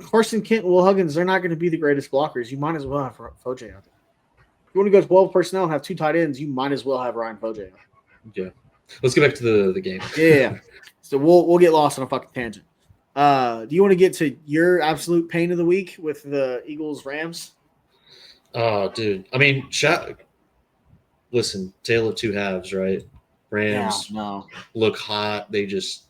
Carson Kent and Will Huggins, they're not going to be the greatest blockers. You might as well have Foje out there. If you want to go 12 personnel and have 2 tight ends, you might as well have Ryan Foje out there. Yeah. Let's get back to the game. Yeah. So we'll get lost on a fucking tangent. Do you want to get to your absolute pain of the week with the Eagles-Rams? Oh, dude. Listen, tale of two halves, right? Rams look hot. They just,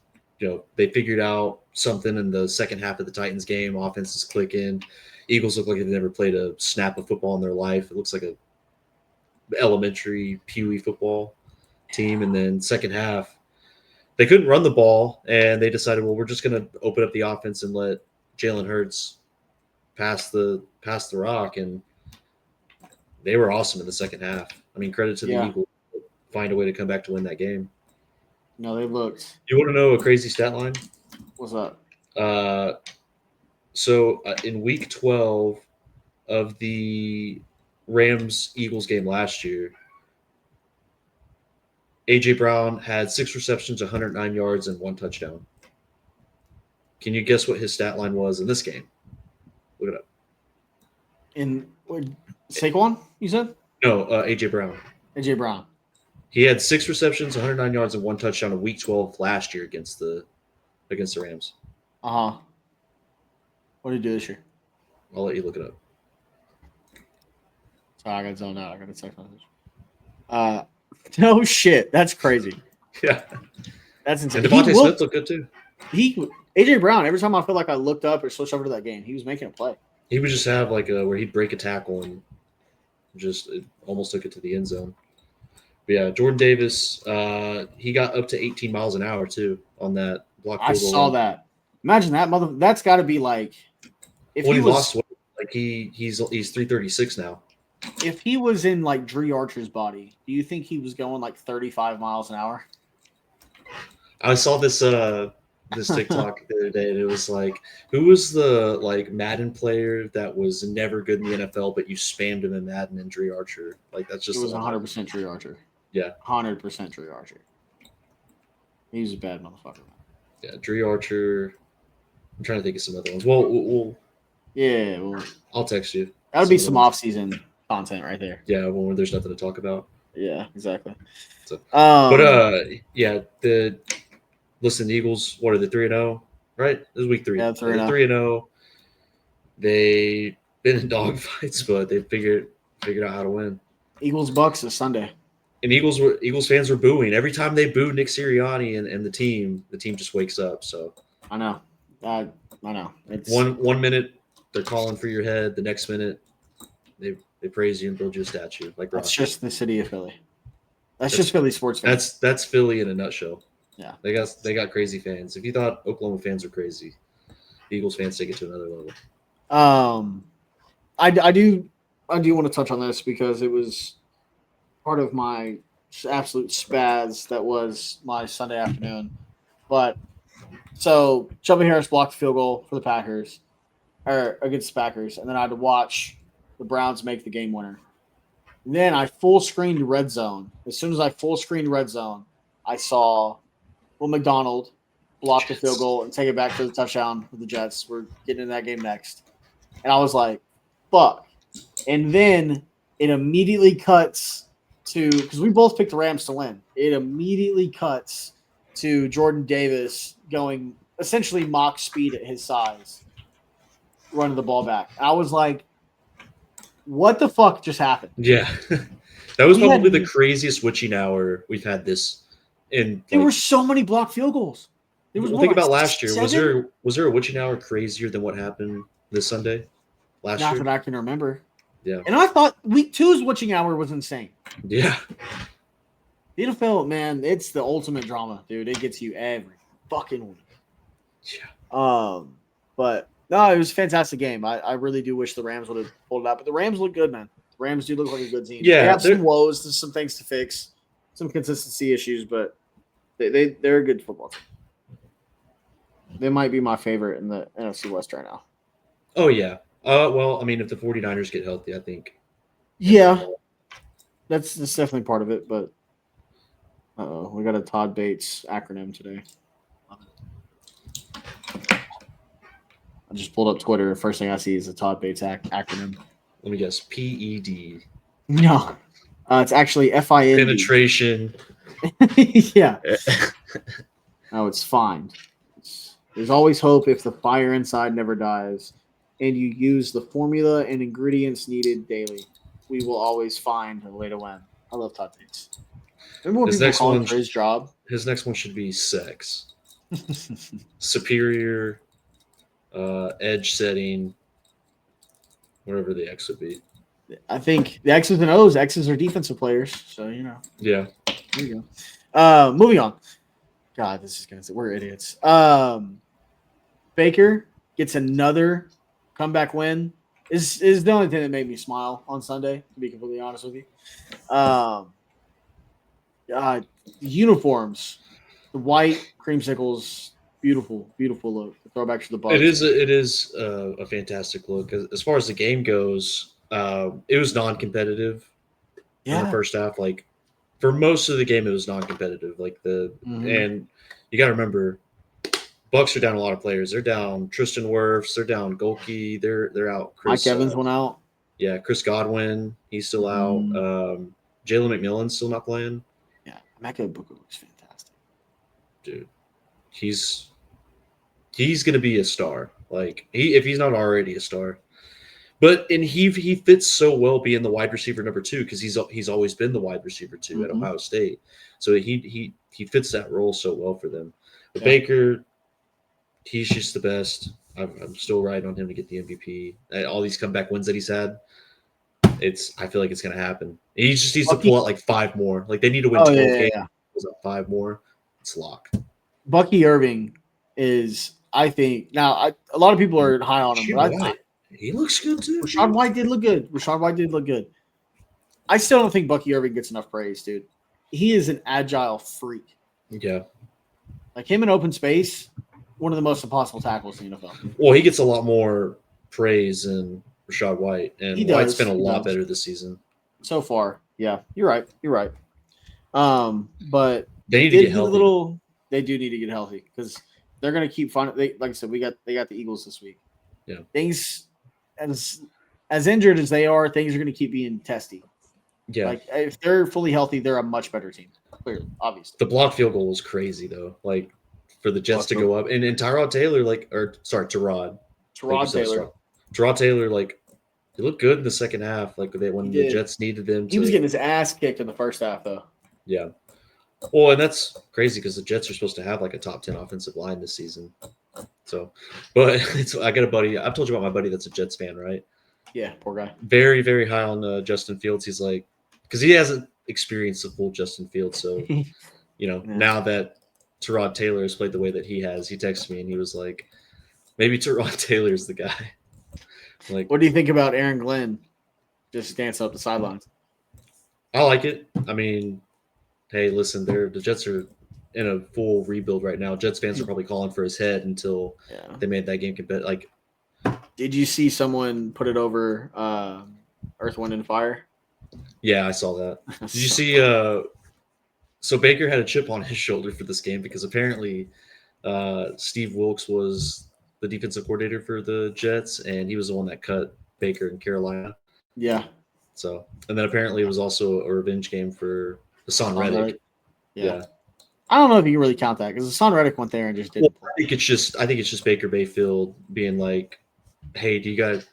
they figured out something in the second half of the Titans game. Offense is clicking. Eagles look like they've never played a snap of football in their life. It looks like a elementary Pee-wee football team. And then second half, they couldn't run the ball, and they decided, well, we're just going to open up the offense and let Jalen Hurts pass the rock, and they were awesome in the second half. Credit to the Eagles. Find a way to come back to win that game. No, they looked. You want to know a crazy stat line? What's up? So in week 12 of the Rams-Eagles game last year, A.J. Brown had 6 receptions, 109 yards, and 1 touchdown. Can you guess what his stat line was in this game? Look it up. In Saquon, you said? No, A.J. Brown. A.J. Brown. He had 6 receptions, 109 yards, and 1 touchdown in week 12 last year against the Rams. Uh-huh. What did he do this year? I'll let you look it up. Sorry, I got zoned out. I got a text message. No shit. That's crazy. Yeah. That's insane. And Devontae Smith looked good too. A.J. Brown, every time I feel like I looked up or switched over to that game, he was making a play. He would just have where he'd break a tackle and just almost took it to the end zone. But yeah, Jordan Davis, he got up to 18 miles an hour too on that block. I saw that. Imagine that that's got to be like. If he lost weight, he's 336 now. If he was in like Dre Archer's body, do you think he was going like 35 miles an hour? I saw this TikTok the other day, and it was like, who was the Madden player that was never good in the NFL, but you spammed him in Madden and Dre Archer? That's just. It was 100% Dre Archer. Yeah, 100% Dre Archer. He was a bad motherfucker. Yeah, Dre Archer. I'm trying to think of some other ones. Well, I'll text you. That would be some off-season content right there. Yeah, when there's nothing to talk about. Yeah, exactly. So, listen, the Eagles, what are they, 3-0? Right? This is week 3. Yeah, 3-0. They've been in dogfights, but they figured out how to win. Eagles-Bucks is Sunday. And Eagles fans were booing. Every time they booed Nick Sirianni and the team just wakes up. So I know. I know. It's One minute they're calling for your head, the next minute they praise you and build you a statue. Like That's Rocky. just the city of Philly. That's just Philly sports fans. That's Philly in a nutshell. Yeah. They got crazy fans. If you thought Oklahoma fans were crazy, Eagles fans take it to another level. I do want to touch on this because it was part of my absolute spaz that was my Sunday afternoon. But so Shelby Harris blocked the field goal for the Packers or against the Packers, and then I had to watch the Browns make the game winner. And then I full screened red zone. As soon as I full screened red zone, I saw Will McDonald block the field goal and take it back for the touchdown for the Jets. We're getting in that game next. And I was like, fuck. And then it immediately cuts to, because we both picked the Rams to win. It immediately cuts to Jordan Davis going essentially mock speed at his size, running the ball back. I was like, what the fuck just happened? Yeah. That was probably the craziest witching hour we've had this in. There were so many blocked field goals. There was think about last year. 7? Was there a witching hour crazier than what happened this Sunday? Last Not year? that I can remember. Yeah. And I thought week 2's witching hour was insane. Yeah. The NFL, man, it's the ultimate drama, dude. It gets you every fucking week. Yeah. But no, it was a fantastic game. I really do wish the Rams would have pulled it out, but the Rams look good, man. The Rams do look like a good team. Yeah, they have some woes, there's some things to fix, some consistency issues, but they're a good football team. They might be my favorite in the NFC West right now. Oh yeah. Well, I mean, if the 49ers get healthy, I think. Yeah, that's definitely part of it. But we got a Todd Bates acronym today. I just pulled up Twitter. First thing I see is a Todd Bates acronym. Let me guess. PED. No, it's actually FIND. Penetration. Yeah. No, it's fine. There's always hope if the fire inside never dies, and you use the formula and ingredients needed daily. We will always find a way to win. I love Todd Bates. Remember what people call him for his job? His next one should be sex. Superior, edge setting, whatever the X would be. I think the X's and O's. X's are defensive players, so you know. Yeah. There you go. Moving on. God, this is gonna. We're idiots. Baker gets another comeback win. Is the only thing that made me smile on Sunday, to be completely honest with you. The uniforms, the white creamsicles, beautiful look. The throwbacks to the Bucs. It is a fantastic look. As far as the game goes, it was non-competitive in the first half. Like for most of the game, it was non-competitive. Like and you got to remember, Bucs are down a lot of players. They're down Tristan Wirfs. They're down Golke. They're out. Mike Evans went out. Yeah, Chris Godwin. He's still out. Jalen McMillan's still not playing. Yeah, Mecca Booker looks fantastic. Dude, he's gonna be a star. Like if he's not already a star. But he fits so well being the wide receiver number 2 because he's always been the wide receiver 2 at Ohio State. So he fits that role so well for them. But Baker, he's just the best. I'm still riding on him to get the MVP. All these comeback wins that he's had, I feel like it's gonna happen. He just needs to pull out like 5 more. Like they need to win 12 games. Pulls out 5 more. It's locked. Bucky Irving is, I think, now a lot of people are high on him, but he looks good too. Rachaad White did look good. I still don't think Bucky Irving gets enough praise, dude. He is an agile freak. Yeah. Like him in open space, one of the most impossible tackles in the NFL. Well, he gets a lot more praise than Rachaad White, and White's been a lot better this season. So far, yeah. You're right. But they need to get healthy. They do need to get healthy because they're going to keep finding. Like I said, they got the Eagles this week. Yeah. Things as injured as they are, things are going to keep being testy. Yeah. Like if they're fully healthy, they're a much better team. Clearly, obviously. The block field goal was crazy though. Like for the Jets to go up, and Tyrod Taylor, Tyrod Taylor, like he looked good in the second half. Like when the Jets needed them. He was getting his ass kicked in the first half though. Yeah. Well, and that's crazy because the Jets are supposed to have like a top 10 offensive line this season. So, but I got a buddy. I've told you about my buddy that's a Jets fan, right? Yeah, poor guy. Very, very high on Justin Fields. He's like, because he hasn't experienced the full Justin Fields. So, now that Tyrod Taylor has played the way that he has, he texted me and he was like, maybe Tyrod Taylor's the guy. Like, what do you think about Aaron Glenn just dancing up the sidelines? I like it. I mean, hey, listen, the Jets are in a full rebuild right now. Jets fans are probably calling for his head until they made that game competitive. Like, did you see someone put it over Earth, Wind, and Fire? Yeah, I saw that. Did you see? So Baker had a chip on his shoulder for this game because apparently Steve Wilkes was the defensive coordinator for the Jets, and he was the one that cut Baker in Carolina. Yeah. So, and then apparently it was also a revenge game for Hassan Reddick. Yeah. I don't know if you can really count that because Hassan Reddick went there and just didn't. I think it's just Baker Mayfield being like, "Hey, do you guys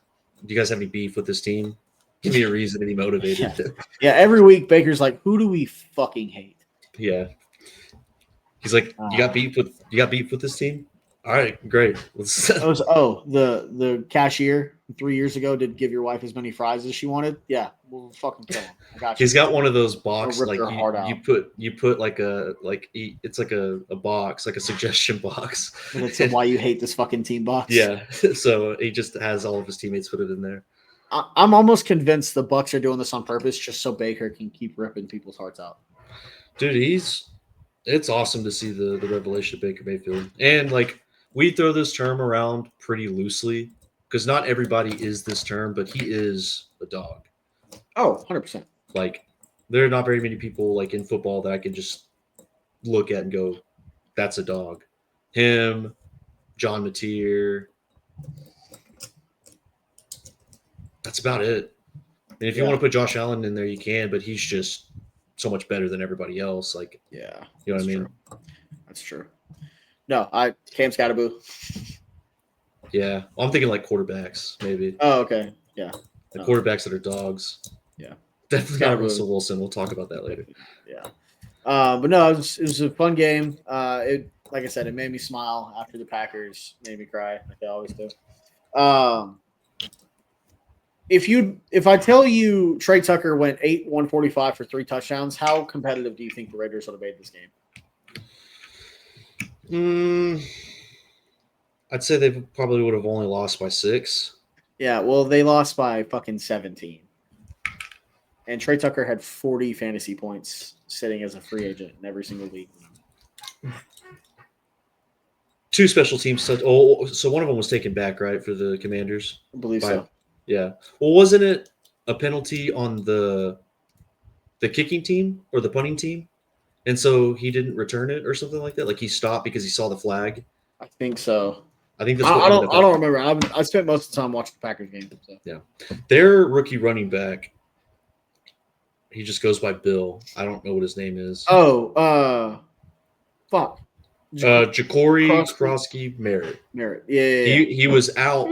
have any beef with this team? Give me a reason to be motivated." Yeah. Every week Baker's like, "Who do we fucking hate?" Yeah. He's like, "You got beef with this team? All right, great." The cashier 3 years ago did give your wife as many fries as she wanted. Yeah, we'll fucking kill him. I got you. He's got one of those boxes like you put like it's like a box, like a suggestion box. And it's why you hate this fucking team box. Yeah. So he just has all of his teammates put it in there. I'm almost convinced the Bucs are doing this on purpose just so Baker can keep ripping people's hearts out. Dude, it's awesome to see the revelation of Baker Mayfield. And like we throw this term around pretty loosely because not everybody is this term, but he is a dog. Oh, 100%. Like there are not very many people like in football that I can just look at and go, that's a dog. Him, John Mateer. That's about it. And if you want to put Josh Allen in there, you can, but he's just so much better than everybody else. Like, yeah, you know what I mean? True. That's true. No, Cam Scatterboo. Yeah, well, I'm thinking like quarterbacks, maybe. Oh, okay. Yeah, the quarterbacks that are dogs. Yeah, definitely not Russell Wilson. We'll talk about that later. Yeah, but no, it was a fun game. Like I said, it made me smile after the Packers made me cry, like they always do. If I tell you Trey Tucker went 145 for 3 touchdowns, how competitive do you think the Raiders would have made this game? I'd say they probably would have only lost by 6. Yeah, well, they lost by fucking 17. And Trey Tucker had 40 fantasy points sitting as a free agent in every single league. 2 special teams. So one of them was taken back, right, for the Commanders? I believe so. Yeah. Well, wasn't it a penalty on the kicking team or the punting team? And so he didn't return it or something like that? Like he stopped because he saw the flag? I think so. I think that's I don't remember. I spent most of the time watching the Packers game. So. Yeah. Their rookie running back, he just goes by Bill. I don't know what his name is. Oh, fuck. Ja'Cory Krosky Merritt. Yeah. He was out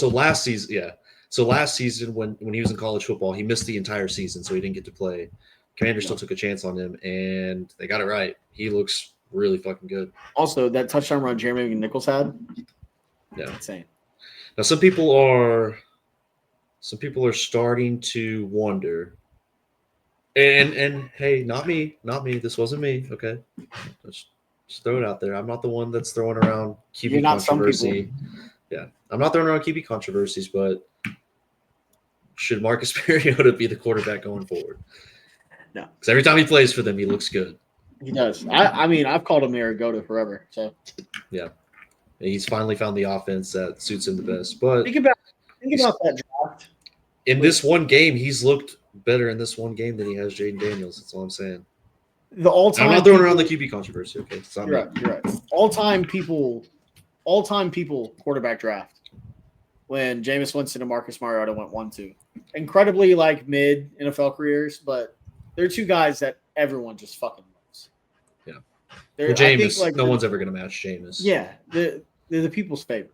last season. Yeah. So last season when he was in college football, he missed the entire season, so he didn't get to play. Commander still took a chance on him, and they got it right. He looks really fucking good. Also, that touchdown run Jeremy Nichols had. Yeah. Insane. Now some people are starting to wonder. And hey, not me. This wasn't me. Okay. Just throw it out there. I'm not the one that's throwing around QB controversy. Yeah. I'm not throwing around QB controversies, but should Marcus Mariota be the quarterback going forward? No. Because every time he plays for them, he looks good. He does. I mean, I've called him Mariota forever. So yeah. He's finally found the offense that suits him the best. But think about that draft. In this one game, he's looked better in this one game than he has Jaden Daniels. That's all I'm saying. I'm not throwing around the QB controversy. Okay, you're right. All-time people quarterback draft when Jameis Winston and Marcus Mariota went 1-2. Incredibly mid NFL careers, but they're 2 guys that everyone just fucking loves. Yeah. Well, Jameis, no one's ever going to match Jameis. Yeah, they're the people's favorite.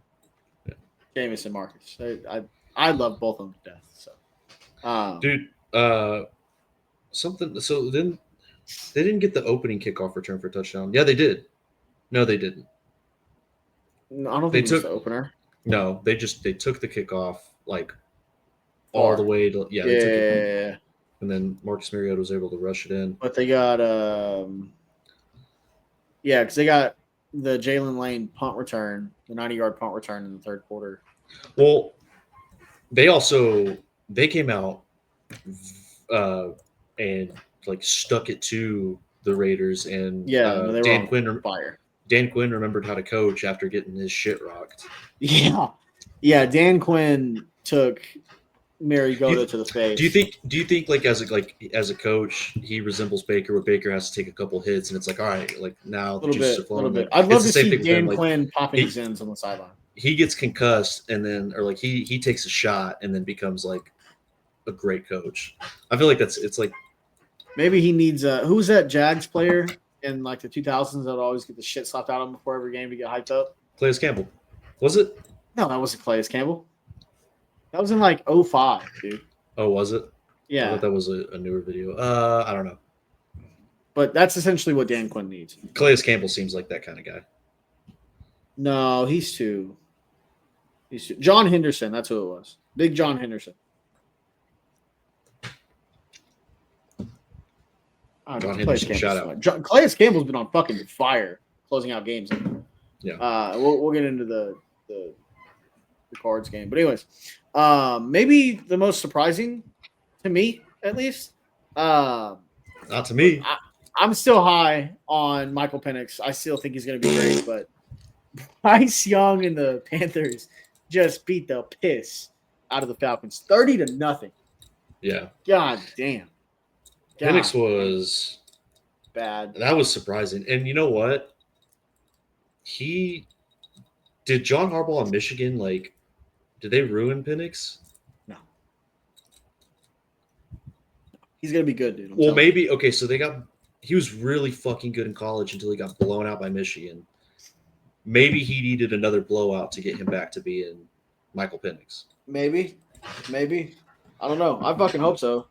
Yeah. Jameis and Marcus. I love both of them to death. So, dude, something. So then they didn't get the opening kickoff return for a touchdown. Yeah, they did. No, they didn't. No, I don't They think it was took- the opener. No, they took the kickoff like all the way to they took it, Yeah, and then Marcus Mariota was able to rush it in. but they got because they got the Jalen Lane punt return, the 90-yard punt return in the third quarter. Well, they came out and like stuck it to the Raiders, and Yeah, they were Dan on Quinn fire. Dan Quinn remembered how to coach after getting his shit rocked. Yeah. Dan Quinn took Mariota to the face. Do you think like as a coach he resembles Baker, where Baker has to take a couple hits and it's like, all right, like now the juices are a flowing. little bit. Like, I'd love it's to the same see thing with him, Dan like, Quinn popping his ends on the sideline. he gets concussed and then or like he takes a shot and then becomes like a great coach. I feel like it's like Maybe he needs who's that Jags player in like the 2000s that would always get the shit slapped out of him before every game to get hyped up? Calais Campbell. Was it? No, that wasn't Calais Campbell. That was in like 05, dude. Oh, was it? I Yeah, thought that was a newer video. I don't know. but that's essentially what Dan Quinn needs. Calais Campbell seems like that kind of guy. No, he's too. John Henderson, that's who it was. Big John Henderson. John Henderson, shout out. Calais Campbell's been on fucking fire closing out games. Yeah. We'll get into the cards game, but anyways, maybe the most surprising to me, at least. Not to me. I'm still high on Michael Penix. I still think he's going to be great, but Bryce Young and the Panthers just beat the piss out of the Falcons, 30-0. Yeah. God damn. Penix was bad. That was surprising. And you know what? Did John Harbaugh in Michigan, like, did they ruin Penix? No. He's going to be good, dude. Well, maybe. Okay, so he was really fucking good in college until he got blown out by Michigan. Maybe he needed another blowout to get him back to being Michael Penix. Maybe. I don't know. I fucking hope so.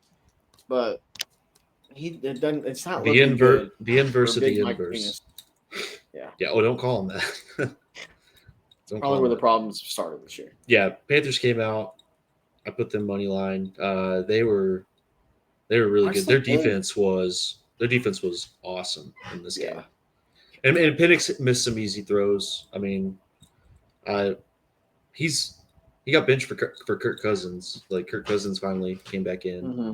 But it doesn't. It's not the inverse of the inverse. Yeah. Yeah. Oh, don't call him that. Probably where the problems started this year. Yeah, Panthers came out. I put them money line. They were really good. Their defense was awesome in this game. And Penix missed some easy throws. I mean, he got benched for Kirk Cousins. Like, Kirk Cousins finally came back in. Mm-hmm.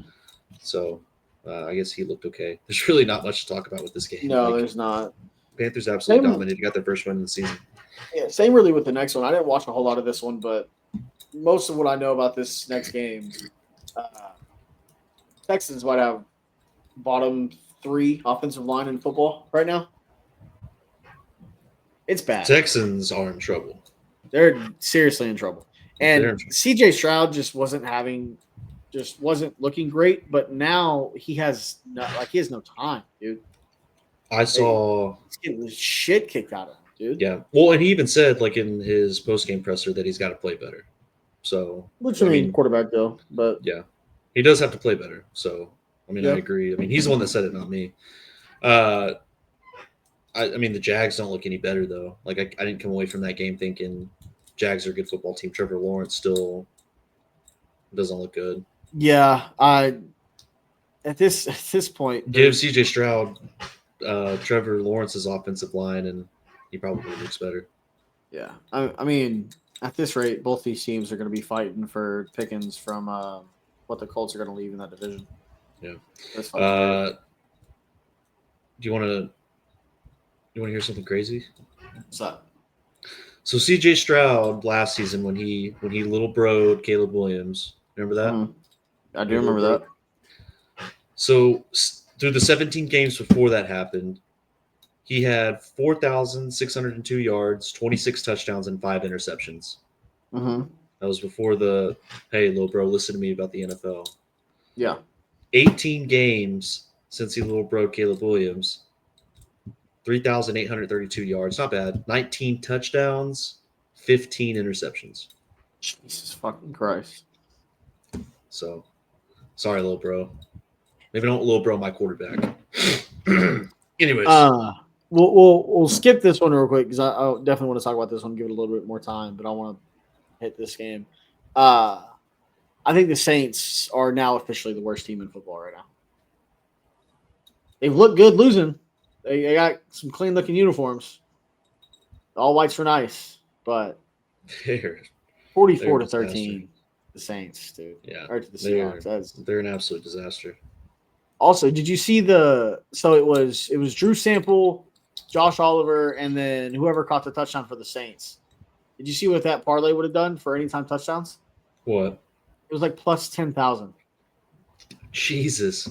So I guess he looked okay. There's really not much to talk about with this game. No, there's not. Panthers absolutely dominated. Got their first win of the season. Yeah, same really with the next one. I didn't watch a whole lot of this one, but most of what I know about this next game, Texans might have bottom 3 offensive line in football right now. It's bad. Texans are in trouble. They're seriously in trouble. And CJ Stroud just wasn't looking great, but now he has no time, dude. He's getting the shit kicked out of him, dude. Yeah. Well, and he even said, like, in his post-game presser that he's got to play better. So, which I mean, quarterback though, but yeah, he does have to play better. So, I mean, I agree. I mean, he's the one that said it, not me. I mean, the Jags don't look any better though. Like, I didn't come away from that game thinking Jags are a good football team. Trevor Lawrence still doesn't look good. Yeah, at this point, give CJ Stroud Trevor Lawrence's offensive line, and he probably looks better. Yeah, I mean, at this rate, both these teams are going to be fighting for pickings from what the Colts are going to leave in that division. Yeah. That's do you want to hear something crazy? What's that? So CJ Stroud last season when he little broed Caleb Williams, remember that? Mm-hmm. I do remember that. So through the 17 games before that happened, he had 4,602 yards, 26 touchdowns, and 5 interceptions. Mm-hmm. That was before the, hey, little bro, listen to me about the NFL. Yeah. 18 games since he little broed Caleb Williams, 3,832 yards. Not bad. 19 touchdowns, 15 interceptions. Jesus fucking Christ. So, sorry, little bro. Maybe don't little bro my quarterback. Anyways. we'll skip this one real quick because I definitely want to talk about this one, give it a little bit more time, but I want to hit this game. I think the Saints are now officially the worst team in football right now. They've looked good losing. They got some clean looking uniforms. All whites were nice, but They're 44-13, the Saints, dude. Yeah, Or to the Seahawks. they're an absolute disaster. Also, did you see so it was Drew Sample, Josh Oliver, and then whoever caught the touchdown for the Saints. Did you see what that parlay would have done for anytime touchdowns? What? It was like plus 10,000 Jesus.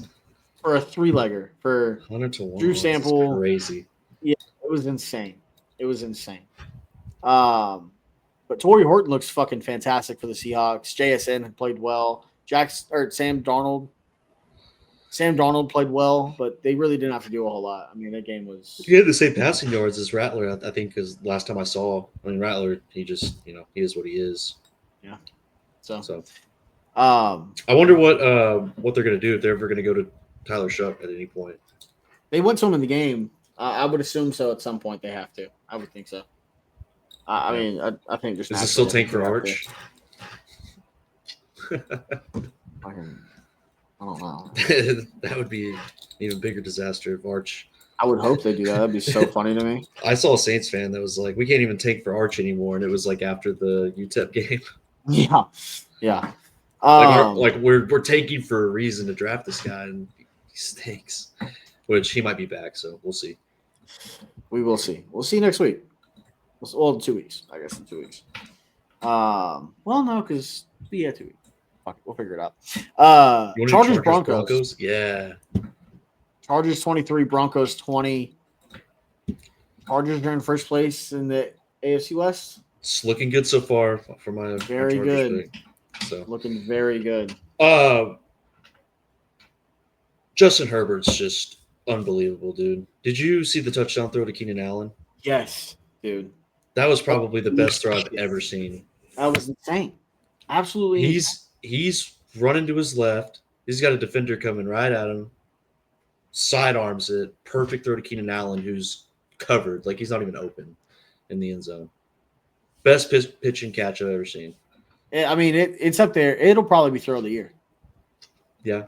for a 3-legger for 100 to 1. Drew Sample. Crazy. Yeah, it was insane. But Torrey Horton looks fucking fantastic for the Seahawks. JSN had played well. Sam Darnold played well, but they really didn't have to do a whole lot. I mean, that game was. He had the same passing yards as Rattler, I think, because last time I saw. I mean, Rattler, he just, he is what he is. Yeah. So I wonder what they're going to do if they're ever going to go to Tyler Shuck at any point. they went to him in the game. I would assume so. At some point, they have to. I would think so. I mean, I think there's. Is it still tank for Arch? I don't know. That would be an even bigger disaster if Arch. I would hope they do that. That'd be so funny to me. I saw a Saints fan that was like, "We can't even tank for Arch anymore," and it was like after the UTEP game. Yeah. Like we're tanking for a reason to draft this guy, and he stinks. Which he might be back, so we'll see. We will see. We'll see next week. Well, in 2 weeks, I guess. In 2 weeks. Well, no, because 2 weeks. Fuck it, we'll figure it out. Chargers Broncos. Yeah. Chargers 23, Broncos 20. Chargers are in first place in the AFC West. It's looking good so far for my Very my good. pick. So Looking very good. Justin Herbert's just unbelievable, dude. Did you see the touchdown throw to Keenan Allen? Yes, dude. That was probably the best throw I've ever seen. That was insane. Absolutely. He's running to his left. He's got a defender coming right at him. Sidearms it. Perfect throw to Keenan Allen, who's covered. Like he's not even open in the end zone. Best pitch and catch I've ever seen. I mean, it's up there. It'll probably be throw of the year. Yeah.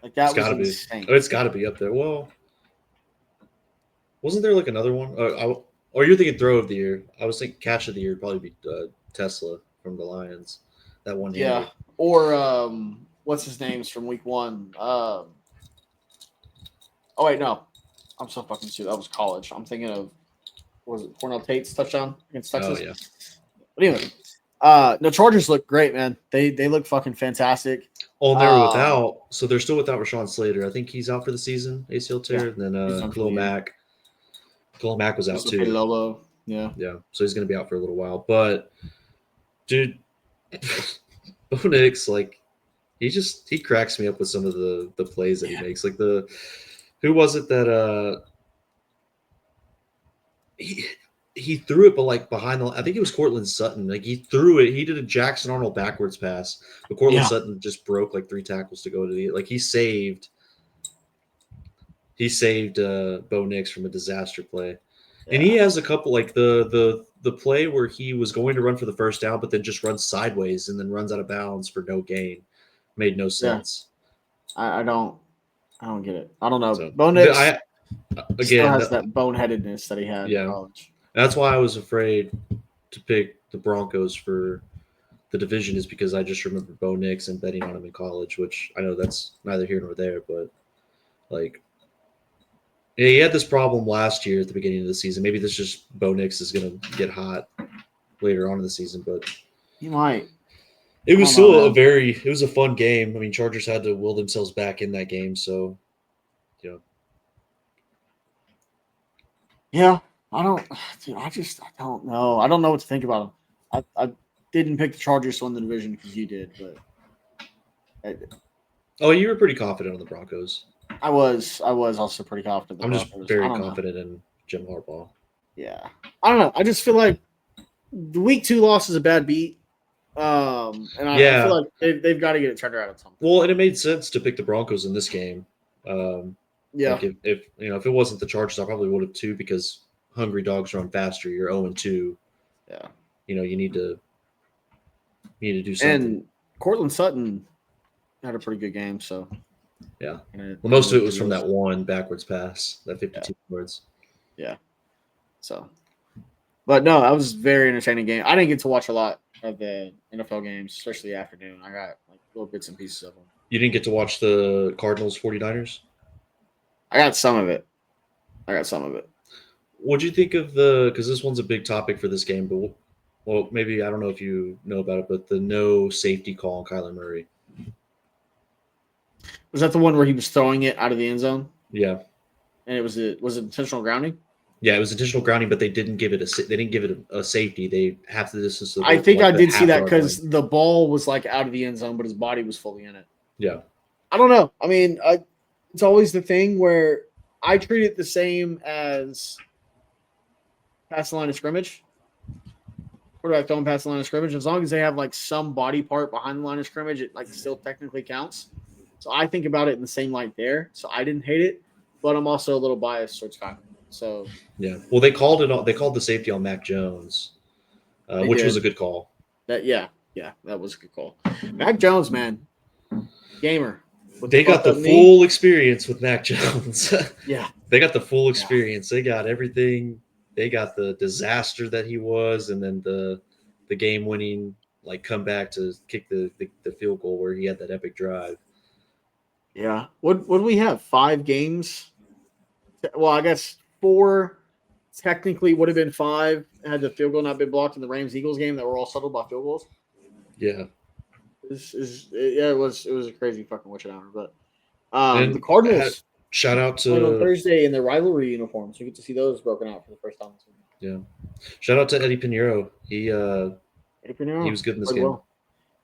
Like that It's gotta was be. insane. It's got to be up there. Well, wasn't there like another one? Or you're thinking throw of the year. I was thinking catch of the year would probably be Tesla from the Lions. That one. Yeah. Or what's his name's from week 1? Oh wait, no. I'm so fucking stupid. That was college. I'm thinking of was it Cornell Tate's touchdown against Texas? Oh yeah. But anyway, no, Chargers look great, man. They look fucking fantastic. Oh, they're without. So they're still without Rashawn Slater. I think he's out for the season, ACL tear. Yeah, and then Khalil Mack. Khalil Mack was out too. Lolo. Yeah. Yeah. So he's going to be out for a little while. But, dude, Bo Nix, like, he cracks me up with some of the plays that he makes. Like who was it that he threw it, but like behind I think it was Cortland Sutton. Like he threw it. He did a Jackson Arnold backwards pass, but Cortland Sutton just broke like 3 tackles to go to the. Like he saved Bo Nix from a disaster play, and he has a couple like the play where he was going to run for the first down, but then just runs sideways and then runs out of bounds for no gain. Made no sense. I don't get it. I don't know. So, Bo Nix still has that boneheadedness that he had in college. That's why I was afraid to pick the Broncos for the division, is because I just remember Bo Nix and betting on him in college, which I know that's neither here nor there, but like he had this problem last year at the beginning of the season. Maybe this just Bo Nix is going to get hot later on in the season, but he might. It was still it was a fun game. I mean, Chargers had to will themselves back in that game, so Yeah, I don't know. I don't know what to think about them. I didn't pick the Chargers to win the division because you did, but you were pretty confident on the Broncos. I was also pretty confident. I'm just very confident in Jim Harbaugh. Yeah, I don't know. I just feel like the week 2 loss is a bad beat, and I feel like they've got to get it turned around at some point. Well, and it made sense to pick the Broncos in this game. Yeah. Like if if it wasn't the Chargers, I probably would have too, because hungry dogs run faster. You're 0-2. Yeah. You need to do something. And Cortland Sutton had a pretty good game, so Yeah. and Well, most of it was from that one backwards pass, that 52 yards. Yeah. So, but no, that was a very entertaining game. I didn't get to watch a lot of the NFL games, especially the afternoon. I got like little bits and pieces of them. You didn't get to watch the Cardinals 49ers? I got some of it. What'd you think of because this one's a big topic for this game, but well, maybe, I don't know if you know about it, but the no safety call on Kyler Murray. Was that the one where he was throwing it out of the end zone? Yeah. And was it intentional grounding? Yeah, it was intentional grounding, but they didn't give it a safety. They half the distance. I think I did see that because the ball was like out of the end zone, but his body was fully in it. Yeah. I don't know. I mean, it's always the thing where I treat it the same as past the line of scrimmage. Quarterback throwing past the line of scrimmage. As long as they have like some body part behind the line of scrimmage, it like still technically counts. So I think about it in the same light there. So I didn't hate it, but I'm also a little biased towards Kyler. So yeah. Well, they called the safety on Mac Jones, which was a good call. That was a good call. Mac Jones, man, gamer. They got the full experience with Mac Jones. Yeah. They got the full experience. They got everything. They got the disaster that he was, and then the game-winning like comeback to kick the field goal where he had that epic drive. Yeah. What do we have? 5 games? Well, I guess 4 technically would have been 5 had the field goal not been blocked in the Rams-Eagles game that were all settled by field goals. Yeah. It was a crazy fucking witch hour, but the Cardinals shout out to on Thursday in their rivalry uniforms. You get to see those broken out for the first time. Yeah, shout out to Eddie Pinheiro. He was good in this game. Well.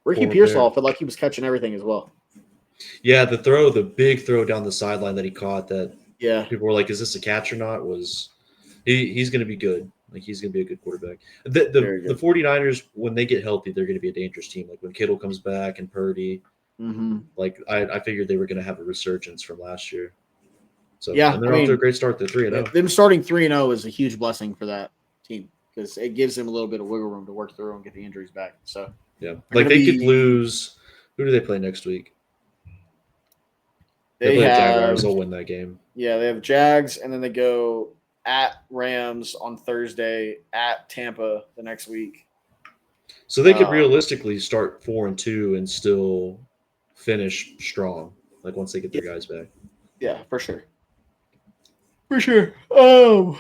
Ricky Pearsall felt like he was catching everything as well. Yeah, the big throw down the sideline that he caught. That people were like, "Is this a catch or not?" He's going to be good. Like, he's going to be a good quarterback. The 49ers, when they get healthy, they're going to be a dangerous team. Like when Kittle comes back and Purdy. Mm-hmm. Like I figured they were going to have a resurgence from last year. So yeah, and they're off to a great start. They're 3-0. Them starting 3-0 is a huge blessing for that team because it gives them a little bit of wiggle room to work through and get the injuries back. So yeah, like they could lose. Who do they play next week? They play Jaguars. They'll win that game. Yeah, they have Jags, and then they go at Rams on Thursday, at Tampa the next week. So they could realistically start 4-2 and still finish strong. Like once they get their guys back. Yeah, for sure. For sure. Oh,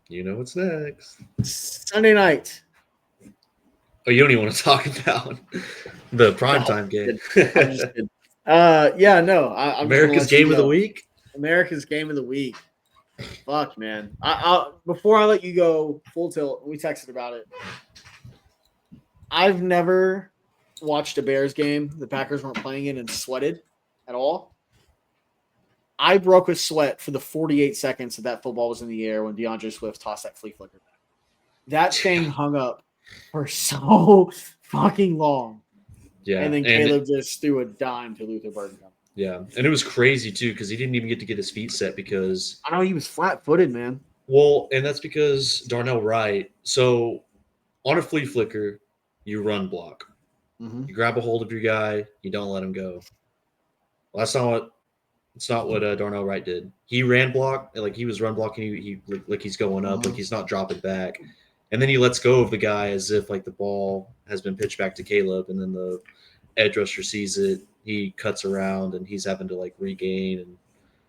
you know what's next? Sunday night. Oh, you don't even want to talk about the primetime game. I'm just kidding. I'm America's game of the week. America's game of the week. Fuck, man. Before I let you go full tilt, we texted about it. I've never watched a Bears game the Packers weren't playing in and sweated at all. I broke a sweat for the 48 seconds that football was in the air when DeAndre Swift tossed that flea flicker back. That thing hung up for so fucking long. Yeah. And then Caleb just threw a dime to Luther Burden. Yeah. And it was crazy, too, because he didn't even get to get his feet set because – I know he was flat-footed, man. Well, and that's because Darnell Wright – so on a flea flicker, you run block. Mm-hmm. You grab a hold of your guy. You don't let him go. Well, that's not what Darnell Wright did. He ran block, like he was run blocking. He like he's going up, like he's not dropping back, and then he lets go of the guy as if like the ball has been pitched back to Caleb, and then the edge rusher sees it. He cuts around, and he's having to like regain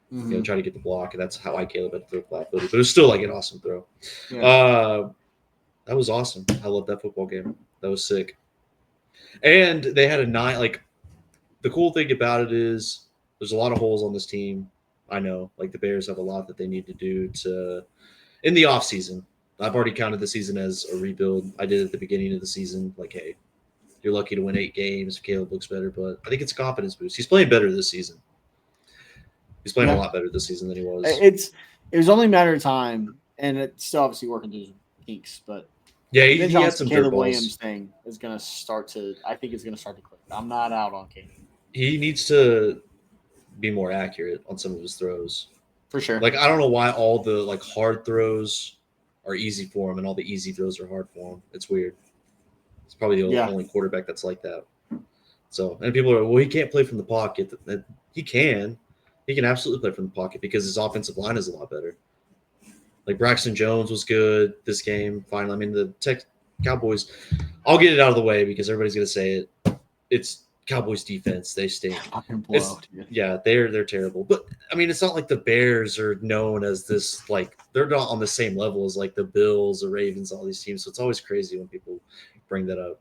and try to get the block, and that's how Caleb had to throw flat-footed. But it was still like an awesome throw. Yeah. That was awesome. I love that football game. That was sick. And they had like the cool thing about it is there's a lot of holes on this team. I know, like the Bears have a lot that they need to do in the offseason. I've already counted the season as a rebuild. I did at the beginning of the season. Like, hey, you're lucky to win 8 games if Caleb looks better, but I think it's a confidence boost. He's playing better this season. He's playing a lot better this season than he was. It was only a matter of time, and it's still obviously working through kinks, but yeah, he had some Caleb Williams thing is going to start to. I think it's going to start to click. I'm not out on Caleb. He needs to be more accurate on some of his throws. For sure. Like, I don't know why all the like hard throws are easy for him and all the easy throws are hard for him. It's weird. It's probably the only quarterback that's like that. So, and people are, well, he can't play from the pocket. He can absolutely play from the pocket because his offensive line is a lot better. Like Braxton Jones was good this game. Finally, I mean the Cowboys. I'll get it out of the way because everybody's gonna say it. It's Cowboys defense. They stink. They're terrible. But I mean, it's not like the Bears are known as this. Like they're not on the same level as like the Bills, the Ravens, all these teams. So it's always crazy when people bring that up.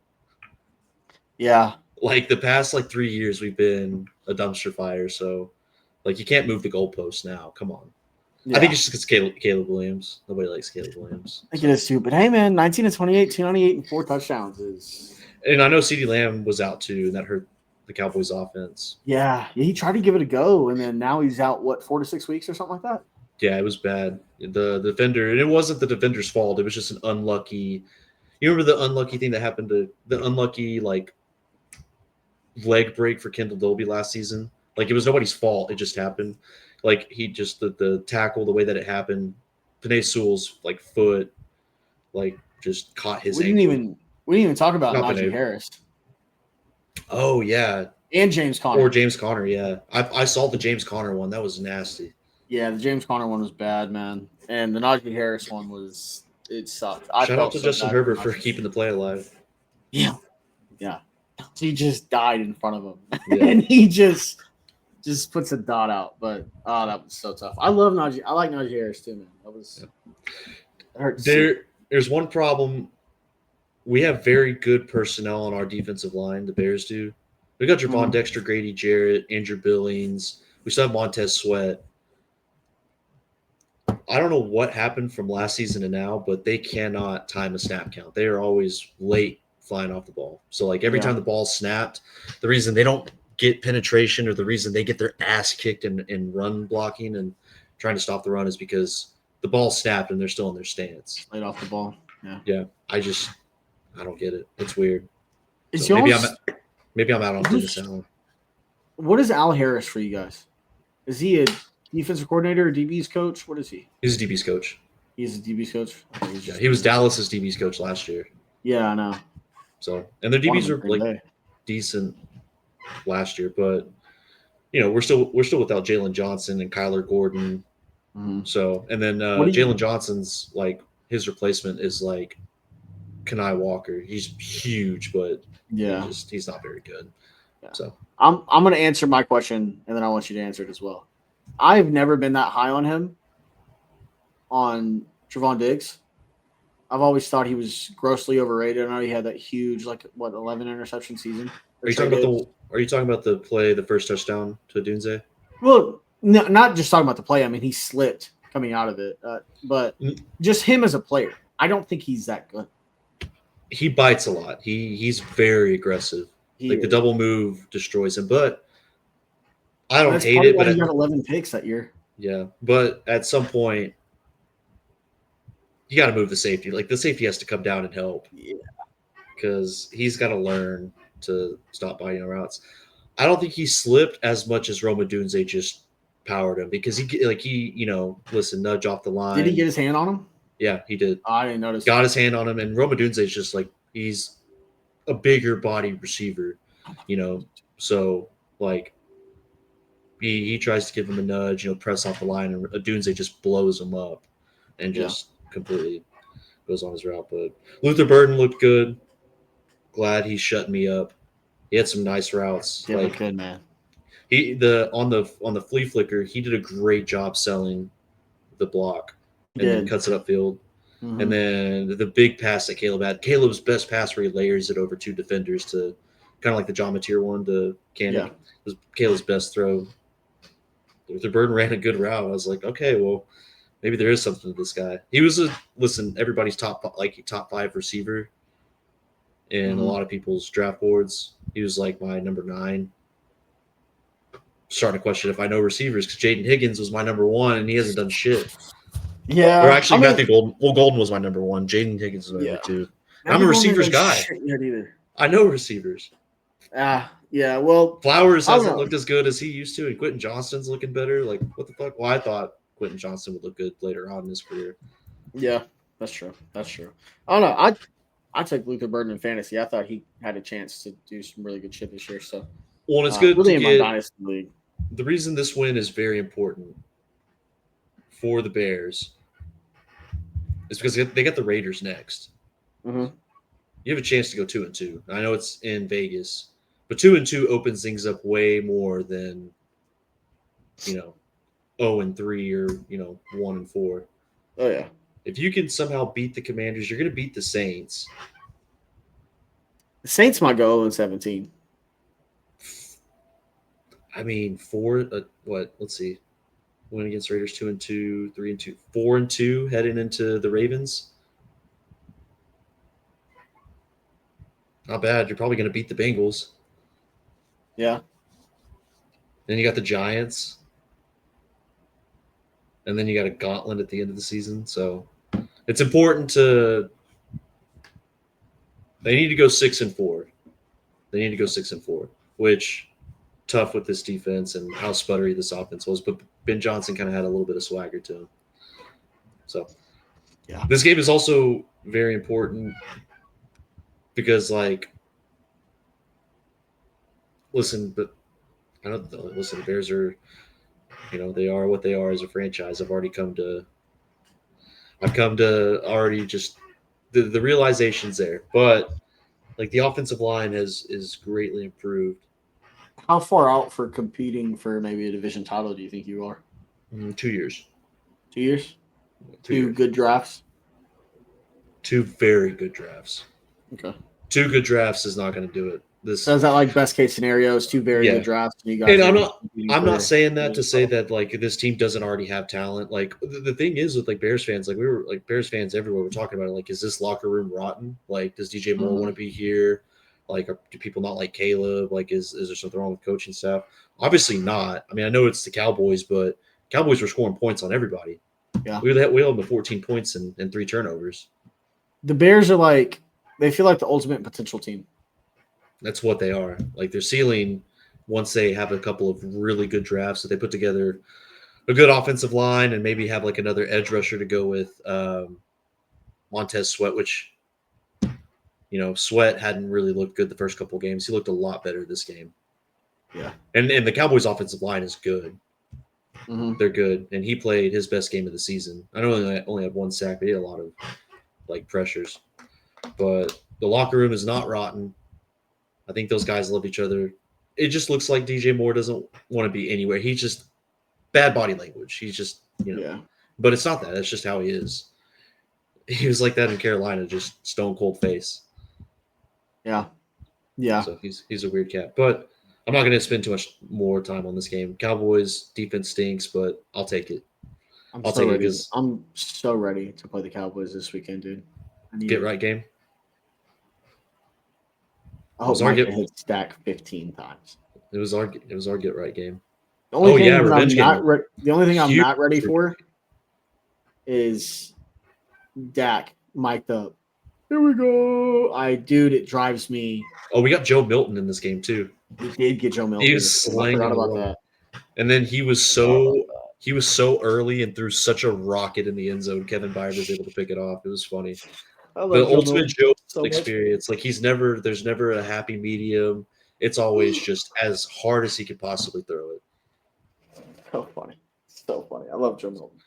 Yeah. Like the past 3 years, we've been a dumpster fire. So like you can't move the goalposts now. Come on. Yeah. I think it's just because Caleb Williams. Nobody likes Caleb Williams. I think it is too. But hey, man, 19-28, 298, and 4 touchdowns is. And I know CeeDee Lamb was out too, and that hurt the Cowboys' offense. Yeah, he tried to give it a go, and then now he's out 4 to 6 weeks or something like that. Yeah, it was bad. The defender, and it wasn't the defender's fault. It was just an unlucky. You remember the unlucky thing that happened to the unlucky leg break for Kendall Dolby last season? Like it was nobody's fault. It just happened. Like he just the tackle, the way that it happened, Penei Sewell's foot, just caught his ankle. We didn't even talk about Najee Harris. Oh yeah, and James Conner. Or James Conner, yeah. I saw the James Conner one. That was nasty. Yeah, the James Conner one was bad, man. And the Najee Harris one it sucked. Shout out to Justin Herbert for keeping the play alive. Yeah. He just died in front of him, and he just puts a dot out. But that was so tough. I love Najee. I like Najee Harris too, man. That was hurt. There's one problem. We have very good personnel on our defensive line. The Bears do. We got Javon Dexter, Grady Jarrett, Andrew Billings. We still have Montez Sweat. I don't know what happened from last season to now, but they cannot time a snap count. They are always late flying off the ball. So every time the ball's snapped, the reason they don't get penetration or the reason they get their ass kicked in run blocking and trying to stop the run is because the ball's snapped and they're still in their stance. Late off the ball. Yeah. I don't get it. It's weird. Maybe I'm out on Dennis Allen. What is Al Harris for you guys? Is he a defensive coordinator or DB's coach? What is he? He's a DB's coach. He's a DB's coach? He was Dallas's DB's coach last year. Yeah, I know. So, and their DBs are decent last year, but we're still without Jalen Johnson and Kyler Gordon. Mm-hmm. So, and then Jalen Johnson's his replacement is Kenai Walker. He's huge, but he's not very good. Yeah. So I'm going to answer my question, and then I want you to answer it as well. I've never been that high on him, on Trevon Diggs. I've always thought he was grossly overrated. I know he had that huge 11 interception season. Are you talking about the first touchdown to Dunze? Well, no, not just talking about the play. I mean, he slipped coming out of it, but just him as a player. I don't think he's that good. He bites a lot. He's very aggressive. The double move destroys him. But I don't hate it. But he got 11 picks that year. Yeah, but at some point, you got to move the safety. The safety has to come down and help. Yeah, because he's got to learn to stop biting routes. I don't think he slipped as much as Roma Dunze just powered him because he nudge off the line. Did he get his hand on him? Yeah, he did. I didn't notice. Got his hand on him, and Roma Dunze is just he's a bigger body receiver, So he tries to give him a nudge, press off the line, and Dunze just blows him up, and just completely goes on his route. But Luther Burden looked good. Glad he's shutting me up. He had some nice routes. Yeah, good man. On the flea flicker, he did a great job selling the block. And then cuts it upfield. Mm-hmm. And then the big pass that Caleb had. Caleb's best pass where he layers it over two defenders to kind of like the John Mateer one to Candy. Yeah. It was Caleb's best throw. Luther Burden ran a good route. I was like, okay, well, maybe there is something to this guy. He was everybody's top 5 receiver in a lot of people's draft boards. He was my number 9. Starting to question if I know receivers because Jaden Higgins was my number 1 and he hasn't done shit. Yeah. Or actually, Matthew Golden. Well, Golden was my number 1. Jaden Higgins was my number 2. I'm a receivers guy. I know receivers. Yeah. Well, Flowers hasn't looked as good as he used to, and Quentin Johnston's looking better. What the fuck? Well, I thought Quentin Johnson would look good later on in his career. Yeah, that's true. That's true. I don't know. I took Luka Burden in fantasy. I thought he had a chance to do some really good shit this year. So, Well, and it's good really to in my get dynasty league. the reason this win is very important for the Bears is because they got the Raiders next. Mm-hmm. You have a chance to go 2-2. I know it's in Vegas, but 2-2 opens things up way more than 0-3 or 1-4. Oh yeah. If you can somehow beat the Commanders, you're going to beat the Saints. The Saints might go 0-17. I mean, let's see. Win against Raiders 2-2, 3-2, 4-2 heading into the Ravens. Not bad. You're probably going to beat the Bengals. Yeah. Then you got the Giants. And then you got a gauntlet at the end of the season. So it's important to. They need to go 6-4. They need to go 6-4, which tough with this defense and how sputtery this offense was. But Ben Johnson kind of had a little bit of swagger to him. So Yeah. this game is also very important because, listen, the Bears are, they are what they are as a franchise. I've come to already just the realization's there, but the offensive line is greatly improved. How far out for competing for maybe a division title do you think you are? 2 years. 2 years? 2 Two years. good drafts? 2 very good drafts. Okay. 2 good drafts is not going to do it. So is that best case scenarios? 2 very good drafts, and you guys. And I'm not saying that to say that this team doesn't already have talent. The thing is with Bears fans, we were Bears fans everywhere. We're talking about it. Is this locker room rotten? Does DJ Moore want to be here? Do people not like Caleb? Is there something wrong with coaching staff? Obviously not. I mean, I know it's the Cowboys, but Cowboys were scoring points on everybody. Yeah, we held them to 14 points and 3 turnovers. The Bears are they feel like the ultimate potential team. That's what they are. Their ceiling, once they have a couple of really good drafts that they put together, a good offensive line, and maybe have another edge rusher to go with Montez Sweat, which Sweat hadn't really looked good the first couple of games. He looked a lot better this game. Yeah, and the Cowboys' offensive line is good. Mm-hmm. They're good, and he played his best game of the season. I know he only had 1 sack, but he had a lot of pressures. But the locker room is not rotten. I think those guys love each other. It just looks like DJ Moore doesn't want to be anywhere. He's just bad body language. He's just, Yeah. But it's not that. That's just how he is. He was like that in Carolina, just stone cold face. Yeah. Yeah. So he's a weird cat. But I'm not going to spend too much more time on this game. Cowboys defense stinks, but I'll take it. I'm so ready to play the Cowboys this weekend, dude. Get right game. I hope Micah hits stack 15 times. It was our get right game. The only thing revenge game. The only thing I'm not ready for is Dak mic'd up. Here we go. It drives me. Oh, we got Joe Milton in this game too. We did get Joe Milton. He was slaying. I forgot about that. And then he was so early and threw such a rocket in the end zone. Kevin Byard was able to pick it off. It was funny. The ultimate Joe experience. There's never a happy medium. It's always just as hard as he could possibly throw it. So funny. I love Joe Milton.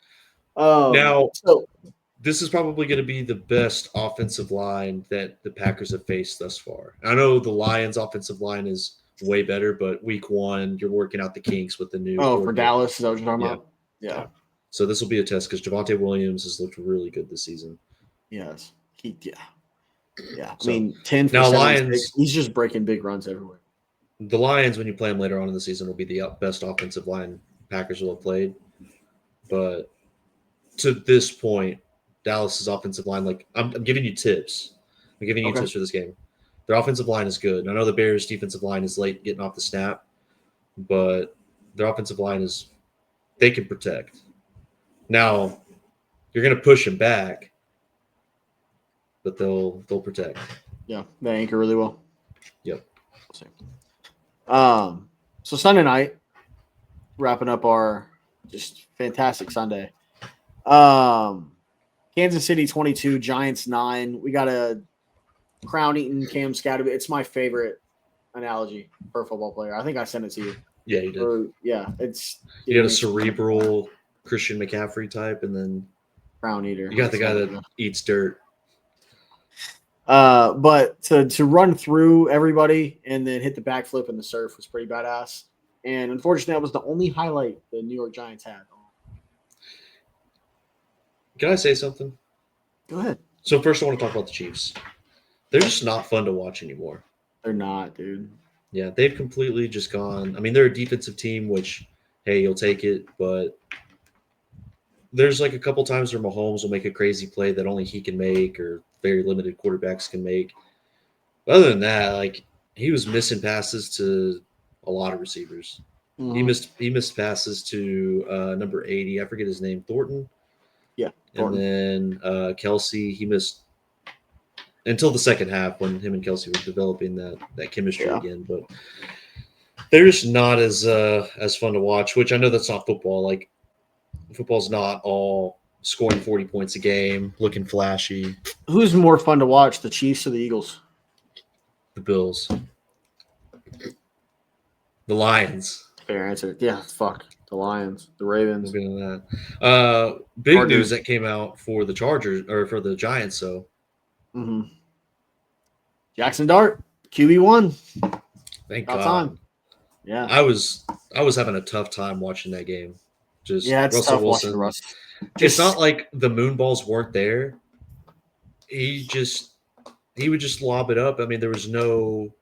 This is probably going to be the best offensive line that the Packers have faced thus far. I know the Lions' offensive line is way better, but week 1, you're working out the kinks with the new. Oh, for Dallas, is that what you're talking about? Yeah. So this will be a test because Javonte Williams has looked really good this season. Yes. Yeah. So, 10 for now 7 Lions. He's just breaking big runs everywhere. The Lions, when you play them later on in the season, will be the best offensive line Packers will have played. But to this point, Dallas's offensive line, I'm giving you tips. I'm giving you tips for this game. Their offensive line is good. I know the Bears' defensive line is late getting off the snap, but their offensive line they can protect. Now, you're going to push them back, but they'll protect. Yeah, they anchor really well. Yep. So Sunday night, wrapping up our just fantastic Sunday. Kansas City 22, Giants 9. We got a crown-eating Cam Scatterby. It's my favorite analogy for a football player. I think I sent it to you. Yeah, you did. It's You got a cerebral Christian McCaffrey type, and then crown eater. you got the guy that eats dirt. But to run through everybody and then hit the backflip in the surf was pretty badass. And unfortunately, that was the only highlight the New York Giants had. Can I say something? Go ahead. So first, I want to talk about the Chiefs. They're just not fun to watch anymore. They're not, dude. Yeah, they've completely just gone. I mean, they're a defensive team, which, hey, you'll take it. But there's like a couple times where Mahomes will make a crazy play that only he can make or very limited quarterbacks can make. But other than that, like he was missing passes to a lot of receivers. Mm-hmm. He missed passes to number 80. I forget his name, Thornton. Yeah, Thornton. And then Kelsey, he missed until the second half when him and Kelsey were developing that chemistry again. But they're just not as fun to watch. Which I know that's not football. Like football's not all scoring 40 points a game, looking flashy. Who's more fun to watch, the Chiefs or the Eagles? The Bills. The Lions. Fair answer. Yeah, fuck. The Lions. The Ravens. We'll get into that. Big news that came out for the Chargers or for the Giants, so. Mm-hmm. Jaxson Dart, QB1. Thank God. Time. Yeah. I was having a tough time watching that game. Just it's Russell tough Wilson. watching Russ. It's not like the moon balls weren't there. He would just lob it up. I mean, there was no.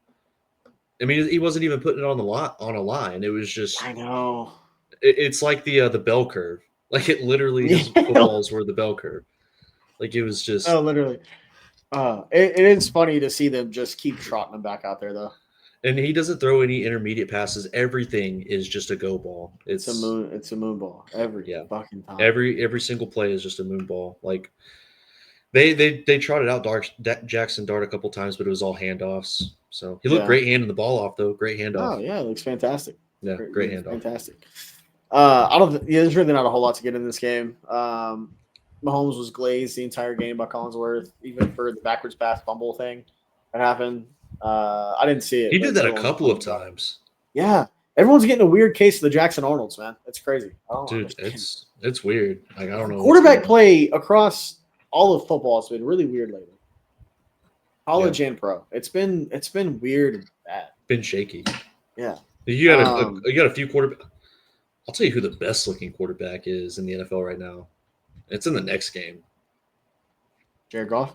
I mean, he wasn't even putting it on a line. It was just. I know. It's like the bell curve. Like it literally, his footballs were the bell curve. Like it was just. Oh, literally. It is funny to see them just keep trotting them back out there, though. And he doesn't throw any intermediate passes. Everything is just a go ball. It's a moon ball every fucking time. Every single play is just a moon ball. Like they trotted out Jaxson Dart a couple times, but it was all handoffs. So he looked great handing the ball off though. Great handoff. Oh yeah, it looks fantastic. Yeah, great handoff. Fantastic. There's really not a whole lot to get in this game. Mahomes was glazed the entire game by Collinsworth, even for the backwards pass fumble thing that happened. I didn't see it. He did that a couple of times. Yeah. Everyone's getting a weird case of the Jackson Arnolds, man. It's crazy. Dude, it's weird. Like I don't know. Quarterback play across all of football has been really weird lately. College and pro. It's been weird and bad. Been shaky. Yeah. You got a few quarterbacks. I'll tell you who the best looking quarterback is in the NFL right now. It's in the next game. Jared Goff.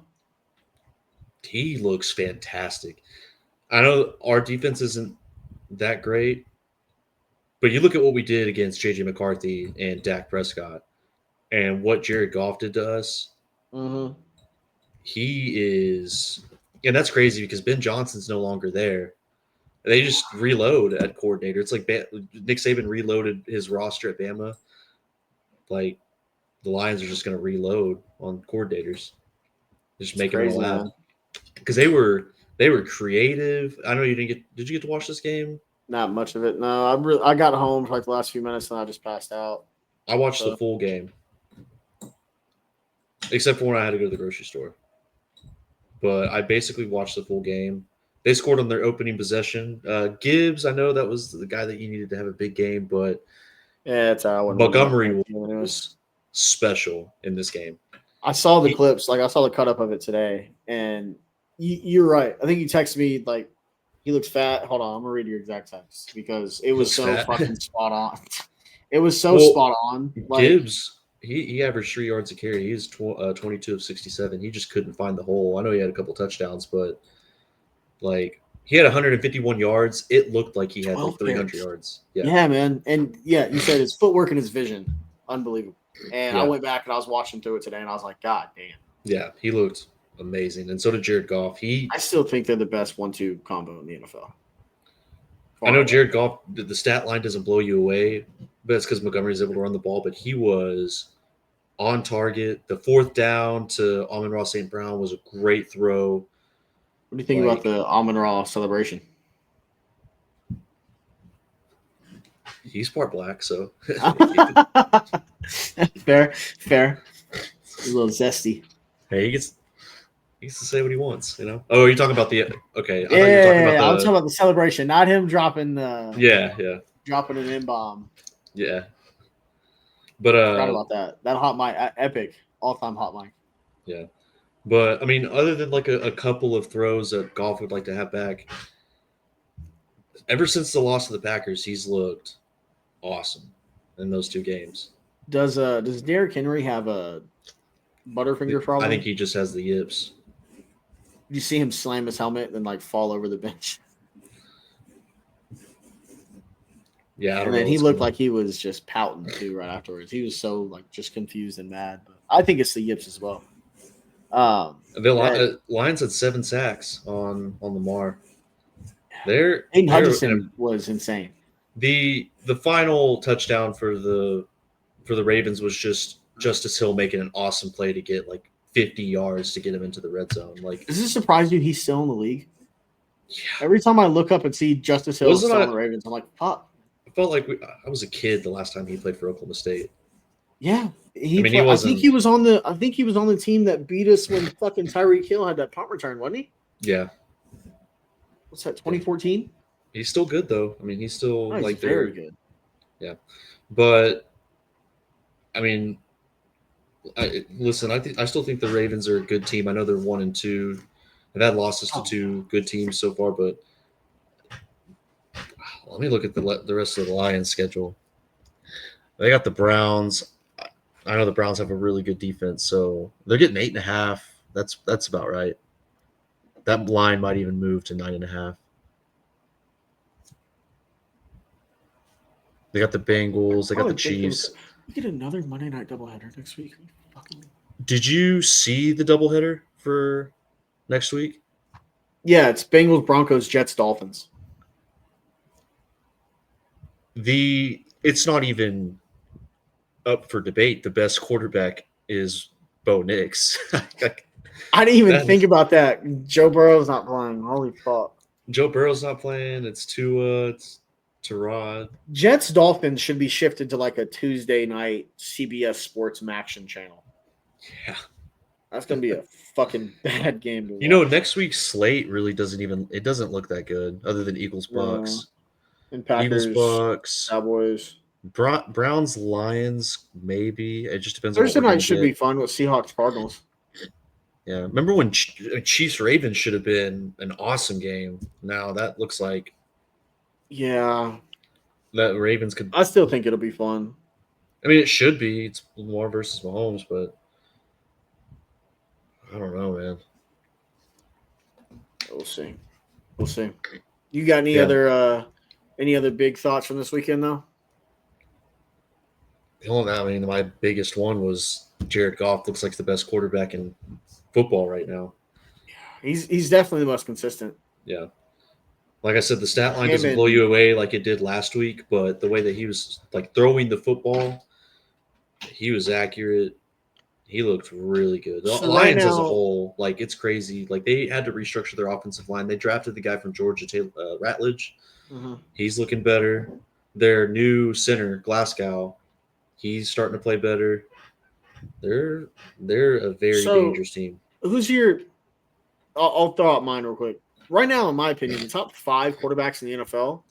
He looks fantastic. I know our defense isn't that great, but you look at what we did against J.J. McCarthy and Dak Prescott and what Jared Goff did to us. Mm-hmm. He is – and that's crazy because Ben Johnson's no longer there. They just reload at coordinator. It's like Nick Saban reloaded his roster at Bama. Like the Lions are just going to reload on coordinators. Just make them all out. Because they were creative. I know you didn't get. Did you get to watch this game? Not much of it. No, I got home for like the last few minutes and I just passed out. I watched the full game, except for when I had to go to the grocery store. But I basically watched the full game. They scored on their opening possession. Gibbs, I know that was the guy that you needed to have a big game, but it's Montgomery was special in this game. I saw the clips, like I saw the cut up of it today, and you're right. I think you texted me like he looks fat. Hold on, I'm gonna read your exact text because it was so fucking spot on. It was so spot on. Like, Gibbs, he averaged 3 yards a carry. He's 22 of 67. He just couldn't find the hole. I know he had a couple touchdowns, but like he had 151 yards. It looked like he had like 300 yards. Yeah, man. And yeah, you said his footwork and his vision, unbelievable. And I went back and I was watching through it today, and I was like, God damn. Yeah, he looked amazing, and so did Jared Goff. I still think they're the best 1-2 combo in the NFL. I know Jared Goff, the stat line doesn't blow you away, but it's because Montgomery's able to run the ball, but he was on target. The fourth down to Amon-Ra St. Brown was a great throw. What do you think about the Amon-Ra celebration? He's part black, so Fair. A little zesty. hey, he gets to say what he wants, you know. Oh, you're talking about the okay? I thought you were talking Yeah, about I'm talking about the celebration, not him dropping dropping an N bomb. yeah. But Forgot about that. That hot mic, epic, all-time hot mic. yeah. But I mean, other than like a couple of throws that Goff would like to have back, ever since the loss to the Packers, he's looked awesome in those two games. Does Derrick Henry have a Butterfinger problem? I think he just has the yips. Did you see him slam his helmet and then like fall over the bench? Yeah, I don't And know then he what's looked going like he was just pouting too right afterwards. He was so like just confused and mad. But I think it's the yips as well. on. The Lions had 7 sacks on Lamar. Aiden Hutchinson was insane. The final touchdown for the Ravens was just Justice Hill making an awesome play to get like 50 yards to get him into the red zone. Like, Does this surprise you? He's still in the league. yeah, Every time I look up and see Justice Hill Wasn't still I- on the Ravens, I'm like, fuck. I felt like I was a kid the last time he played for Oklahoma State. Yeah, he I think wasn't- he was on the. I think he was on the team that beat us when fucking Tyreek Hill had that punt return, wasn't he? Yeah, What's that? 2014. he's still good though. I mean, he's still Oh, he's like very good. But I mean, I still think the Ravens are a good team. I know they're 1-2. They've had losses to 2 good teams so far, but let me look at the rest of the Lions schedule. They got the Browns. I know the Browns have a really good defense, so they're getting 8.5. That's about right. That line might even move to 9.5. They got the Bengals. They got the Chiefs. We get another Monday night doubleheader next week. Did you see the doubleheader for next week? Yeah, it's Bengals, Broncos, Jets, Dolphins. It's not even up for debate. The best quarterback is Bo Nix. I didn't even think about that. Joe Burrow's not playing. Holy fuck. Joe Burrow's not playing. It's Tua. It's Tyrod. Jets Dolphins should be shifted to like a Tuesday night CBS Sports Action channel. Yeah. That's gonna be a fucking bad game to watch. You know, next week's slate really doesn't look that good, other than Eagles Bucks. And Packers, Eagles Bucks, Cowboys. Browns Lions, maybe. It just depends Thursday on what we're night should gonna be get. fun with Seahawks Cardinals. Yeah. Remember when Chiefs Ravens should have been an awesome game? Now that looks like Yeah. that Ravens could. I still think it'll be fun. I mean, it should be. It's Lamar versus Mahomes, but I don't know, man. We'll see. You got any other big thoughts from this weekend though? My biggest one was Jared Goff looks like the best quarterback in football right now. He's definitely the most consistent. Yeah. Like I said, the stat line Him doesn't and- blow you away like it did last week, but the way that he was like throwing the football, he was accurate. He looked really good. The So Lions right as a now- whole, like it's crazy. Like they had to restructure their offensive line. They drafted the guy from Georgia, Ratledge. Mhm. He's looking better. Their new center, Glasgow, he's starting to play better. They're a very So- dangerous team. Who's your? I'll throw out mine real quick. Right now, in my opinion, the top 5 quarterbacks in the NFL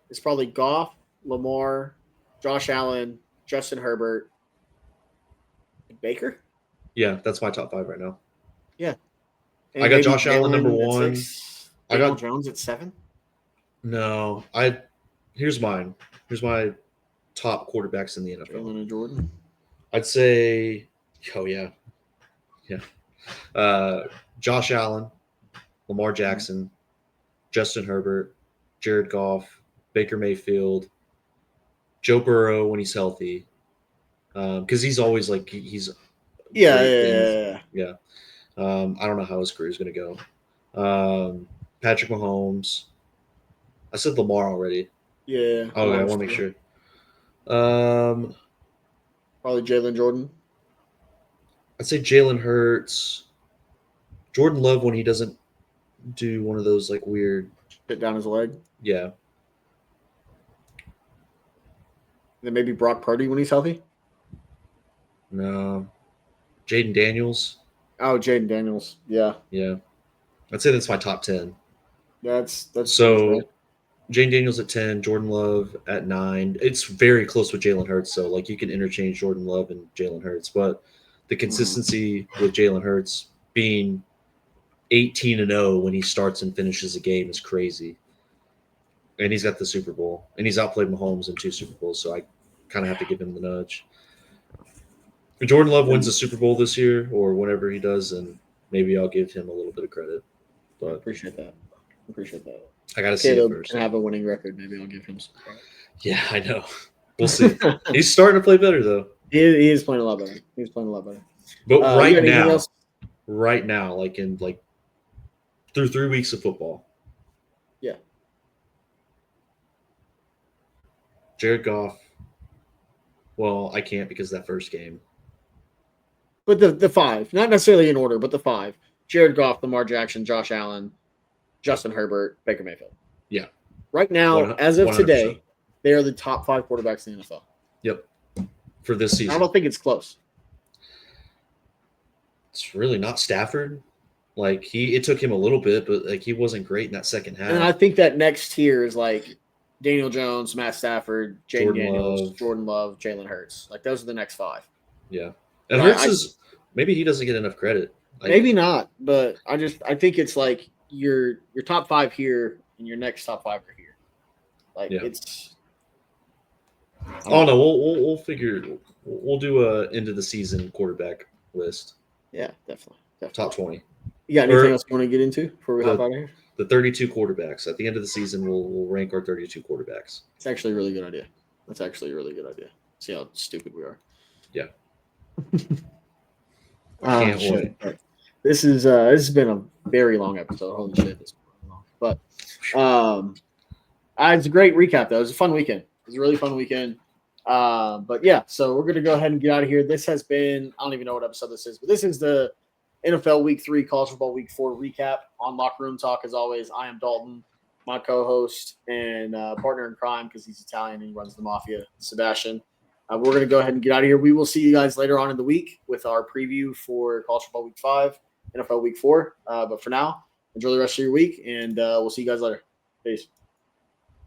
is probably Goff, Lamar, Josh Allen, Justin Herbert, Baker. Yeah, that's my top 5 right now. And I got maybe Josh Allen Jalen number at 1. 6, I Daniel got- Jones at 7. No, here's mine. Here's my top quarterbacks in the NFL. Jalen and Jordan. I'd say, oh yeah. Josh Allen, Lamar Jackson, Justin Herbert, Jared Goff, Baker Mayfield, Joe Burrow when he's healthy, because he's always like he's Yeah. yeah. I don't know how his career is going to go. Patrick Mahomes. I said Lamar already. Yeah. Oh, I want to make sure. I'd Probably Jalen Jordan. say Jalen Hurts, Jordan Love when he doesn't do one of those like weird, Hit down his leg. yeah. Then maybe Brock Purdy when he's healthy. No. Jaden Daniels. Oh, Jaden Daniels. Yeah, Yeah. I'd say that's my top 10. that's So Jaden Daniels at 10, Jordan Love at 9. It's very close with Jalen Hurts, so like you can interchange Jordan Love and Jalen Hurts, but the consistency with Jalen Hurts being 18-0 when he starts and finishes a game is crazy. And he's got the Super Bowl, and he's outplayed Mahomes in 2 Super Bowls, so I kind of have to give him the nudge. If Jordan Love wins the Super Bowl this year or whenever he does, then maybe I'll give him a little bit of credit. But appreciate that. I got to see it Caleb first. can have a winning record. Maybe I'll give him some credit. Yeah, I know. We'll see. He's starting to play better, though. He is playing a lot better. But you got anything else? right now, like through 3 weeks of football. Yeah. Jared Goff. Well, I can't because of that first game. But the 5, not necessarily in order, but the 5: Jared Goff, Lamar Jackson, Josh Allen, Justin Herbert, Baker Mayfield. Yeah. Right now, as of 100%. today, they are the top 5 quarterbacks in the NFL. Yep. For this season. I don't think it's close. It's really not Stafford. Like it took him a little bit, but like he wasn't great in that second half. And I think that next tier is like Daniel Jones, Matt Stafford, Jaden Daniels, Love. Jordan Love, Jalen Hurts. Like those are the next 5. Yeah. And Hurts is maybe he doesn't get enough credit. Like, maybe not, but I think it's like your top 5 here and your next top 5 are here. Like it's. Oh no, we'll figure. We'll do a end of the season quarterback list. Yeah, definitely. Top 20. You got anything else you want to get into before we hop out of here? The 32 quarterbacks. At the end of the season, we'll rank our 32 quarterbacks. It's actually a really good idea. See how stupid we are. Yeah. Can't wait. This has been a very long episode. Holy shit, this is long. But it's a great recap though. It was a fun weekend. It was a really fun weekend. But yeah, so we're gonna go ahead and get out of here. This has been, I don't even know what episode this is, but this is the NFL Week 3, College Football Week 4 recap on Locker Room Talk. As always, I am Dalton, my co-host and partner in crime because he's Italian and he runs the Mafia, Sebastian. We're going to go ahead and get out of here. We will see you guys later on in the week with our preview for College Football Week 5, NFL Week 4. But for now, enjoy the rest of your week, and we'll see you guys later. Peace.